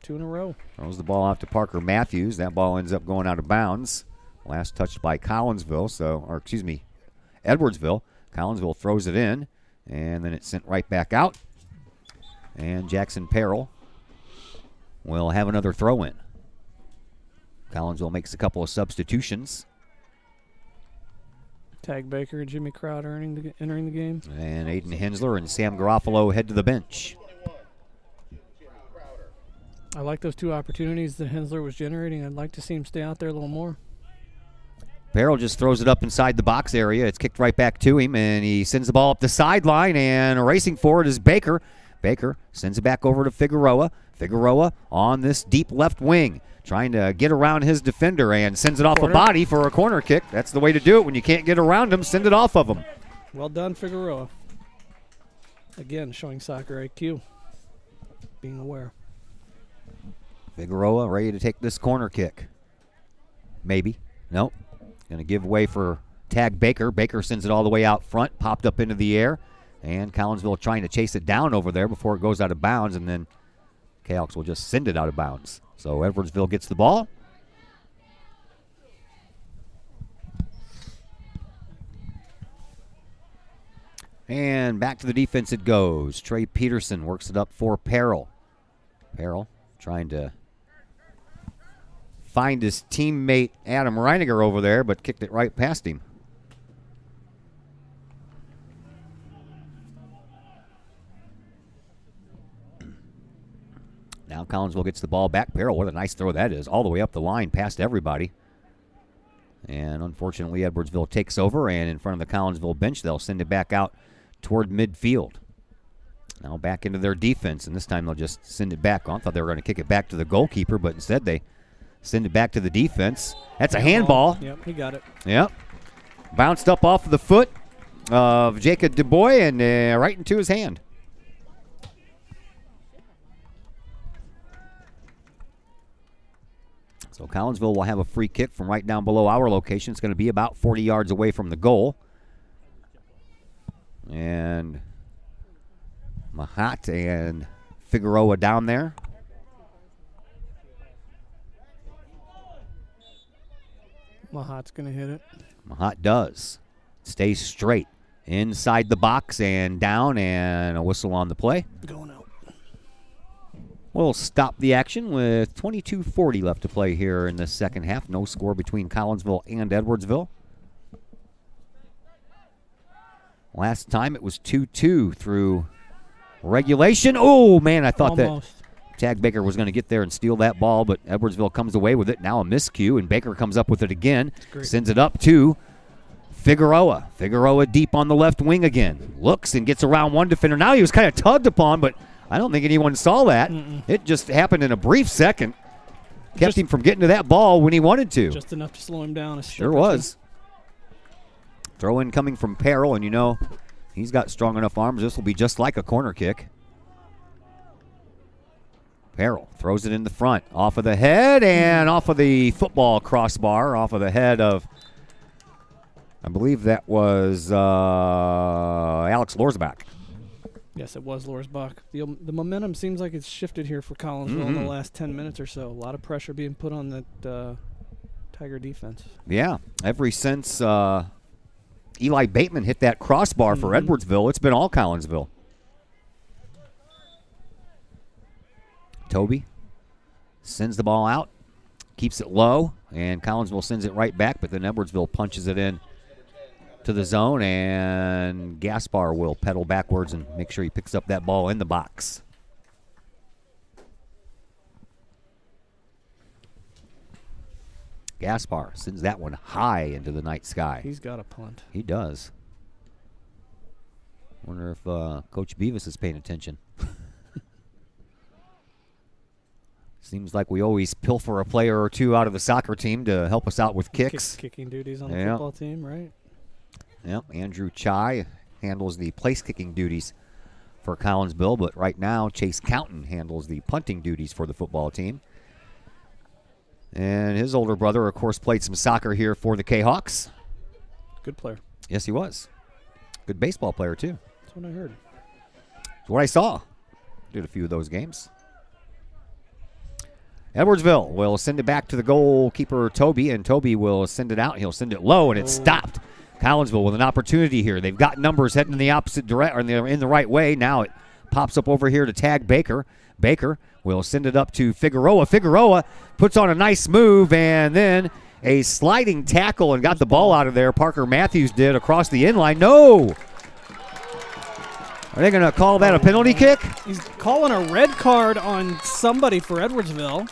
2 in a row. throws the ball out to Parker Matthews. That ball ends up going out of bounds. Last touched by Edwardsville. Collinsville throws it in, and then it's sent right back out. And Jackson Perrell will have another throw in. Collinsville makes a couple of substitutions. Tag Baker and Jimmy Crowder entering the game. And Aiden Hensler and Sam Garofalo head to the bench. I like those 2 opportunities that Hensler was generating. I'd like to see him stay out there a little more. Perrell just throws it up inside the box area. It's kicked right back to him, and he sends the ball up the sideline, and racing for it is Baker. Baker sends it back over to Figueroa. Figueroa on this deep left wing, trying to get around his defender, and sends it off a body for a corner kick. That's the way to do it. When you can't get around him, send it off of him. Well done, Figueroa. Again, showing soccer IQ. Being aware. Figueroa ready to take this corner kick. Maybe. Nope. Going to give way for Tag Baker. Baker sends it all the way out front, popped up into the air, and Collinsville trying to chase it down over there before it goes out of bounds, and then Kahok will just send it out of bounds. So Edwardsville gets the ball. And back to the defense it goes. Trey Peterson works it up for Perrell. Perrell trying to find his teammate Adam Reiniger over there, but kicked it right past him. Now Collinsville gets the ball back. Perrell, what a nice throw that is. All the way up the line past everybody. And unfortunately, Edwardsville takes over, and in front of the Collinsville bench, they'll send it back out toward midfield. Now back into their defense, and this time they'll just send it back. I thought they were going to kick it back to the goalkeeper, but instead they send it back to the defense. That's a handball. Yep, he got it. Yep. Bounced up off of the foot of Jacob DuBois and right into his hand. So Collinsville will have a free kick from right down below our location. It's going to be about 40 yards away from the goal. And Mahat and Figueroa down there. Mahat's going to hit it. Mahat does. Stays straight inside the box and down, and a whistle on the play. Going out. We'll stop the action with 22:40 left to play here in the second half. No score between Collinsville and Edwardsville. Last time it was 2-2 through regulation. Oh, man, I thought Almost. that Tag Baker was going to get there and steal that ball, but Edwardsville comes away with it. Now a miscue, and Baker comes up with it again. Sends it up to Figueroa. Figueroa deep on the left wing again. Looks and gets around one defender. Now he was kind of tugged upon, but I don't think anyone saw that. It just happened in a brief second. kept him from getting to that ball when he wanted to. Just enough to slow him down. Sure was. Throw in coming from Peril, and you know he's got strong enough arms. This will be just like a corner kick. Peril throws it in the front, off of the head and off of the football crossbar, off of the head of, I believe that was Alex Lorsbach. Yes, it was Lorsbach. The momentum seems like it's shifted here for Collinsville in the last 10 minutes or so. A lot of pressure being put on that Tiger defense. Yeah, ever since Eli Bateman hit that crossbar for Edwardsville, it's been all Collinsville. Toby sends the ball out, keeps it low, and Collinsville sends it right back, but then Edwardsville punches it in to the zone, and Gaspar will pedal backwards and make sure he picks up that ball in the box. Gaspar sends that one high into the night sky. He's got a punt. He does. Wonder if Coach Beavis is paying attention. Seems like we always pilfer a player or two out of the soccer team to help us out with kicks. Kicking duties on the football team, right? Yep, Andrew Chai handles the place kicking duties for Collinsville, but right now Chase Counton handles the punting duties for the football team. And his older brother, of course, played some soccer here for the Kahawks. Good player. Yes, he was. Good baseball player, too. That's what I heard. That's what I saw. Did a few of those games. Edwardsville will send it back to the goalkeeper, Toby, and Toby will send it out. He'll send it low, and it's stopped. Collinsville with an opportunity here. They've got numbers heading in the opposite direction, or they're in the right way. Now it pops up over here to tag Baker. Baker will send it up to Figueroa. Figueroa puts on a nice move, and then a sliding tackle and got the ball out of there. Parker Matthews did across the inline. No! Are they going to call that a penalty kick? He's calling a red card on somebody for Edwardsville.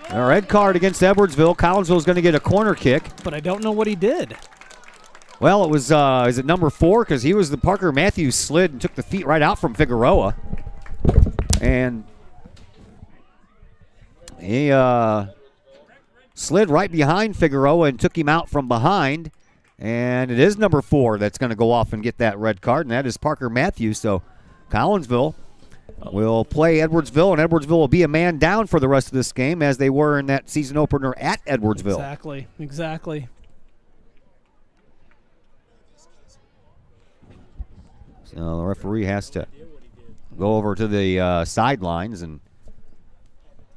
A red card against Edwardsville. Collinsville is going to get a corner kick. But I don't know what he did. Well, it was, is it number 4? Because he was the Parker Matthews slid and took the feet right out from Figueroa. And he slid right behind Figueroa and took him out from behind. And it is number 4 that's going to go off and get that red card, and that is Parker Matthews. So Collinsville will play Edwardsville, and Edwardsville will be a man down for the rest of this game as they were in that season opener at Edwardsville. Exactly. So the referee has to go over to the sidelines and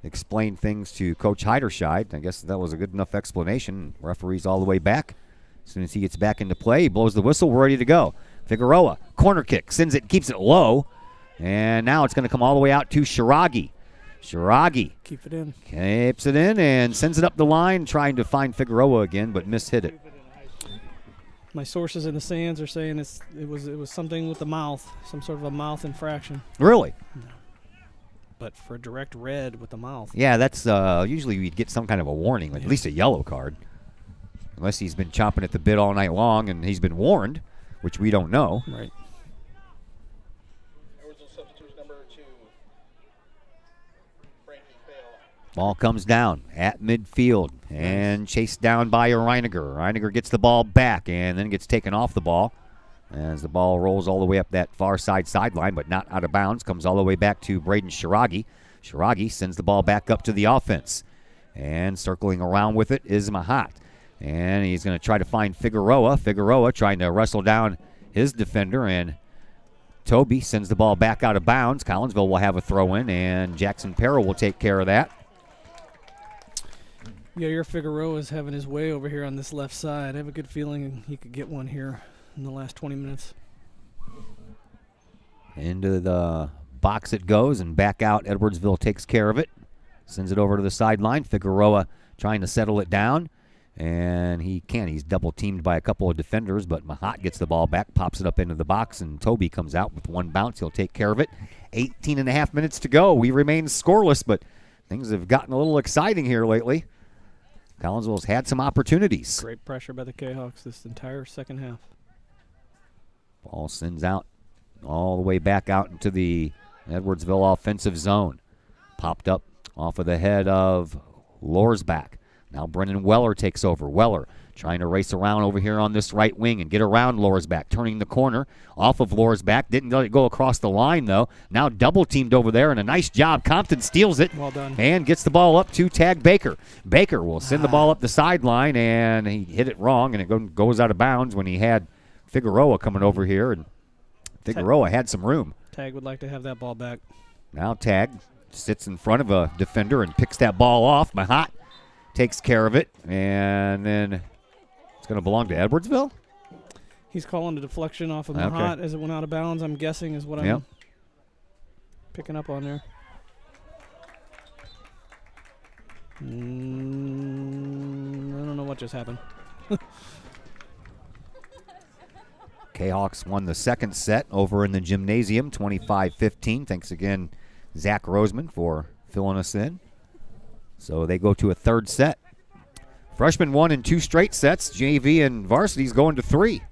explain things to Coach Heiderscheid. I guess that was a good enough explanation. Referee's all the way back. As soon as he gets back into play, he blows the whistle. We're ready to go. Figueroa, corner kick, sends it, keeps it low. And now it's going to come all the way out to Shiragi. Shiragi keeps it in and sends it up the line, trying to find Figueroa again, but mishit it. My sources in the stands are saying it was something with the mouth, some sort of a mouth infraction. Really? But for a direct red with the mouth. Yeah, that's usually you'd get some kind of a warning, at least a yellow card. Unless he's been chomping at the bit all night long and he's been warned, which we don't know. Right. Ball comes down at midfield and chased down by Reiniger. Reiniger gets the ball back and then gets taken off the ball as the ball rolls all the way up that far sideline, but not out of bounds. Comes all the way back to Braden Shiragi. Shiragi sends the ball back up to the offense. And circling around with it is Mahat. And he's going to try to find Figueroa. Figueroa trying to wrestle down his defender, and Toby sends the ball back out of bounds. Collinsville will have a throw-in, and Jackson Peril will take care of that. Yeah, your Figueroa is having his way over here on this left side. I have a good feeling he could get one here in the last 20 minutes. Into the box it goes, and back out. Edwardsville takes care of it. Sends it over to the sideline. Figueroa trying to settle it down. And he can't. He's double-teamed by a couple of defenders, but Mahat gets the ball back, pops it up into the box, and Toby comes out with one bounce. He'll take care of it. 18 and a half minutes to go. We remain scoreless, but things have gotten a little exciting here lately. Collinsville's had some opportunities. Great pressure by the Kahawks this entire second half. Ball sends out all the way back out into the Edwardsville offensive zone. Popped up off of the head of Lorsbach. Now Brennan Weller takes over. Weller trying to race around over here on this right wing and get around Lorsbach. Turning the corner off of Lorsbach. Didn't let it go across the line, though. Now double teamed over there, and a nice job. Compton steals it. Well done. And gets the ball up to Tag Baker. Baker will send the ball up the sideline, and he hit it wrong, and it goes out of bounds when he had Figueroa coming over here, and Figueroa had some room. Tag would like to have that ball back. Now Tag sits in front of a defender and picks that ball off. Mahat takes care of it, and then it's going to belong to Edwardsville? He's calling the deflection off of Mahat as it went out of bounds, I'm guessing, is what I'm picking up on there. I don't know what just happened. Kahawks won the second set over in the gymnasium, 25-15. Thanks again, Zach Roseman, for filling us in. So they go to a third set. Freshmen won in 2 straight sets. JV and varsity's going to 3.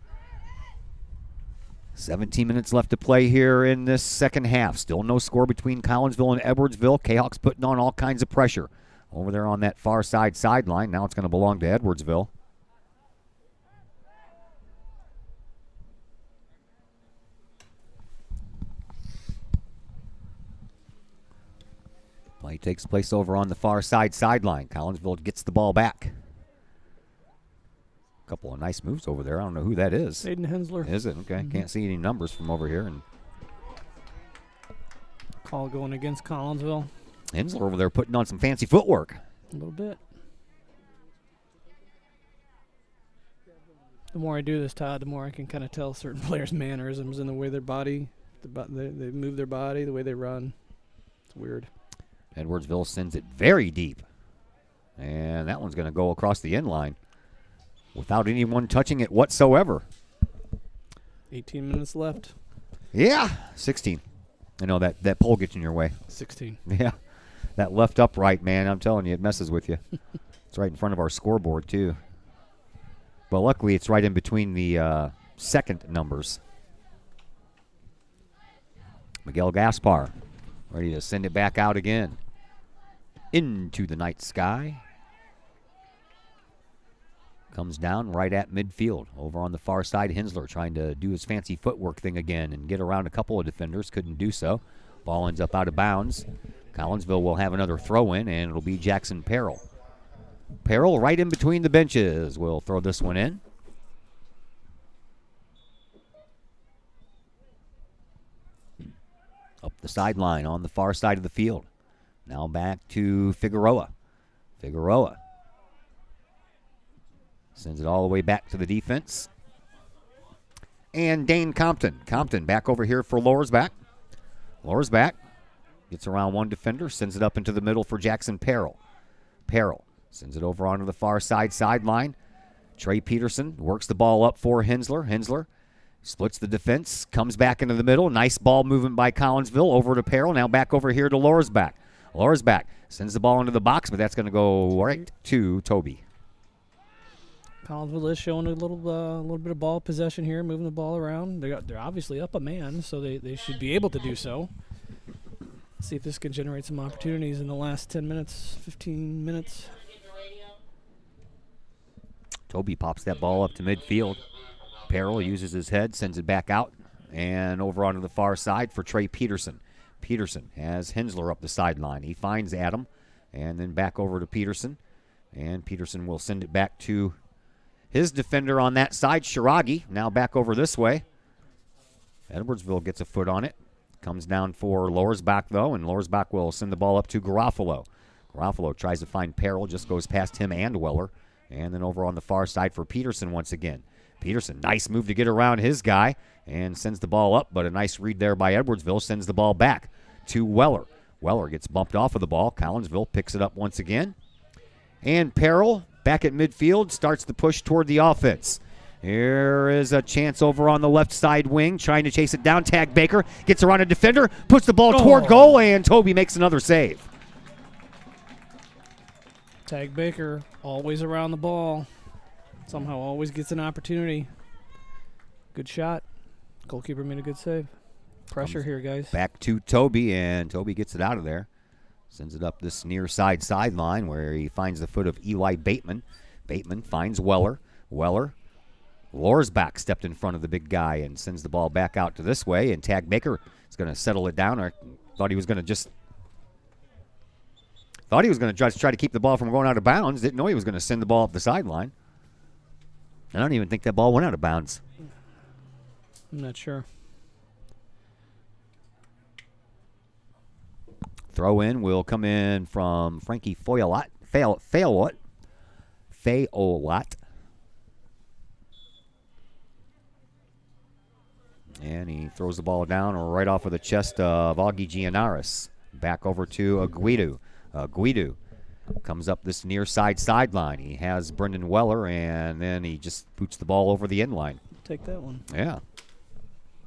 17 minutes left to play here in this second half. Still no score between Collinsville and Edwardsville. Kahawks putting on all kinds of pressure over there on that far sideline. Now it's going to belong to Edwardsville. Play takes place over on the far sideline. Collinsville gets the ball back. A couple of nice moves over there. I don't know who that is. Aiden Hensler. Is it? Okay. Can't see any numbers from over here. And call going against Collinsville. Hensler over there putting on some fancy footwork. A little bit. The more I do this, Todd, the more I can kind of tell certain players' mannerisms in the way their body, they move their body, the way they run. It's weird. Edwardsville sends it very deep. And that one's going to go across the end line without anyone touching it whatsoever. 18 minutes left. Yeah, 16. I know that pole gets in your way. 16. Yeah, that left upright, man, I'm telling you, it messes with you. It's right in front of our scoreboard, too. But luckily, it's right in between the second numbers. Miguel Gaspar ready to send it back out again into the night sky. Comes down right at midfield. Over on the far side, Hensler trying to do his fancy footwork thing again and get around a couple of defenders. Couldn't do so. Ball ends up out of bounds. Collinsville will have another throw in, and it'll be Jackson Perrell. Perrell right in between the benches will throw this one in. Up the sideline on the far side of the field. Now back to Figueroa. Figueroa sends it all the way back to the defense. And Dane Compton. Compton back over here for Lorsbach. Lorsbach gets around one defender, sends it up into the middle for Jackson Perrell. Perrell sends it over onto the far sideline. Trey Peterson works the ball up for Hensler. Hensler splits the defense, comes back into the middle. Nice ball movement by Collinsville over to Perrell. Now back over here to Lorsbach. Lorsbach sends the ball into the box, but that's going to go right to Toby. Collinsville is showing a little bit of ball possession here, moving the ball around. They're obviously up a man, so they should be able to do so. Let's see if this can generate some opportunities in the last 10 minutes, 15 minutes. Toby pops that ball up to midfield. Perrell uses his head, sends it back out, and over onto the far side for Trey Peterson. Peterson has Hensler up the sideline. He finds Adam, and then back over to Peterson. And Peterson will send it back to his defender on that side, Shiragi. Now back over this way. Edwardsville gets a foot on it. Comes down for Lorsbach, though, and Lorsbach will send the ball up to Garofalo. Garofalo tries to find Perrell, just goes past him and Weller. And then over on the far side for Peterson once again. Peterson, nice move to get around his guy and sends the ball up, but a nice read there by Edwardsville sends the ball back to Weller. Weller gets bumped off of the ball. Collinsville picks it up once again. And Perrell, back at midfield, starts the push toward the offense. Here is a chance over on the left side wing, trying to chase it down. Tag Baker gets around a defender, puts the ball toward goal, and Toby makes another save. Tag Baker, always around the ball. Somehow always gets an opportunity. Good shot. Goalkeeper made a good save. Pressure here, guys. Back to Toby, and Toby gets it out of there. Sends it up this near side sideline where he finds the foot of Eli Bateman. Bateman finds Weller. Weller lures back, stepped in front of the big guy and sends the ball back out to this way. And Tag Baker is going to settle it down. Or thought he was going to just try to keep the ball from going out of bounds. Didn't know he was going to send the ball up the sideline. I don't even think that ball went out of bounds. I'm not sure. Throw in will come in from Frankie Fayolot. And he throws the ball down right off of the chest of Augie Gianaris. Back over to Aguido. Aguido comes up this near side sideline. He has Brendan Weller, and then he just boots the ball over the end line. Take that one. Yeah.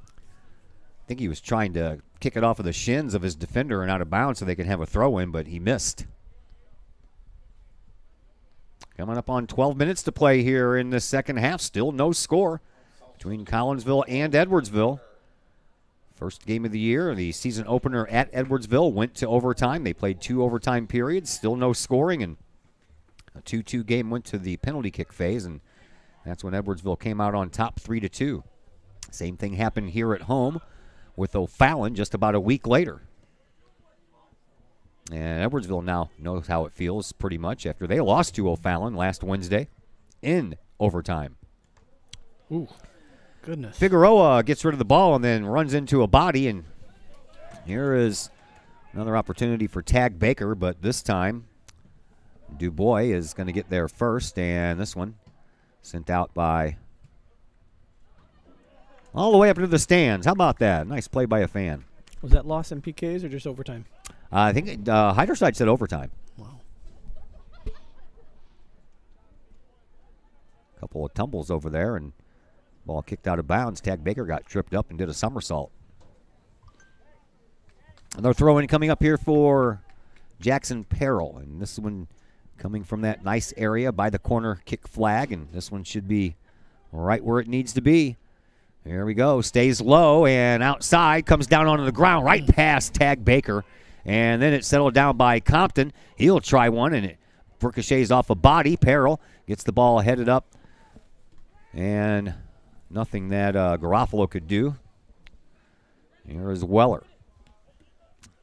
I think he was trying to kick it off of the shins of his defender and out of bounds so they can have a throw in, but he missed. Coming up on 12 minutes to play here in the second half. Still no score between Collinsville and Edwardsville. First game of the year, the season opener at Edwardsville went to overtime. They played 2 overtime periods, still no scoring, and a 2-2 game went to the penalty kick phase, and that's when Edwardsville came out on top 3-2. Same thing happened here at home with O'Fallon just about a week later. And Edwardsville now knows how it feels pretty much after they lost to O'Fallon last Wednesday in overtime. Ooh, goodness. Figueroa gets rid of the ball and then runs into a body, and here is another opportunity for Tag Baker, but this time Dubois is going to get there first, and this one sent out by all the way up into the stands. How about that? Nice play by a fan. Was that loss in PKs or just overtime? I think Heiderside said overtime. Wow. Couple of tumbles over there, and ball kicked out of bounds. Tag Baker got tripped up and did a somersault. Another throw-in coming up here for Jackson Perrell, and this one coming from that nice area by the corner kick flag, and this one should be right where it needs to be. Here we go. Stays low and outside. Comes down onto the ground right past Tag Baker. And then it's settled down by Compton. He'll try one, and it ricochets off a body. Perrell gets the ball headed up. And nothing that Garofalo could do. Here is Weller.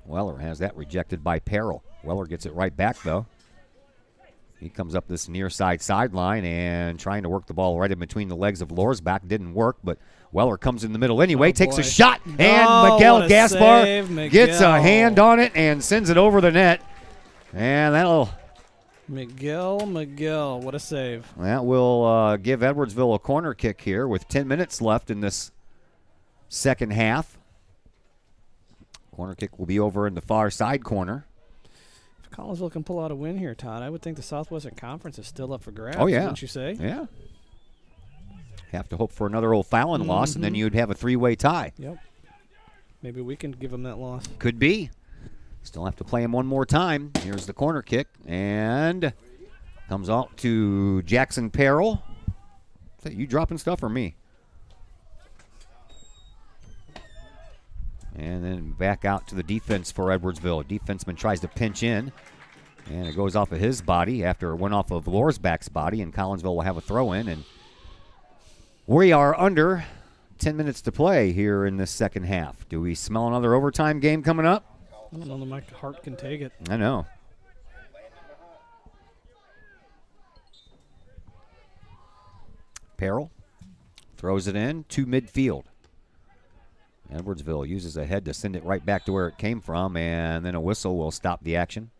Weller has that rejected by Perrell. Weller gets it right back, though. He comes up this near side sideline and trying to work the ball right in between the legs of Lorsbach. Didn't work, but Weller comes in the middle anyway, takes a shot, and Miguel Gaspar gets a hand on it and sends it over the net. And that'll... Miguel, what a save. That will give Edwardsville a corner kick here with 10 minutes left in this second half. Corner kick will be over in the far side corner. If Collinsville can pull out a win here, Todd, I would think the Southwestern Conference is still up for grabs. Oh, yeah. Wouldn't you say? Yeah. Have to hope for another O'Fallon loss, and then you'd have a 3-way tie. Yep. Maybe we can give them that loss. Could be. Still have to play him one more time. Here's the corner kick, and comes out to Jackson Perrell. Is that you dropping stuff or me? And then back out to the defense for Edwardsville. Defenseman tries to pinch in, and it goes off of his body after it went off of Lorsbach's body, and Collinsville will have a throw-in. And we are under 10 minutes to play here in this second half. Do we smell another overtime game coming up? I don't know that my heart can take it. I know. Perrell throws it in to midfield. Edwardsville uses a head to send it right back to where it came from, and then a whistle will stop the action.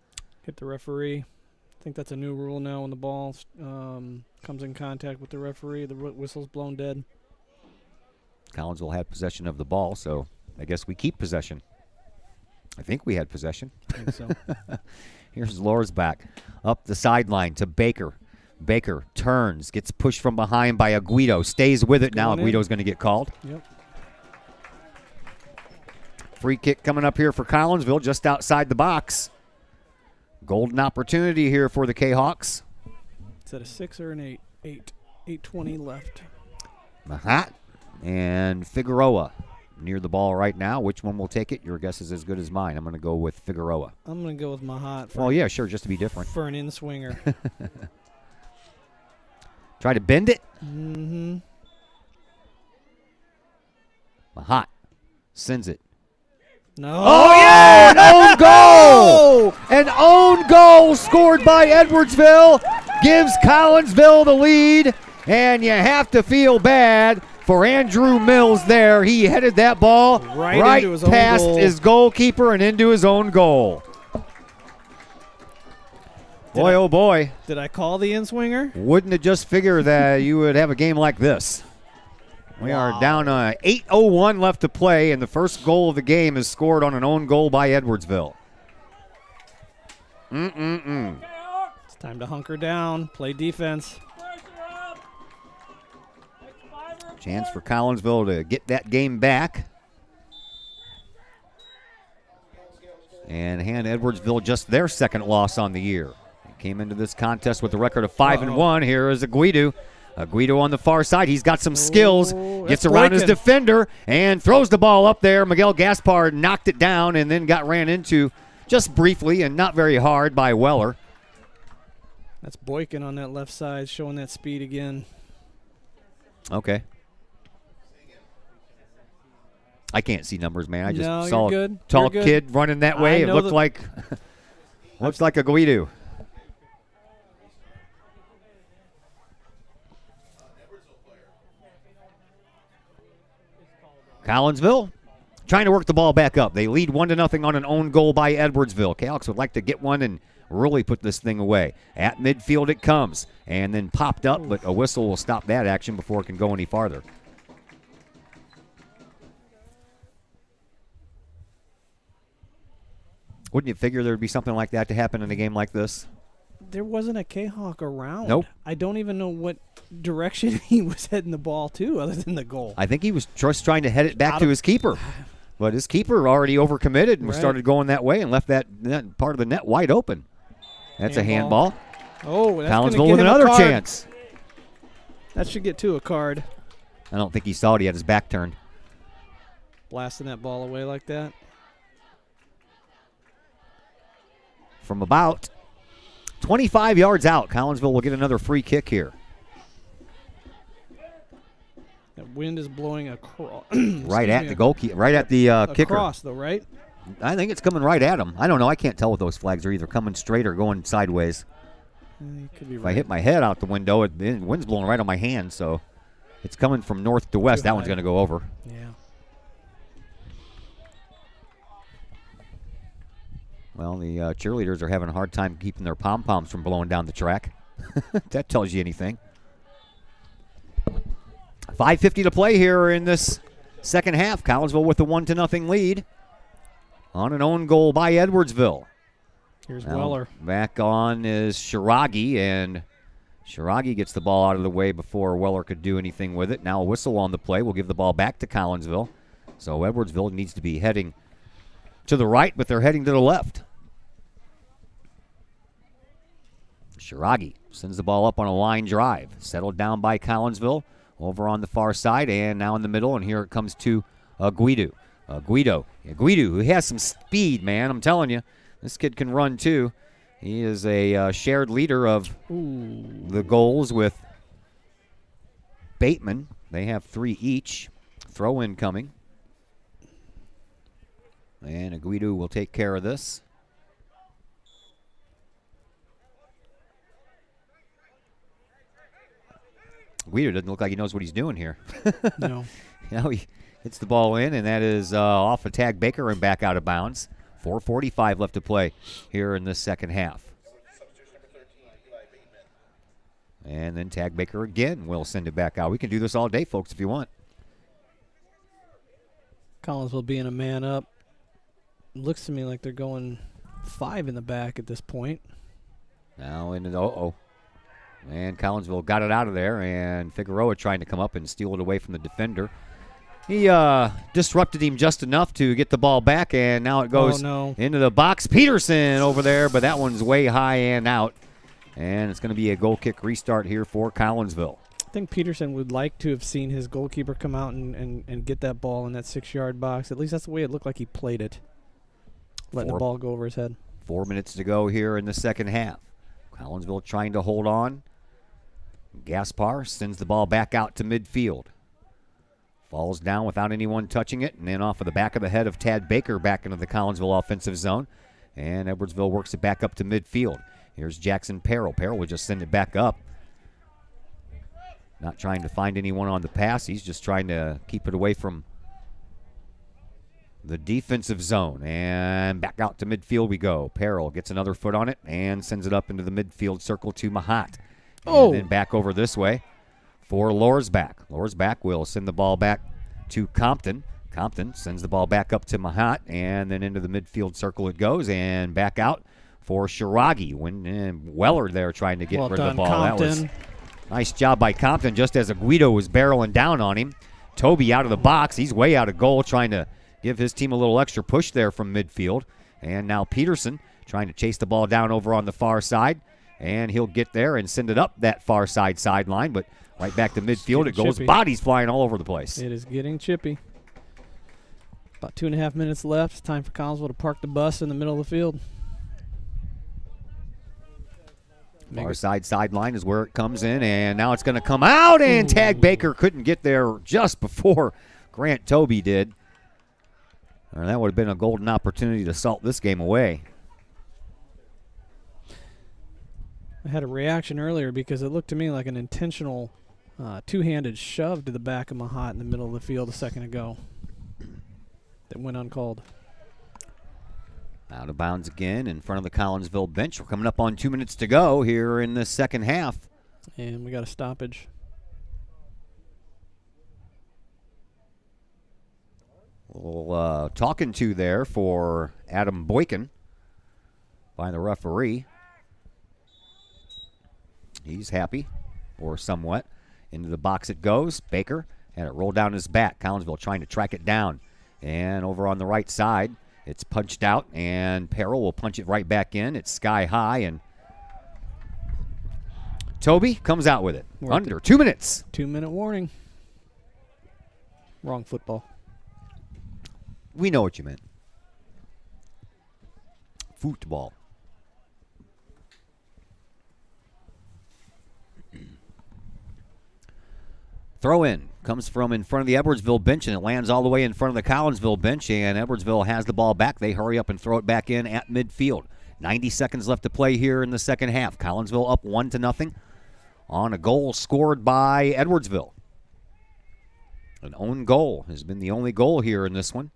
Hit the referee. I think that's a new rule now when the ball comes in contact with the referee. The whistle's blown dead. Collinsville had possession of the ball, so I guess we keep possession. I think we had possession. I think so. Here's Lorsbach up the sideline to Baker. Baker turns, gets pushed from behind by Aguido, stays with it. Now Aguido's going to get called. Yep. Free kick coming up here for Collinsville just outside the box. Golden opportunity here for the K-Hawks. Is that a 6 or an 8? 8:20 left. Mahat and Figueroa near the ball right now. Which one will take it? Your guess is as good as mine. I'm going to go with Figueroa. I'm going to go with Mahat Well, yeah, sure, just to be different. for an in-swinger. Try to bend it. Mm-hmm. Mahat sends it. No. Oh, yeah! An own goal! An own goal scored by Edwardsville gives Collinsville the lead, and you have to feel bad for Andrew Mills there. He headed that ball right into his own past goal. his goalkeeper and into his own goal. Boy, oh boy. Did I call the in-swinger? Wouldn't have just figured that you would have a game like this. We are down 8:01 left to play, and the first goal of the game is scored on an own goal by Edwardsville. It's time to hunker down, play defense. Chance for Collinsville to get that game back. And hand Edwardsville just their second loss on the year. They came into this contest with a record of 5-1. Here is Aguido. Aguido on the far side. He's got some skills. Gets around his defender and throws the ball up there. Miguel Gaspar knocked it down and then got ran into just briefly and not very hard by Weller. That's Boykin on that left side showing that speed again. Okay. I can't see numbers, man. I just No, saw you're a good. tall You're good. kid running that way. It know looked like looks like Aguido. Collinsville trying to work the ball back up. They lead 1-0 on an own goal by Edwardsville. Kahawks would like to get one and really put this thing away. At midfield it comes and then popped up, but a whistle will stop that action before it can go any farther. Wouldn't you figure there would be something like that to happen in a game like this? There wasn't a Kahawk around. Nope. I don't even know what direction he was heading the ball to other than the goal. I think he was just trying to head it back to his keeper. But his keeper already overcommitted and started going that way and left that part of the net wide open. That's a handball. Oh, that's Collinsville gonna with get him a another card. chance. That should get a card. I don't think he saw it. He had his back turned. Blasting that ball away like that. From about 25 yards out, Collinsville will get another free kick here. That wind is blowing across. Right at the goalkeeper, right at the kicker. Across, though, right? I think it's coming right at him. I don't know. I can't tell what those flags are, either coming straight or going sideways. You could be If right. I hit my head out the window, the wind's blowing right on my hand, so it's coming from north to west. Too That one's high. going to go over. Yeah. Well, the cheerleaders are having a hard time keeping their pom-poms from blowing down the track. That tells you anything. 5:50 to play here in this second half. Collinsville with a 1-0 lead on an own goal by Edwardsville. Here's Now, Weller. back on is Shiragi, and Shiragi gets the ball out of the way before Weller could do anything with it. Now a whistle on the play will give the ball back to Collinsville. So Edwardsville needs to be heading to the right, but they're heading to the left. Shiragi sends the ball up on a line drive. Settled down by Collinsville over on the far side and now in the middle, and here it comes to Guido. Guido, who has some speed, man. I'm telling you, this kid can run too. He is a shared leader of the goals with Bateman. They have 3 each. Throw in coming. And Guido will take care of this. Guido doesn't look like he knows what he's doing here. No. He hits the ball in, and that is off of Tag Baker and back out of bounds. 4:45 left to play here in this second half. And then Tag Baker again will send it back out. We can do this all day, folks, if you want. Collinsville being a man up. Looks to me like they're going 5 in the back at this point. Now into the and Collinsville got it out of there, and Figueroa trying to come up and steal it away from the defender. He disrupted him just enough to get the ball back, and now it goes into the box. Peterson over there, but that one's way high and out. And it's going to be a goal kick restart here for Collinsville. think Peterson would like to have seen his goalkeeper come out and get that ball in that 6-yard box. At least that's the way it looked like he played it, letting the ball go over his head. 4 minutes to go here in the second half. Collinsville trying to hold on. Gaspar sends the ball back out to midfield. Falls down without anyone touching it, and then off of the back of the head of Tad Baker back into the Collinsville offensive zone. And Edwardsville works it back up to midfield. Here's Jackson Perrell. Perrell will just send it back up. Not trying to find anyone on the pass. He's just trying to keep it away from the defensive zone. And back out to midfield we go. Perrell gets another foot on it and sends it up into the midfield circle to Mahat. And then back over this way for Lorsbach. Lorsbach will send the ball back to Compton. Compton sends the ball back up to Mahat, and then into the midfield circle it goes, and back out for Shiragi. Weller there trying to get rid of the ball. Compton. That was nice job by Compton just as Aguido was barreling down on him. Toby out of the box. He's way out of goal, trying to give his team a little extra push there from midfield. And now Peterson trying to chase the ball down over on the far side. And he'll get there and send it up that far side sideline, but right back to midfield it goes. Chippy. Bodies flying all over the place. It is getting chippy. About 2.5 minutes left. It's time for Collinsville to park the bus in the middle of the field. Far side sideline is where it comes in, and now it's going to come out, and Tag Baker couldn't get there just before Grant Toby did. Or that would have been a golden opportunity to salt this game away. I had a reaction earlier because it looked to me like an intentional two-handed shove to the back of Mahat in the middle of the field a second ago that went uncalled. Out of bounds again in front of the Collinsville bench. We're coming up on 2 minutes to go here in the second half. And we got a stoppage. Little talking to there for Adam Boykin by the referee. He's happy, or somewhat. Into the box it goes. Baker had it roll down his back. Collinsville trying to track it down. And over on the right side, it's punched out, and Perrell will punch it right back in. It's sky high, and Toby comes out with it. Under 2 minutes. 2-minute warning. Wrong football. We know what you meant. Football. Throw in comes from in front of the Edwardsville bench, and it lands all the way in front of the Collinsville bench, and Edwardsville has the ball back. They hurry up and throw it back in at midfield. 90 seconds left to play here in the second half. Collinsville up 1-0 on a goal scored by Edwardsville. An own goal has been the only goal here in this one.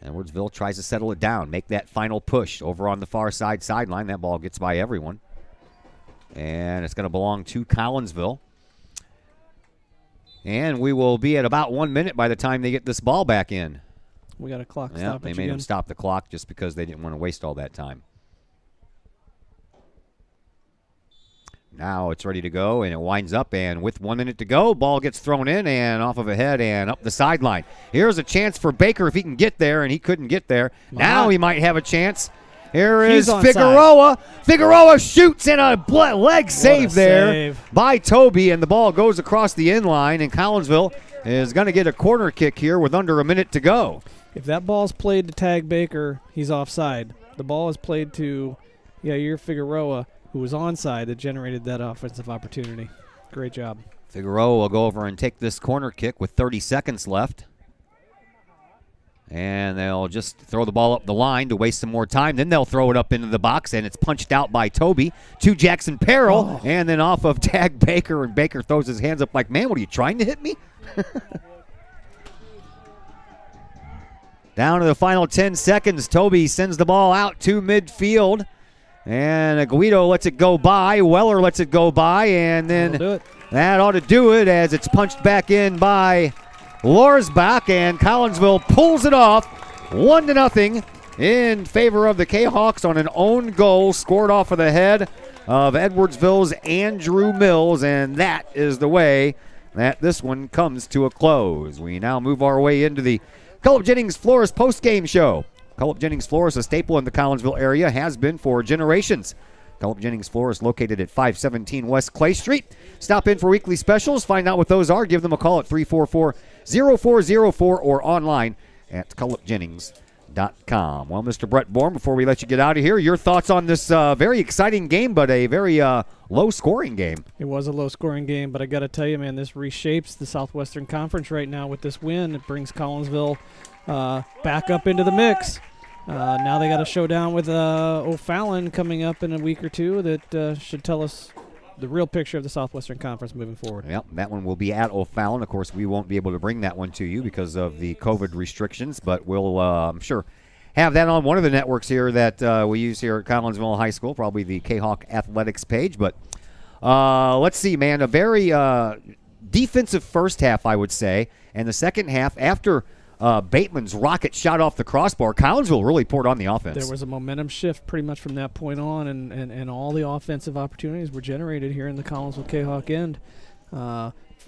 Edwardsville tries to settle it down, make that final push over on the far side sideline. That ball gets by everyone. And it's going to belong to Collinsville. And we will be at about 1 minute by the time they get this ball back in. We got a clock Yeah, stoppage they made again. them stop the clock just because they didn't want to waste all that time. Now it's ready to go, and it winds up, and with 1 minute to go, ball gets thrown in and off of a head and up the sideline. Here's a chance for Baker if he can get there, and he couldn't get there. Now he might have a chance. Here is Figueroa. Figueroa shoots in a leg save there by Toby, and the ball goes across the end line, and Collinsville is going to get a corner kick here with under a minute to go. If that ball's played to Tag Baker, he's offside. The ball is played to Yair Figueroa, who was onside that generated that offensive opportunity. Great job. Figueroa will go over and take this corner kick with 30 seconds left. And they'll just throw the ball up the line to waste some more time. Then they'll throw it up into the box, and it's punched out by Toby to Jackson Perrell, and then off of Tag Baker, and Baker throws his hands up like, man, what are you trying to hit me? Down to the final 10 seconds, Toby sends the ball out to midfield, and Aguido lets it go by. Weller lets it go by, and then that ought to do it as it's punched back in by Lorsbach, and Collinsville pulls it off 1-0 in favor of the Kahawks on an own goal scored off of the head of Edwardsville's Andrew Mills, and that is the way that this one comes to a close. We now move our way into the Cullip Jennings Florist post-game show. Cullip Jennings Florist, a staple in the Collinsville area, has been for generations. Caleb Jennings Florist, located at 517 West Clay Street. Stop in for weekly specials. Find out what those are. Give them a call at 344-0404 or online at CalebJennings.com. Well, Mr. Brett Bourne, before we let you get out of here, your thoughts on this very exciting game, but a very low-scoring game. It was a low-scoring game, but I got to tell you, man, this reshapes the Southwestern Conference right now with this win. It brings Collinsville back up into the mix. Now they got a showdown with O'Fallon coming up in a week or two that should tell us the real picture of the Southwestern Conference moving forward. Yep, that one will be at O'Fallon. Of course, we won't be able to bring that one to you because of the COVID restrictions, but we'll, I'm sure, have that on one of the networks here that we use here at Collinsville High School, probably the Kahok Athletics page. But let's see, man, a very defensive first half, I would say, and the second half, after Bateman's rocket shot off the crossbar, Collinsville really poured on the offense. There was a momentum shift pretty much from that point on, and all the offensive opportunities were generated here in the Collinsville-Kahok end.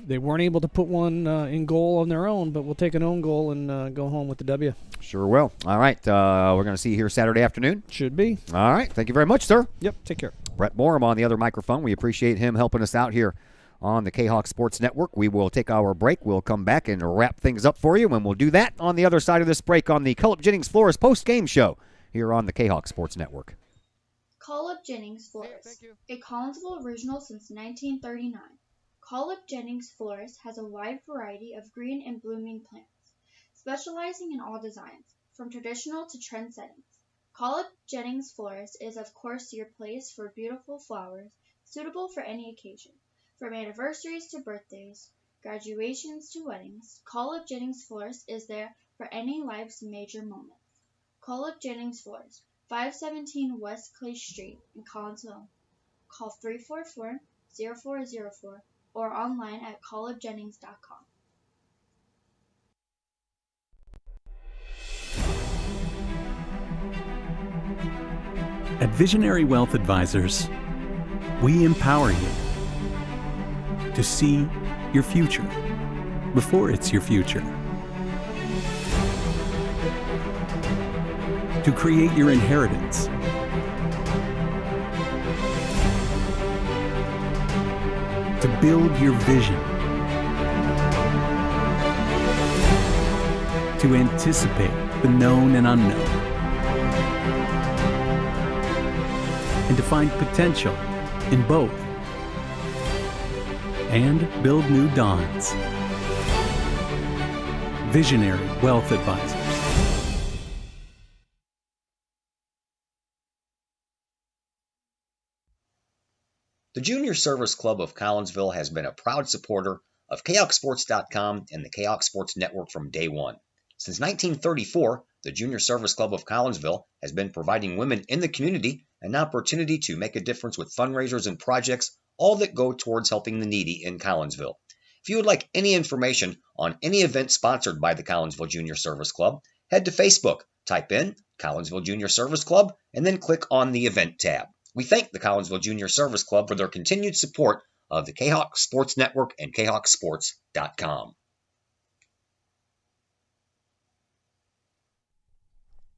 They weren't able to put one in goal on their own, but we'll take an own goal and go home with the W. Sure will. All right, we're going to see you here Saturday afternoon. Should be. All right, thank you very much, sir. Yep, take care. Brett Bourne on the other microphone. We appreciate him helping us out here on the Kahok Sports Network. We will take our break. We'll come back and wrap things up for you, and we'll do that on the other side of this break on the Caleb Jennings Florist post-game show here on the Kahok Sports Network. Caleb Jennings Florist, a Collinsville original since 1939. Caleb Jennings Florist has a wide variety of green and blooming plants, specializing in all designs, from traditional to trend settings. Caleb Jennings Florist is of course your place for beautiful flowers, suitable for any occasion. From anniversaries to birthdays, graduations to weddings, Caleb Jennings Florist is there for any life's major moments. Caleb Jennings Florist, 517 West Clay Street in Collinsville. Call 344-0404 or online at calebjennings.com. At Visionary Wealth Advisors, we empower you to see your future before it's your future. To create your inheritance. To build your vision. To anticipate the known and unknown. And to find potential in both. And build new dawns. Visionary Wealth Advisors. The Junior Service Club of Collinsville has been a proud supporter of KahokSports.com and the Kahok Sports Network from day one. Since 1934, the Junior Service Club of Collinsville has been providing women in the community an opportunity to make a difference with fundraisers and projects, all that go towards helping the needy in Collinsville. If you would like any information on any event sponsored by the Collinsville Junior Service Club, head to Facebook, type in Collinsville Junior Service Club, and then click on the event tab. We thank the Collinsville Junior Service Club for their continued support of the Kahok Sports Network and KahokSports.com.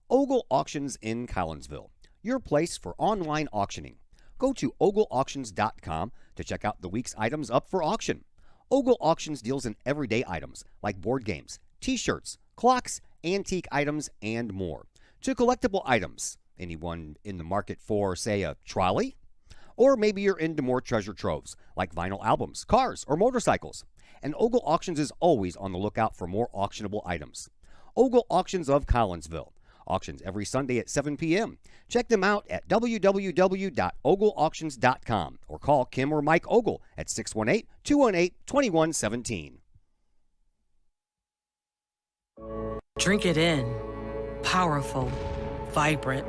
Ogle Auctions in Collinsville, your place for online auctioning. Go to ogleauctions.com to check out the week's items up for auction. Ogle Auctions deals in everyday items like board games, t-shirts, clocks, antique items, and more. To collectible items, anyone in the market for, say, a trolley? Or maybe you're into more treasure troves like vinyl albums, cars, or motorcycles. And Ogle Auctions is always on the lookout for more auctionable items. Ogle Auctions of Collinsville. Auctions every Sunday at 7 p.m. Check them out at www.ogleauctions.com or call Kim or Mike Ogle at 618-218-2117. Drink it in. Powerful, vibrant,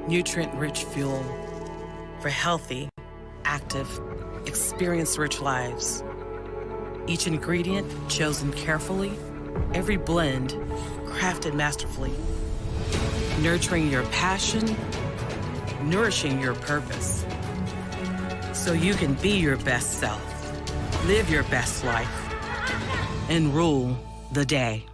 nutrient-rich fuel for healthy, active, experience-rich lives. Each ingredient chosen carefully, every blend crafted masterfully. Nurturing your passion, nourishing your purpose. So you can be your best self, live your best life, and rule the day.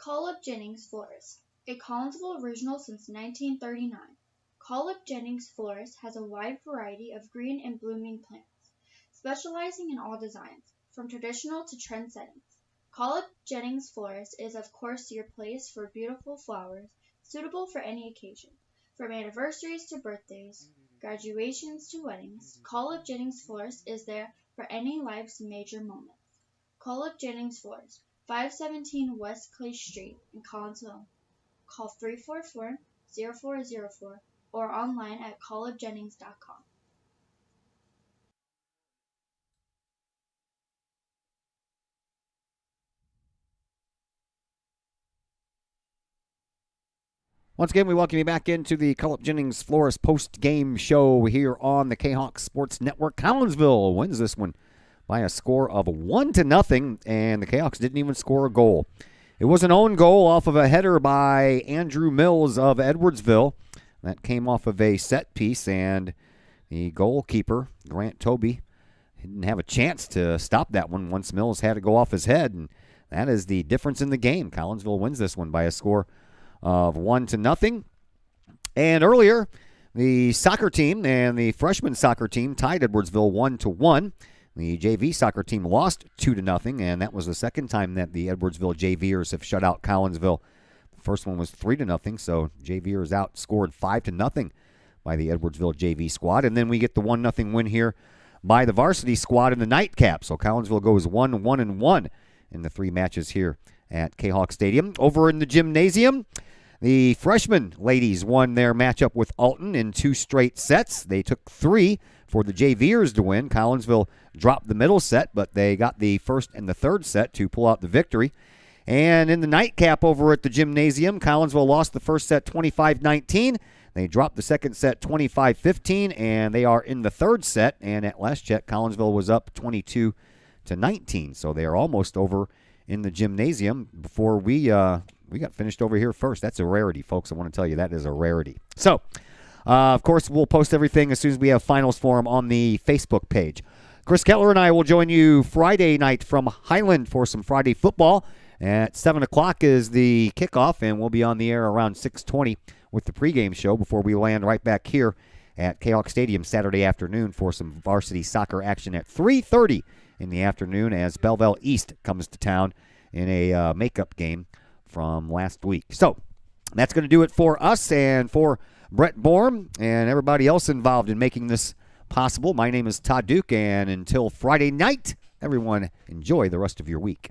Call Up Jennings Florist, a Collinsville original since 1939. Call Up Jennings Florist has a wide variety of green and blooming plants, specializing in all designs, from traditional to trend settings. Call Up Jennings Florist is of course your place for beautiful flowers, suitable for any occasion. From anniversaries to birthdays, graduations to weddings, Call Up Jennings Florist is there for any life's major moments. Call Up Jennings Florist, 517 West Clay Street in Collinsville. Call 344-0404 or online at callupjennings.com. Once again, we welcome you back into the Call Up Jennings Florist post-game show here on the Kahok Sports Network. Collinsville wins this one by a score of 1-0, and the Kahawks didn't even score a goal. It was an own goal off of a header by Andrew Mills of Edwardsville. That came off of a set piece, and the goalkeeper, Grant Toby, didn't have a chance to stop that one once Mills had to go off his head, and that is the difference in the game. Collinsville wins this one by a score of 1-0. And earlier, the soccer team and the freshman soccer team tied Edwardsville 1-1. The JV soccer team lost 2-0, and that was the second time that the Edwardsville JVers have shut out Collinsville. The first one was 3-0, so JVers outscored 5-0 by the Edwardsville JV squad. And then we get the 1-0 win here by the varsity squad in the nightcap. So Collinsville goes 1-1-1 in the 3 matches here at Kahok Stadium. Over in the gymnasium, the freshman ladies won their matchup with Alton in 2 straight sets. They took 3 for the JVers to win. Collinsville dropped the middle set, but they got the first and the third set to pull out the victory. And in the nightcap over at the gymnasium, Collinsville lost the first set 25-19. They dropped the second set 25-15, and they are in the third set. And at last check, Collinsville was up 22-19. So they are almost over in the gymnasium before we got finished over here first. That's a rarity, folks. I want to tell you that is a rarity. So, of course, we'll post everything as soon as we have finals for them on the Facebook page. Chris Kettler and I will join you Friday night from Highland for some Friday football. At 7 o'clock is the kickoff, and we'll be on the air around 6:20 with the pregame show before we land right back here at Kahok Stadium Saturday afternoon for some varsity soccer action at 3:30 in the afternoon as Belleville East comes to town in a makeup game from last week. So that's going to do it for us and for Brett Bourne and everybody else involved in making this possible. My name is Todd Duke, and until Friday night, everyone enjoy the rest of your week.